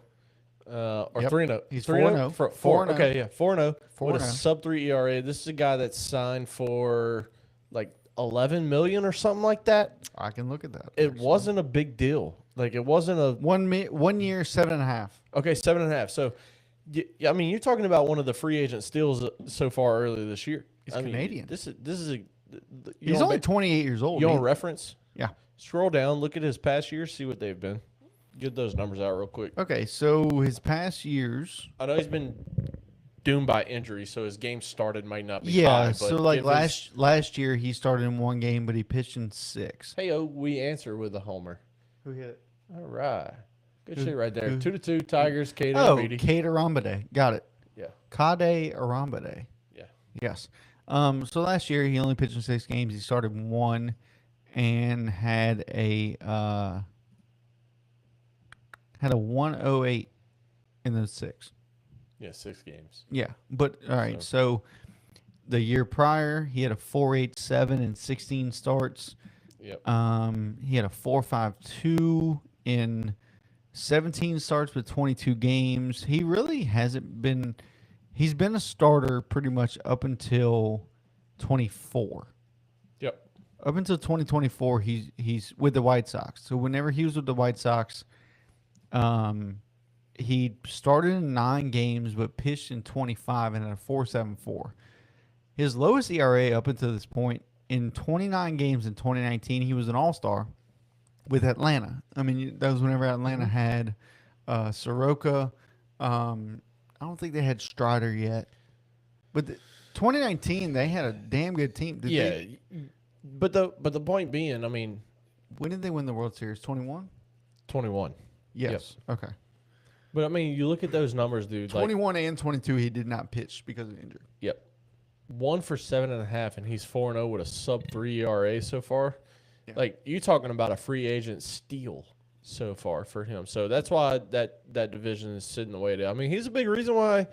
S2: Or 3-0.
S1: He's 4-0.
S2: 4-0. Okay, yeah, 4-0.
S1: 4-0.
S2: With a sub-3 ERA. This is a guy that's signed for $11 million or something like that.
S1: I can look at that.
S2: It wasn't a big deal. It wasn't a
S1: 1 year, 7.5.
S2: Okay, 7.5. So, I mean, you're talking about one of the free agent steals so far earlier this year.
S1: He's Canadian.
S2: This is a.
S1: He's only 28 years old.
S2: You want reference?
S1: Yeah.
S2: Scroll down, look at his past years, see what they've been. Get those numbers out real quick.
S1: Okay, so his past years.
S2: I know he's been doomed by injury, so his game started might not be high.
S1: Yeah, so last year he started in 1 game, but he pitched in 6.
S2: Hey, we answer with a homer.
S1: Who hit it?
S2: All right. Good shit right there. 2-2, Tigers, Cade and
S1: Cade Arambide. Got it.
S2: Yeah.
S1: Cade Arambide.
S2: Yeah.
S1: Yes. So last year he only pitched in 6 games. He started 1 and had a 108 in those 6.
S2: Yeah, 6 games.
S1: Yeah, but all right. So the year prior he had a 4.87 in 16 starts.
S2: Yep.
S1: He had a 4.52 in 17 starts with 22 games. He really hasn't been. He's been a starter pretty much up until 24.
S2: Yep.
S1: Up until 2024, he's with the White Sox. So whenever he was with the White Sox, he started in 9 games but pitched in 25 and had a 4.74. His lowest ERA up until this point in 29 games in 2019, he was an All-Star with Atlanta. I mean, that was whenever Atlanta had Soroka. I don't think they had Strider yet. But 2019, they had a damn good team.
S2: But the point being, I mean,
S1: when did they win the World Series? 21?
S2: 21.
S1: Yes. Yep. Okay.
S2: But I mean, you look at those numbers, dude.
S1: 21 and 22, he did not pitch because of injury.
S2: Yep. 1 for 7.5, and he's 4-0 with a sub-3 ERA so far. Yeah. You talking about a free agent steal so far for him. So that's why that division is sitting the way it is. I mean, he's a big reason why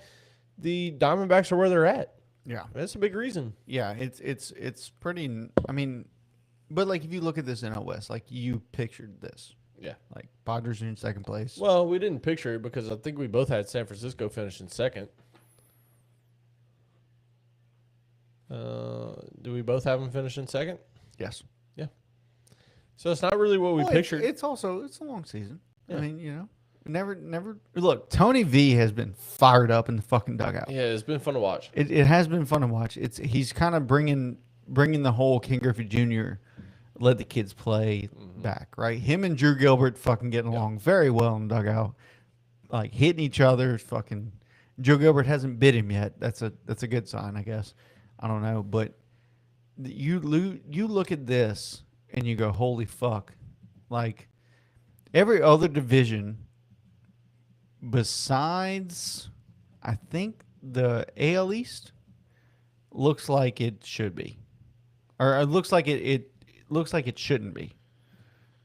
S2: the Diamondbacks are where they're at.
S1: Yeah.
S2: That's a big reason.
S1: Yeah, it's pretty. I mean, but if you look at this NL West, you pictured this.
S2: Yeah.
S1: Padres are in second place.
S2: Well, we didn't picture it because I think we both had San Francisco finish in second. Do we both have them finish in second?
S1: Yes.
S2: Yeah. So it's not really what we pictured.
S1: It's a long season. Yeah. I mean, Never. Look, Tony V has been fired up in the fucking dugout.
S2: Yeah, it's been fun to watch.
S1: It has been fun to watch. He's kind of bringing the whole King Griffey Jr. let the kids play back, right? Him and Drew Gilbert fucking getting along very well in the dugout, like hitting each other. Fucking Drew Gilbert hasn't bit him yet. That's a good sign, I guess. I don't know, but you look at this and you go, holy fuck! Like every other division besides, I think the AL East looks like it should be, or it looks like it looks like it shouldn't be,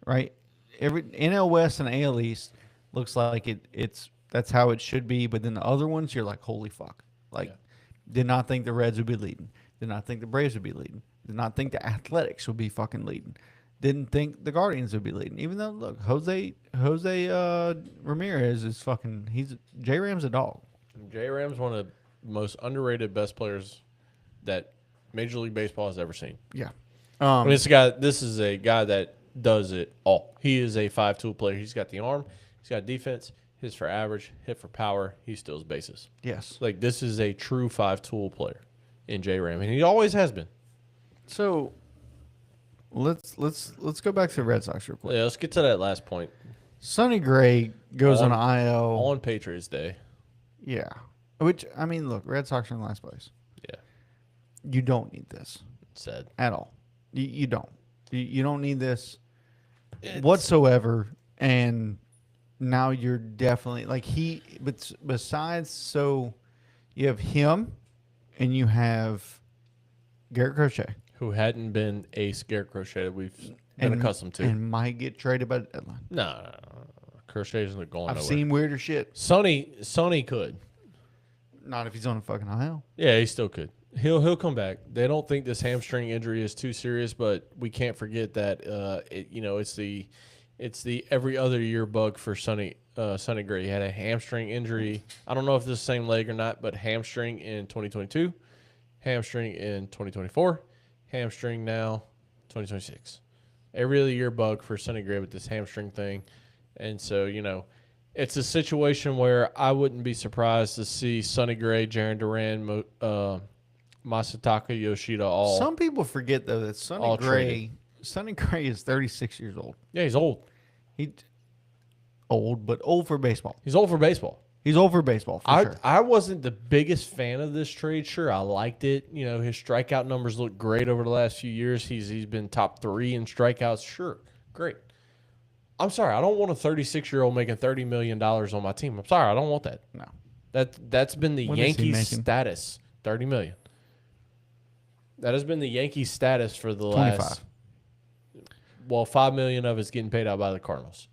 S1: right? Every NL West and AL East looks like it's that's how it should be, but then the other ones you're like, holy fuck! Like, did not think the Reds would be leading, did not think the Braves would be leading, did not think the Athletics would be fucking leading, didn't think the Guardians would be leading. Even though, look, Jose Ramirez is fucking. He's J-Ram's a dog.
S2: J-Ram's one of the most underrated best players that Major League Baseball has ever seen.
S1: Yeah.
S2: I mean, this is a guy that does it all. He is a 5-tool player. He's got the arm, he's got defense, hits for average, hit for power. He steals bases.
S1: Yes.
S2: Like, this is a true 5-tool player in J-Ram, and he always has been.
S1: So let's go back to the Red Sox real quick.
S2: Yeah, let's get to that last point.
S1: Sonny Gray goes on IL
S2: on Patriots Day.
S1: Yeah. Which, I mean, look, Red Sox are in last place.
S2: Yeah.
S1: You don't need this.
S2: Sad.
S1: At all. You don't. You don't need this whatsoever. And now you're definitely, like, but besides, so you have him and you have Garrett Crochet.
S2: Who hadn't been a Garrett Crochet that we've been accustomed to.
S1: And might get traded by the deadline.
S2: No. Crochet isn't going nowhere.
S1: I've seen weirder shit.
S2: Sonny could.
S1: Not if he's on a fucking IL.
S2: Yeah, he still could. He'll come back. They don't think this hamstring injury is too serious, but we can't forget that it's the every other year bug for Sonny Gray. He had a hamstring injury. I don't know if it's the same leg or not, but hamstring in 2022, hamstring in 2024, hamstring now 2026. Every other year bug for Sonny Gray with this hamstring thing. And so, it's a situation where I wouldn't be surprised to see Sonny Gray, Jarren Duran, Masataka Yoshida all.
S1: Some people forget though that Sonny Gray is 36 years old.
S2: Yeah, he's old.
S1: He's old, but old for baseball.
S2: He's old for baseball.
S1: He's old for baseball for sure.
S2: I wasn't the biggest fan of this trade. Sure, I liked it. His strikeout numbers look great over the last few years. He's been top 3 in strikeouts. Sure, great. I'm sorry, I don't want a 36-year-old making $30 million on my team. I'm sorry, I don't want that.
S1: No.
S2: That's been the Yankees' status. $30 million. That has been the Yankees' status for the
S1: 25.
S2: last. Well, $5 million of it's getting paid out by the Cardinals,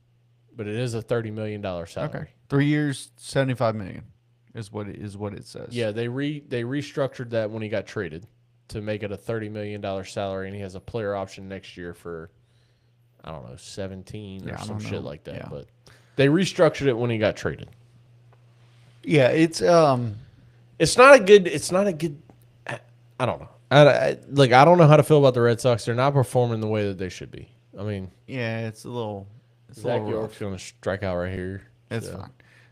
S2: but it is a $30 million salary.
S1: Okay, 3 years, $75 million is what it says.
S2: Yeah, they restructured that when he got traded to make it a $30 million salary, and he has a player option next year for, I don't know, 17 or some shit like that. Yeah. But they restructured it when he got traded.
S1: Yeah, it's
S2: not a good. I don't know. I don't know how to feel about the Red Sox. They're not performing the way that they should be. I mean,
S1: yeah, it's a little.
S2: Zach York's going to strike out right here.
S1: It's fine.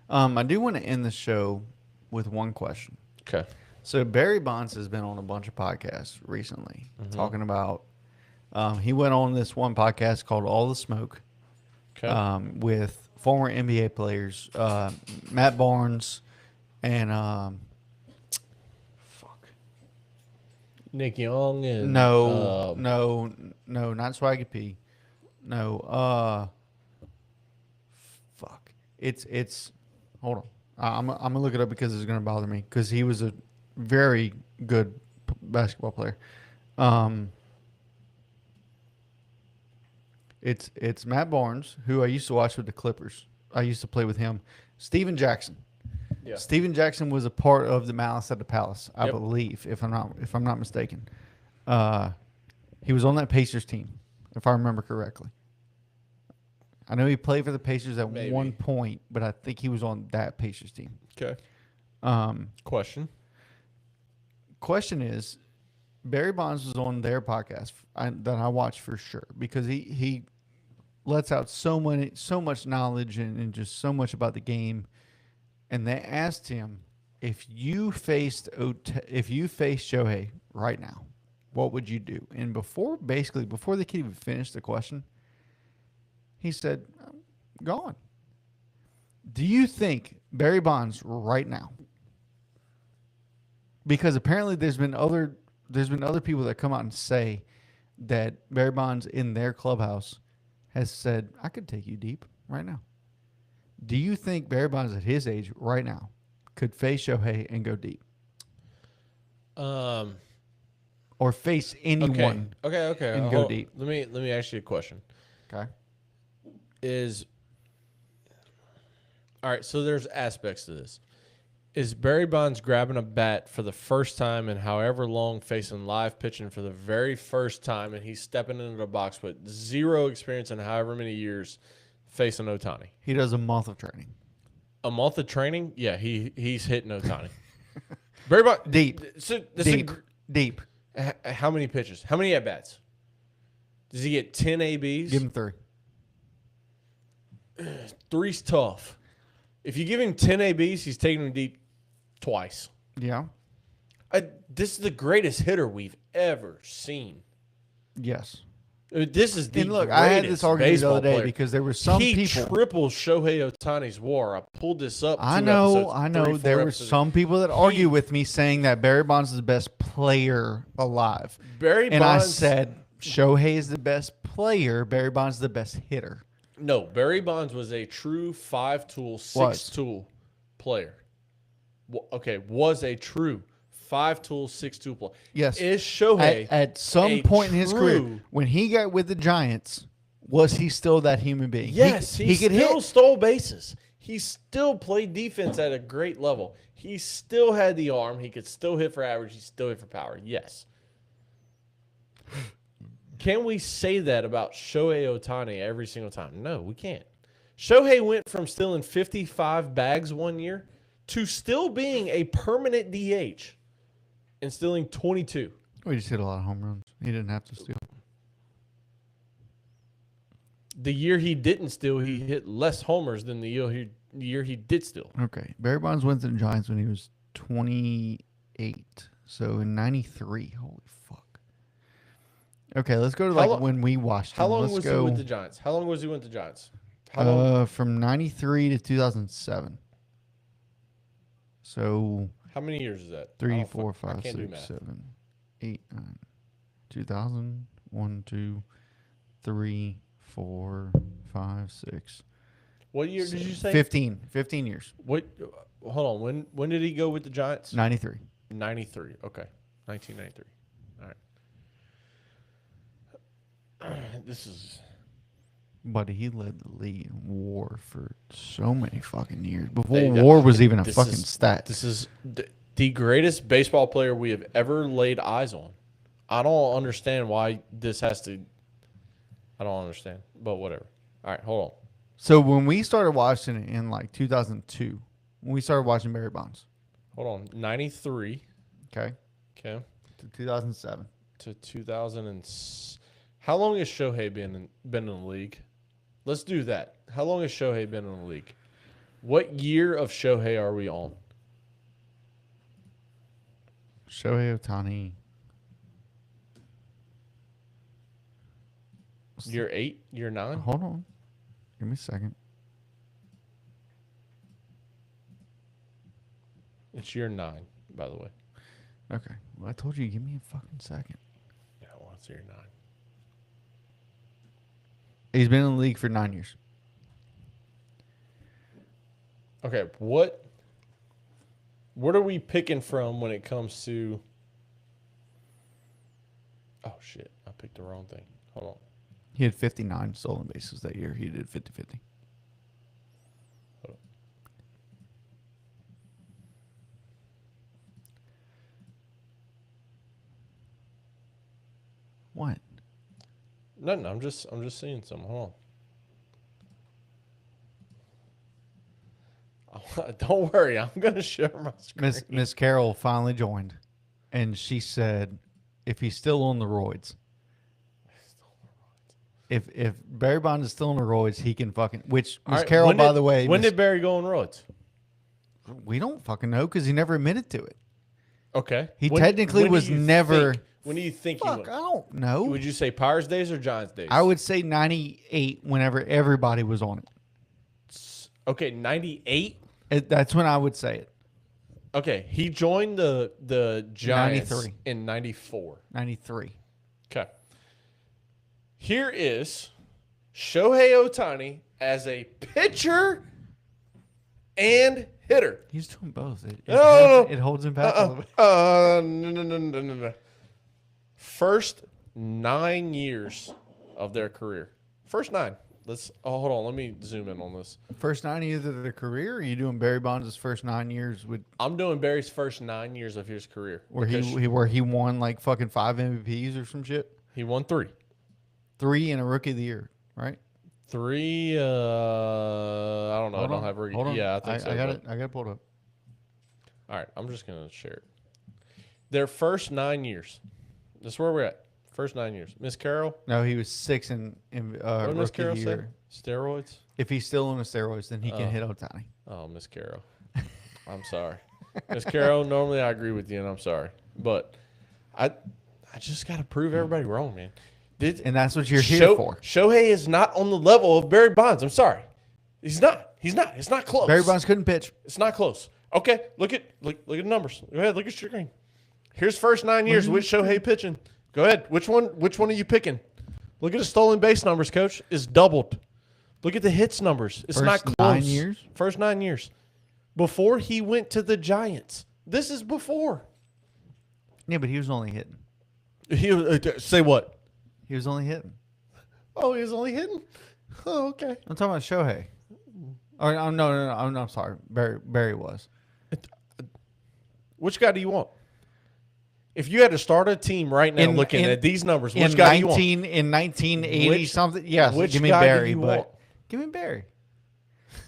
S1: I do want to end the show with one question.
S2: Okay.
S1: So Barry Bonds has been on a bunch of podcasts recently talking about. He went on this one podcast called All the Smoke. Okay. With former NBA players, Matt Barnes and
S2: Nick Young and
S1: no, not Swaggy P. No, fuck. It's. Hold on. I'm gonna look it up because it's gonna bother me because he was a very good basketball player. It's Matt Barnes, who I used to watch with the Clippers. I used to play with him. Steven Jackson. Yeah. Steven Jackson was a part of the Malice at the Palace, I believe, if I'm not mistaken. He was on that Pacers team, if I remember correctly. I know he played for the Pacers at one point, but I think he was on that Pacers team.
S2: Okay.
S1: Question is, Barry Bonds was on their podcast that I watched for sure because he lets out so much knowledge and just so much about the game. And they asked him, if you faced Shohei right now, what would you do? And before the kid even finished the question, he said, I'm gone. Do you think Barry Bonds right now? Because apparently there's been other people that come out and say that Barry Bonds in their clubhouse has said, I could take you deep right now. Do you think Barry Bonds at his age right now could face Shohei and go deep? Or face anyone
S2: okay.
S1: and go deep?
S2: Let me ask you a question.
S1: Okay.
S2: All right, so there's aspects to this. Is Barry Bonds grabbing a bat for the first time in however long, facing live pitching for the very first time, and he's stepping into the box with zero experience in however many years facing Ohtani?
S1: He does a month of training.
S2: A month of training? Yeah, he's hitting Ohtani. Barry Bonds
S1: Deep. Deep.
S2: How many pitches? How many at bats? Does he get 10 ABs?
S1: Give him 3.
S2: 3's tough. If you give him 10 ABs, he's taking him deep twice.
S1: Yeah.
S2: This is the greatest hitter we've ever seen.
S1: Yes.
S2: This is the
S1: and look,
S2: greatest
S1: I had this argument the other day
S2: player.
S1: because there were some people.
S2: He tripled Shohei Ohtani's WAR. I pulled this up.
S1: I know. There were some people that argue with me saying that Barry Bonds is the best player alive. I said Shohei is the best player. Barry Bonds is the best hitter.
S2: No, Barry Bonds was a true 5-tool, 6-tool player. Okay, was a true 5-tool, 6-tool player.
S1: Yes.
S2: Is Shohei
S1: at some point in his career, when he got with the Giants, was he still that human being?
S2: Yes, he could still stole bases. He still played defense at a great level. He still had the arm. He could still hit for average. He still hit for power. Yes. Can we say that about Shohei Ohtani every single time? No, we can't. Shohei went from stealing 55 bags one year to still being a permanent DH and stealing 22.
S1: We just hit a lot of home runs. He didn't have to steal.
S2: The year he didn't steal, he hit less homers than the year he did steal.
S1: Okay. Barry Bonds went to the Giants when he was 28. So in 93. Holy fuck. Okay, let's go to when we watched him.
S2: How long was he with the Giants?
S1: From 93 to 2007. So
S2: how many years is that?
S1: 3, 4, 5, 6, 7, 8, 9. 2000, 1, 2, 3, 4, 5, 6.
S2: What year did you say?
S1: 15 years.
S2: What? Hold on. When did he go with the Giants?
S1: 93.
S2: 93. Okay. 1993. All right. This is.
S1: Buddy, he led the league in WAR for so many fucking years. Before WAR was even a fucking stat.
S2: This is the greatest baseball player we have ever laid eyes on. I don't understand why this has to. I don't understand, but whatever. All right, hold on.
S1: So when we started watching it in like 2002, when we started watching Barry Bonds.
S2: Hold on. 93.
S1: Okay.
S2: To
S1: 2007.
S2: To 2000 How long has Shohei been in the league? Let's do that. How long has Shohei been in the league? What year of Shohei are we on?
S1: Shohei Ohtani.
S2: Year 8? Year 9?
S1: Hold on. Give me a second.
S2: It's year 9, by the way.
S1: Okay. Well, I told you, give me a fucking second.
S2: Yeah, well, it's year 9.
S1: He's been in the league for 9 years.
S2: Okay, what are we picking from when it comes to... Oh, shit. I picked the wrong thing. Hold on.
S1: He had 59 stolen bases that year. He did 50-50.
S2: Hold on.
S1: What?
S2: No, I'm just seeing something. Hold on. Don't worry, I'm gonna share my screen.
S1: Miss Carol finally joined, and she said, "If he's still on the roids." If Barry Bonds is still on the roids, he can fucking. Which
S2: All
S1: Miss
S2: right,
S1: Carroll, by the way,
S2: when did Barry go on roids?
S1: we don't fucking know because he never admitted to it.
S2: Okay.
S1: He technically
S2: when
S1: was
S2: do you
S1: never.
S2: think- when do you think he
S1: Fuck,
S2: went?
S1: I don't know.
S2: Would you say Pirates days or Giants days?
S1: I would say 98 whenever everybody was on it.
S2: Okay, 98.
S1: That's when I would say it.
S2: Okay, he joined the Giants
S1: 93.
S2: in 94.
S1: 93.
S2: Okay. Here is Shohei Ohtani as a pitcher and hitter.
S1: He's doing both.
S2: No.
S1: It holds him back a little bit.
S2: No. First 9 years of their career. First 9. Hold on. Let me zoom in on this.
S1: First 9 years of their career? Or are you doing Barry Bonds' first 9 years with
S2: I'm doing Barry's first 9 years of his career.
S1: where he won like fucking 5 MVPs or some shit?
S2: He won 3.
S1: 3 in a Rookie of the Year, right?
S2: 3. I don't know. I don't have
S1: Hold on.
S2: Yeah, I think so.
S1: I got it. I got it pulled up.
S2: All right, I'm just gonna share it. Their first 9 years. This is where we're at. First 9 years. Miss Carroll.
S1: No, he was 6 in
S2: What did Miss
S1: Rookie of
S2: Carroll
S1: the
S2: say?
S1: Year.
S2: Steroids.
S1: If he's still on the steroids, then he can hit Ohtani.
S2: Oh, Miss Carroll. I'm sorry, Miss Carroll. Normally I agree with you, and I'm sorry, but I just got to prove everybody wrong, man.
S1: And that's what you're here for.
S2: Shohei is not on the level of Barry Bonds. I'm sorry, he's not. He's not. It's not close.
S1: Barry Bonds couldn't pitch.
S2: It's not close. Okay, look at the numbers. Go ahead, look at your screen. Here's first 9 years with Shohei pitching. Go ahead. Which one are you picking? Look at the stolen base numbers, Coach. It's doubled. Look at the hits numbers. It's not close.
S1: 9 years?
S2: First 9 years. Before he went to the Giants. This is before.
S1: Yeah, but he was only hitting.
S2: Say what?
S1: He was only hitting.
S2: Oh, he was only hitting? Oh, okay.
S1: I'm talking about Shohei. Oh, no. I'm sorry. Barry was.
S2: Which guy do you want? If you had to start a team right now looking at these numbers, which guy do you want?
S1: In 1980 something, yes, give me
S2: guy do
S1: Barry,
S2: you
S1: but
S2: want?
S1: give me Barry.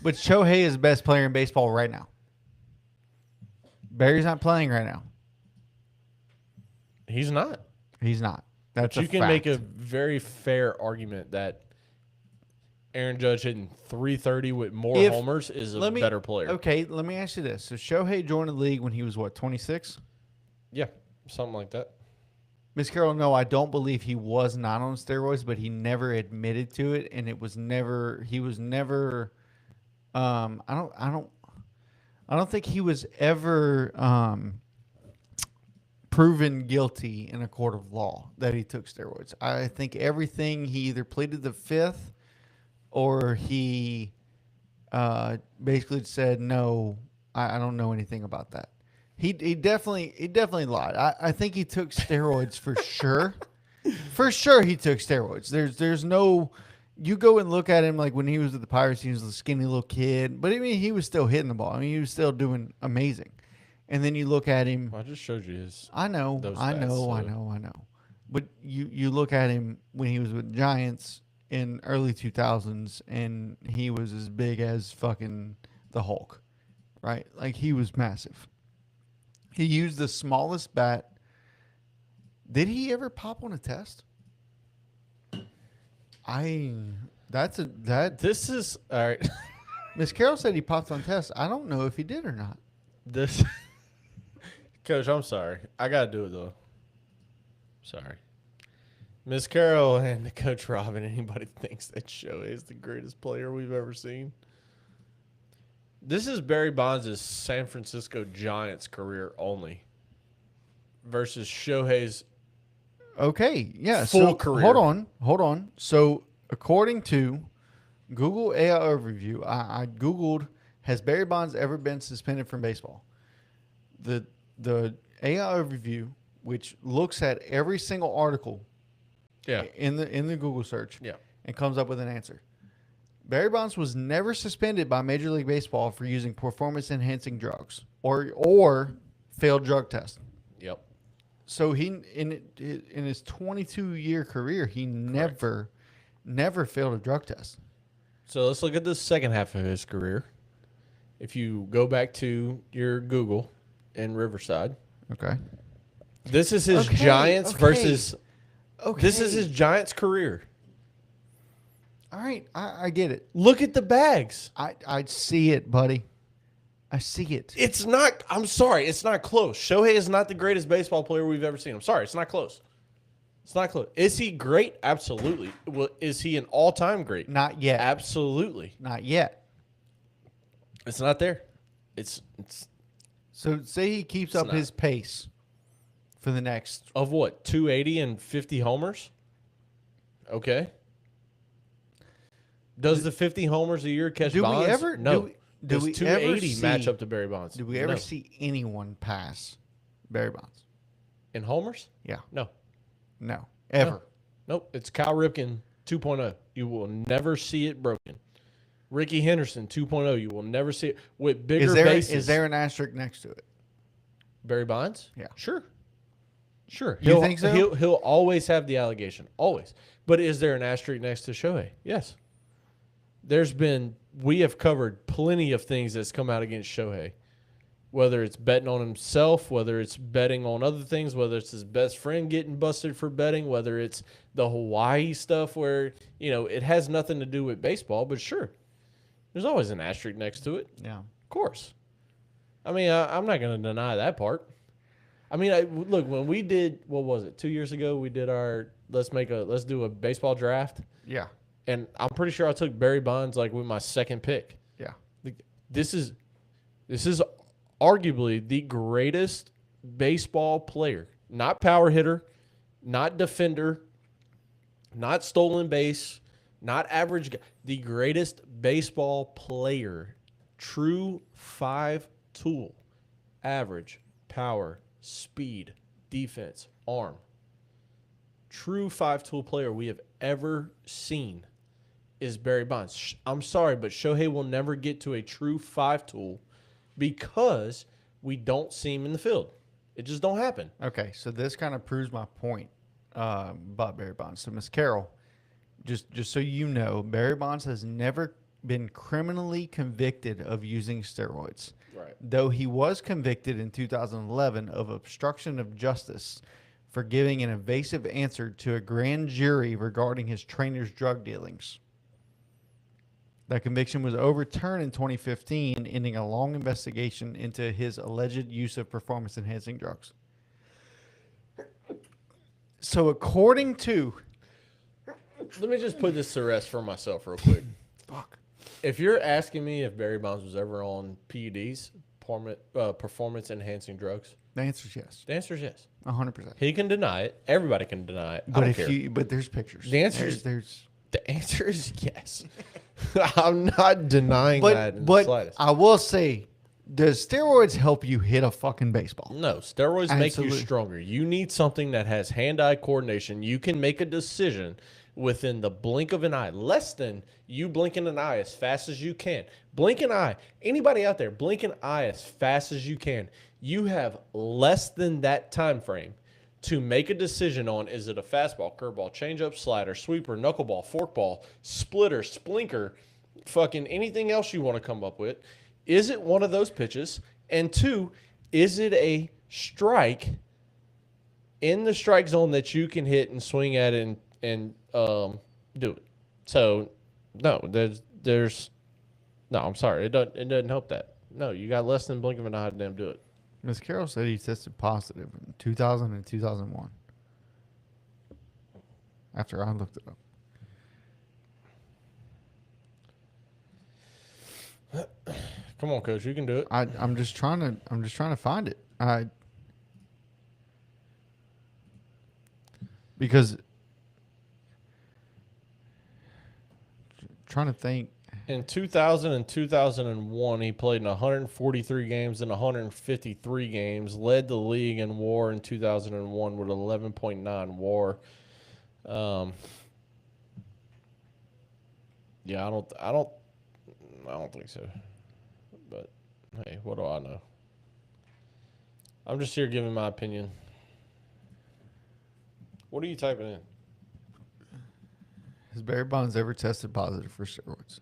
S1: But Shohei is the best player in baseball right now. Barry's not playing right now.
S2: He's not.
S1: He's not. That's
S2: But
S1: a
S2: you can
S1: fact.
S2: make a very fair argument that Aaron Judge hitting 330 with more homers is a better player.
S1: Okay, let me ask you this. So Shohei joined the league when he was, what, 26?
S2: Yeah, something like that.
S1: Miss Carroll, no, I don't believe he was not on steroids, but he never admitted to it, and it was never. He was never. I don't think he was ever proven guilty in a court of law that he took steroids. I think everything he either pleaded the fifth, or he basically said no. I don't know anything about that. He definitely lied. I think he took steroids for sure. For sure he took steroids. There's no, you go and look at him like when he was at the Pirates, he was a skinny little kid. But I mean he was still hitting the ball. I mean he was still doing amazing. And then you look at him.
S2: Well, I just showed you his.
S1: I know. But you look at him when he was with Giants in early 2000s and he was as big as fucking the Hulk. Right? Like he was massive. He used the smallest bat. Did he ever pop on a test?
S2: This is all right.
S1: Miss Carroll said he popped on tests. I don't know if he did or not.
S2: This Coach, I'm sorry. I gotta do it though. Sorry. Miss Carroll and Coach Robin, anybody thinks that Shohei is the greatest player we've ever seen? This is Barry Bonds' San Francisco Giants career only versus Shohei's full career.
S1: Hold on. So according to Google AI Overview, I Googled, has Barry Bonds ever been suspended from baseball? The AI Overview, which looks at every single article in the Google search and comes up with an answer. Barry Bonds was never suspended by Major League Baseball for using performance-enhancing drugs or failed drug tests.
S2: Yep.
S1: So he in his 22-year career, he never failed a drug test.
S2: So let's look at the second half of his career. If you go back to your Google in Riverside,
S1: Okay.
S2: this is his Giants versus. This is his Giants career.
S1: All right, I get it.
S2: Look at the bags.
S1: I see it, buddy. I see it.
S2: It's not. I'm sorry. It's not close. Shohei is not the greatest baseball player we've ever seen. I'm sorry. It's not close. It's not close. Is he great? Absolutely. Well, is he an all-time great?
S1: Not yet.
S2: Absolutely.
S1: Not yet.
S2: It's not there. It's
S1: So say he keeps up his pace for the next
S2: of what, 280 and 50 homers? Okay. Does the 50 homers a year catch Bonds?
S1: Do we ever?
S2: No.
S1: Do we
S2: 280
S1: ever
S2: match up to Barry Bonds?
S1: Do we ever see anyone pass Barry Bonds
S2: in homers?
S1: Yeah.
S2: No.
S1: Ever.
S2: No. Nope. It's Cal Ripken 2.0. You will never see it broken. Ricky Henderson 2.0. You will never see it with bigger bases.
S1: Is there an asterisk next to it?
S2: Barry Bonds?
S1: Yeah.
S2: Sure.
S1: You think so?
S2: He'll always have the allegation. Always. But is there an asterisk next to Shohei? Yes. We have covered plenty of things that's come out against Shohei. Whether it's betting on himself, whether it's betting on other things, whether it's his best friend getting busted for betting, whether it's the Hawaii stuff where, it has nothing to do with baseball, but sure. There's always an asterisk next to it.
S1: Yeah.
S2: Of course. I mean, I'm not going to deny that part. I mean, look, when we did, what was it, 2 years ago, we did our, let's do a baseball draft.
S1: Yeah.
S2: And I'm pretty sure I took Barry Bonds with my second pick.
S1: Yeah.
S2: This is arguably the greatest baseball player. Not power hitter, not defender, not stolen base, not average guy. The greatest baseball player. True 5-tool. Average, power, speed, defense, arm. True 5-tool player we have ever seen is Barry Bonds. I'm sorry, but Shohei will never get to a true 5-tool because we don't see him in the field. It just don't happen.
S1: Okay, so this kind of proves my point about Barry Bonds. So, Miss Carol, just so you know, Barry Bonds has never been criminally convicted of using steroids.
S2: Right.
S1: Though he was convicted in 2011 of obstruction of justice for giving an evasive answer to a grand jury regarding his trainer's drug dealings. That conviction was overturned in 2015, ending a long investigation into his alleged use of performance-enhancing drugs. So according to...
S2: Let me just put this to rest for myself real quick.
S1: Fuck.
S2: If you're asking me if Barry Bonds was ever on PEDs, performance-enhancing drugs,
S1: The answer is yes.
S2: the answer is yes.
S1: 100%.
S2: He can deny it. Everybody can deny it. I
S1: But
S2: don't care.
S1: But there's pictures.
S2: The answer is-
S1: there's
S2: The answer is yes. I'm not denying that in the slightest.
S1: I will say, does steroids help you hit a fucking baseball?
S2: No, steroids make you
S1: Absolutely.
S2: stronger. You need something that has hand-eye coordination. You can make a decision within the blink of an eye, less than you blinking an eye as fast as you can. Blink an eye. Anybody out there, blink an eye as fast as you can. You have less than that time frame to make a decision on, is it a fastball, curveball, changeup, slider, sweeper, knuckleball, forkball, splitter, splinker, fucking anything else you want to come up with. Is it one of those pitches? And two, is it a strike in the strike zone that you can hit and swing at it and do it? So, no, there's no, I'm sorry. It doesn't help that. No, you got less than blink of an eye to damn do it.
S1: Ms. Carroll said he tested positive in 2000 and 2001. After I looked it up.
S2: Come on, coach, you can do it.
S1: I'm just trying to find it. Because trying to think.
S2: In 2000 and 2001, he played in 143 games and 153 games. Led the league in WAR in 2001 with 11.9 WAR. Yeah, I don't think so. But hey, what do I know? I'm just here giving my opinion. What are you typing in?
S1: Has Barry Bonds ever tested positive for steroids?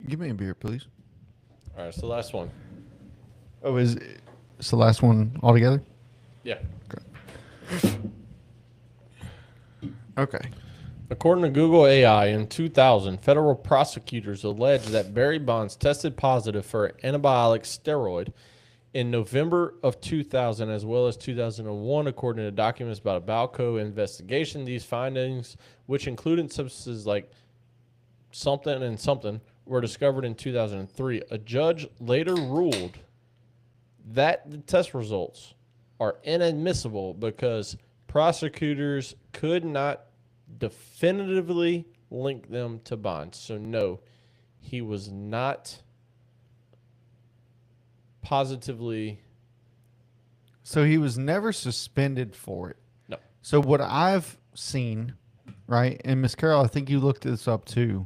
S1: Give me a beer, please.
S2: All right, so last one.
S1: Oh, it's the last one altogether?
S2: Yeah.
S1: Okay. Okay.
S2: According to Google AI, in 2000, federal prosecutors alleged that Barry Bonds tested positive for anabolic steroid in November of 2000, as well as 2001, according to documents about a Balco investigation. These findings, which included substances like something and something, were discovered in 2003. A judge later ruled that the test results are inadmissible because prosecutors could not definitively link them to Bonds. So no, he was not positively.
S1: So he was never suspended for it.
S2: No.
S1: So what I've seen, right, and Miss Carol, I think you looked this up too.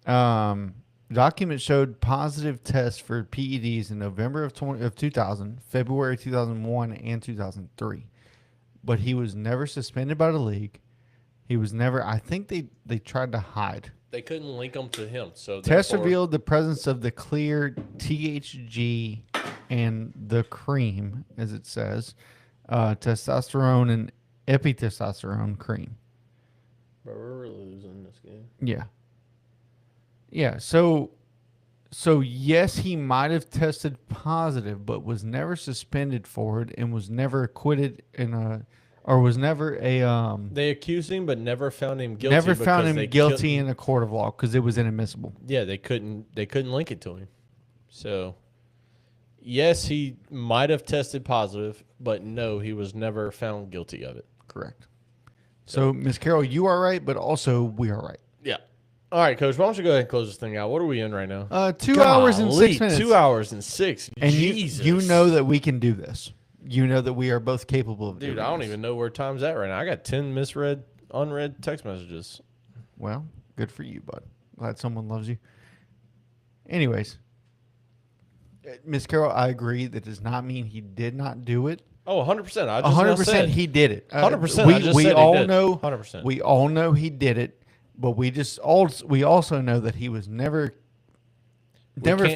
S1: Documents showed positive tests for PEDs in November of 2000, February 2001, and 2003. But he was never suspended by the league. He was never. I think they tried to hide.
S2: They couldn't link them to him. So
S1: tests revealed the presence of the clear THG and the cream, as it says, testosterone and epitestosterone cream.
S2: Bro, we're really losing this game.
S1: Yeah. Yeah. So yes, he might have tested positive, but was never suspended for it and was never acquitted was never a
S2: They accused him, but never found him guilty.
S1: Never found him guilty in a court of law because it was inadmissible.
S2: Yeah, they couldn't link it to him. So, yes, he might have tested positive, but no, he was never found guilty of it.
S1: Correct. So, Ms. Carroll, you are right, but also we are right.
S2: Yeah. All right, Coach. Why don't you go ahead and close this thing out? What are we in right now?
S1: 2 hours and 6 minutes.
S2: 2 hours and 6.
S1: And
S2: Jesus.
S1: you know that we can do this. You know that we are both capable of doing
S2: Dude, I don't even know where time's at right now. I got 10 unread text messages.
S1: Well, good for you, bud. Glad someone loves you. Anyways, Miss Carroll, I agree. That does not mean he did not do it.
S2: Oh, 100%.
S1: 100% he did it.
S2: 100%.
S1: We all know
S2: 100%.
S1: We all know he did it, but we also know that he was never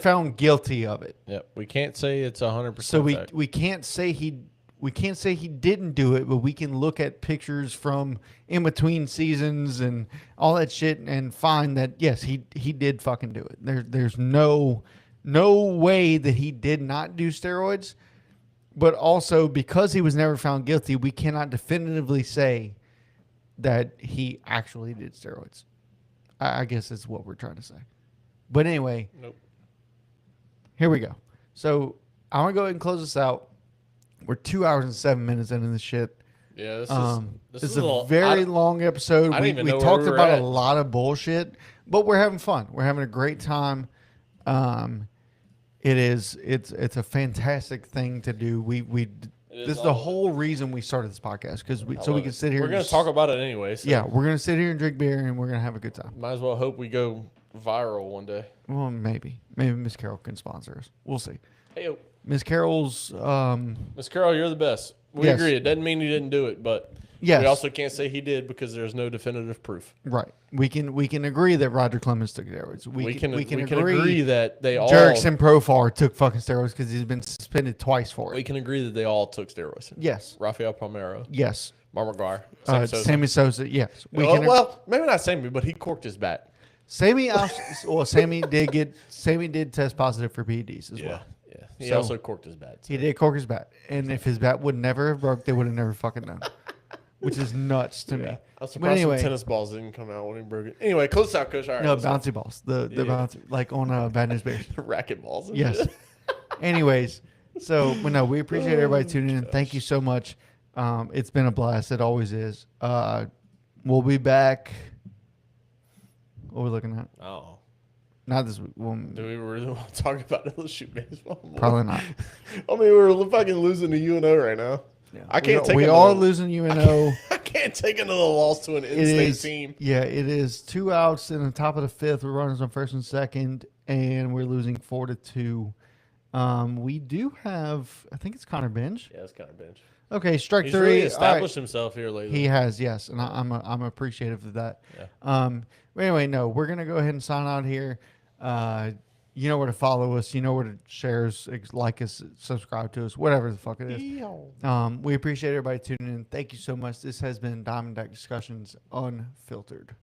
S1: found guilty of it.
S2: Yep. We can't say it's 100%.
S1: So we can't say he didn't do it, but we can look at pictures from in between seasons and all that shit and find that yes, he did fucking do it. There's no way that he did not do steroids, but also because he was never found guilty, we cannot definitively say that he actually did steroids. I guess that's what we're trying to say. But anyway,
S2: nope.
S1: Here we go. So I'm gonna go ahead and close this out. We're 2 hours and 7 minutes into this shit.
S2: Yeah, this is
S1: a very long episode. We talked about a lot of bullshit, but we're having fun. We're having a great time. It's a fantastic thing to do. This is the whole reason we started this podcast because we can sit here.
S2: We're going to talk about it anyway. So.
S1: Yeah, we're going to sit here and drink beer and we're going to have a good time.
S2: Might as well hope we go viral one day.
S1: Well, maybe Miss Carol can sponsor us. We'll see.
S2: Hey,
S1: Miss Carol's.
S2: Miss Carol, you're the best. We agree. It doesn't mean he didn't do it, but we also can't say he did because there's no definitive proof.
S1: Right. We can agree that Roger Clemens took steroids. We can agree
S2: that they all.
S1: Jerickson Profar took fucking steroids because he's been suspended twice for it.
S2: We can agree that they all took steroids.
S1: Yes.
S2: Rafael Palmeiro.
S1: Yes.
S2: Mark McGuire.
S1: Sammy Sosa. Yes.
S2: Well, maybe not Sammy, but he corked his bat.
S1: Sammy did test positive for PEDs as well.
S2: Yeah. He also corked his bat.
S1: So. He did cork his bat. And if his bat would never have broke, they would have never fucking known. Which is nuts to me.
S2: I was surprised some tennis balls didn't come out when he broke it. Anyway, close out, Coach. All right,
S1: no, bouncy balls. The bouncy, like on Bad News Bears.
S2: Racket balls.
S1: Yes. Anyways, we appreciate everybody tuning in. Thank you so much. It's been a blast. It always is. We'll be back. What are we looking at?
S2: Oh.
S1: Not this week. Well,
S2: do we really want to talk about LSU baseball more?
S1: Probably not.
S2: I mean, we're fucking losing to UNO right now.
S1: Yeah.
S2: I can't take.
S1: We are losing UNO.
S2: I can't take another loss to an in-state team.
S1: Yeah, it is 2 outs in the top of the fifth. We're running on first and second, and we're losing 4-2. We do have, I think it's Connor Bench.
S2: Yeah, it's Connor Bench.
S1: Okay, strike
S2: He's
S1: three.
S2: Really established himself here lately.
S1: He has, yes, and I'm appreciative of that. Yeah. But anyway, we're gonna go ahead and sign out here. You know where to follow us. You know where to share us, like us, subscribe to us, whatever the fuck it is. We appreciate everybody tuning in. Thank you so much. This has been Diamondback Discussions Unfiltered.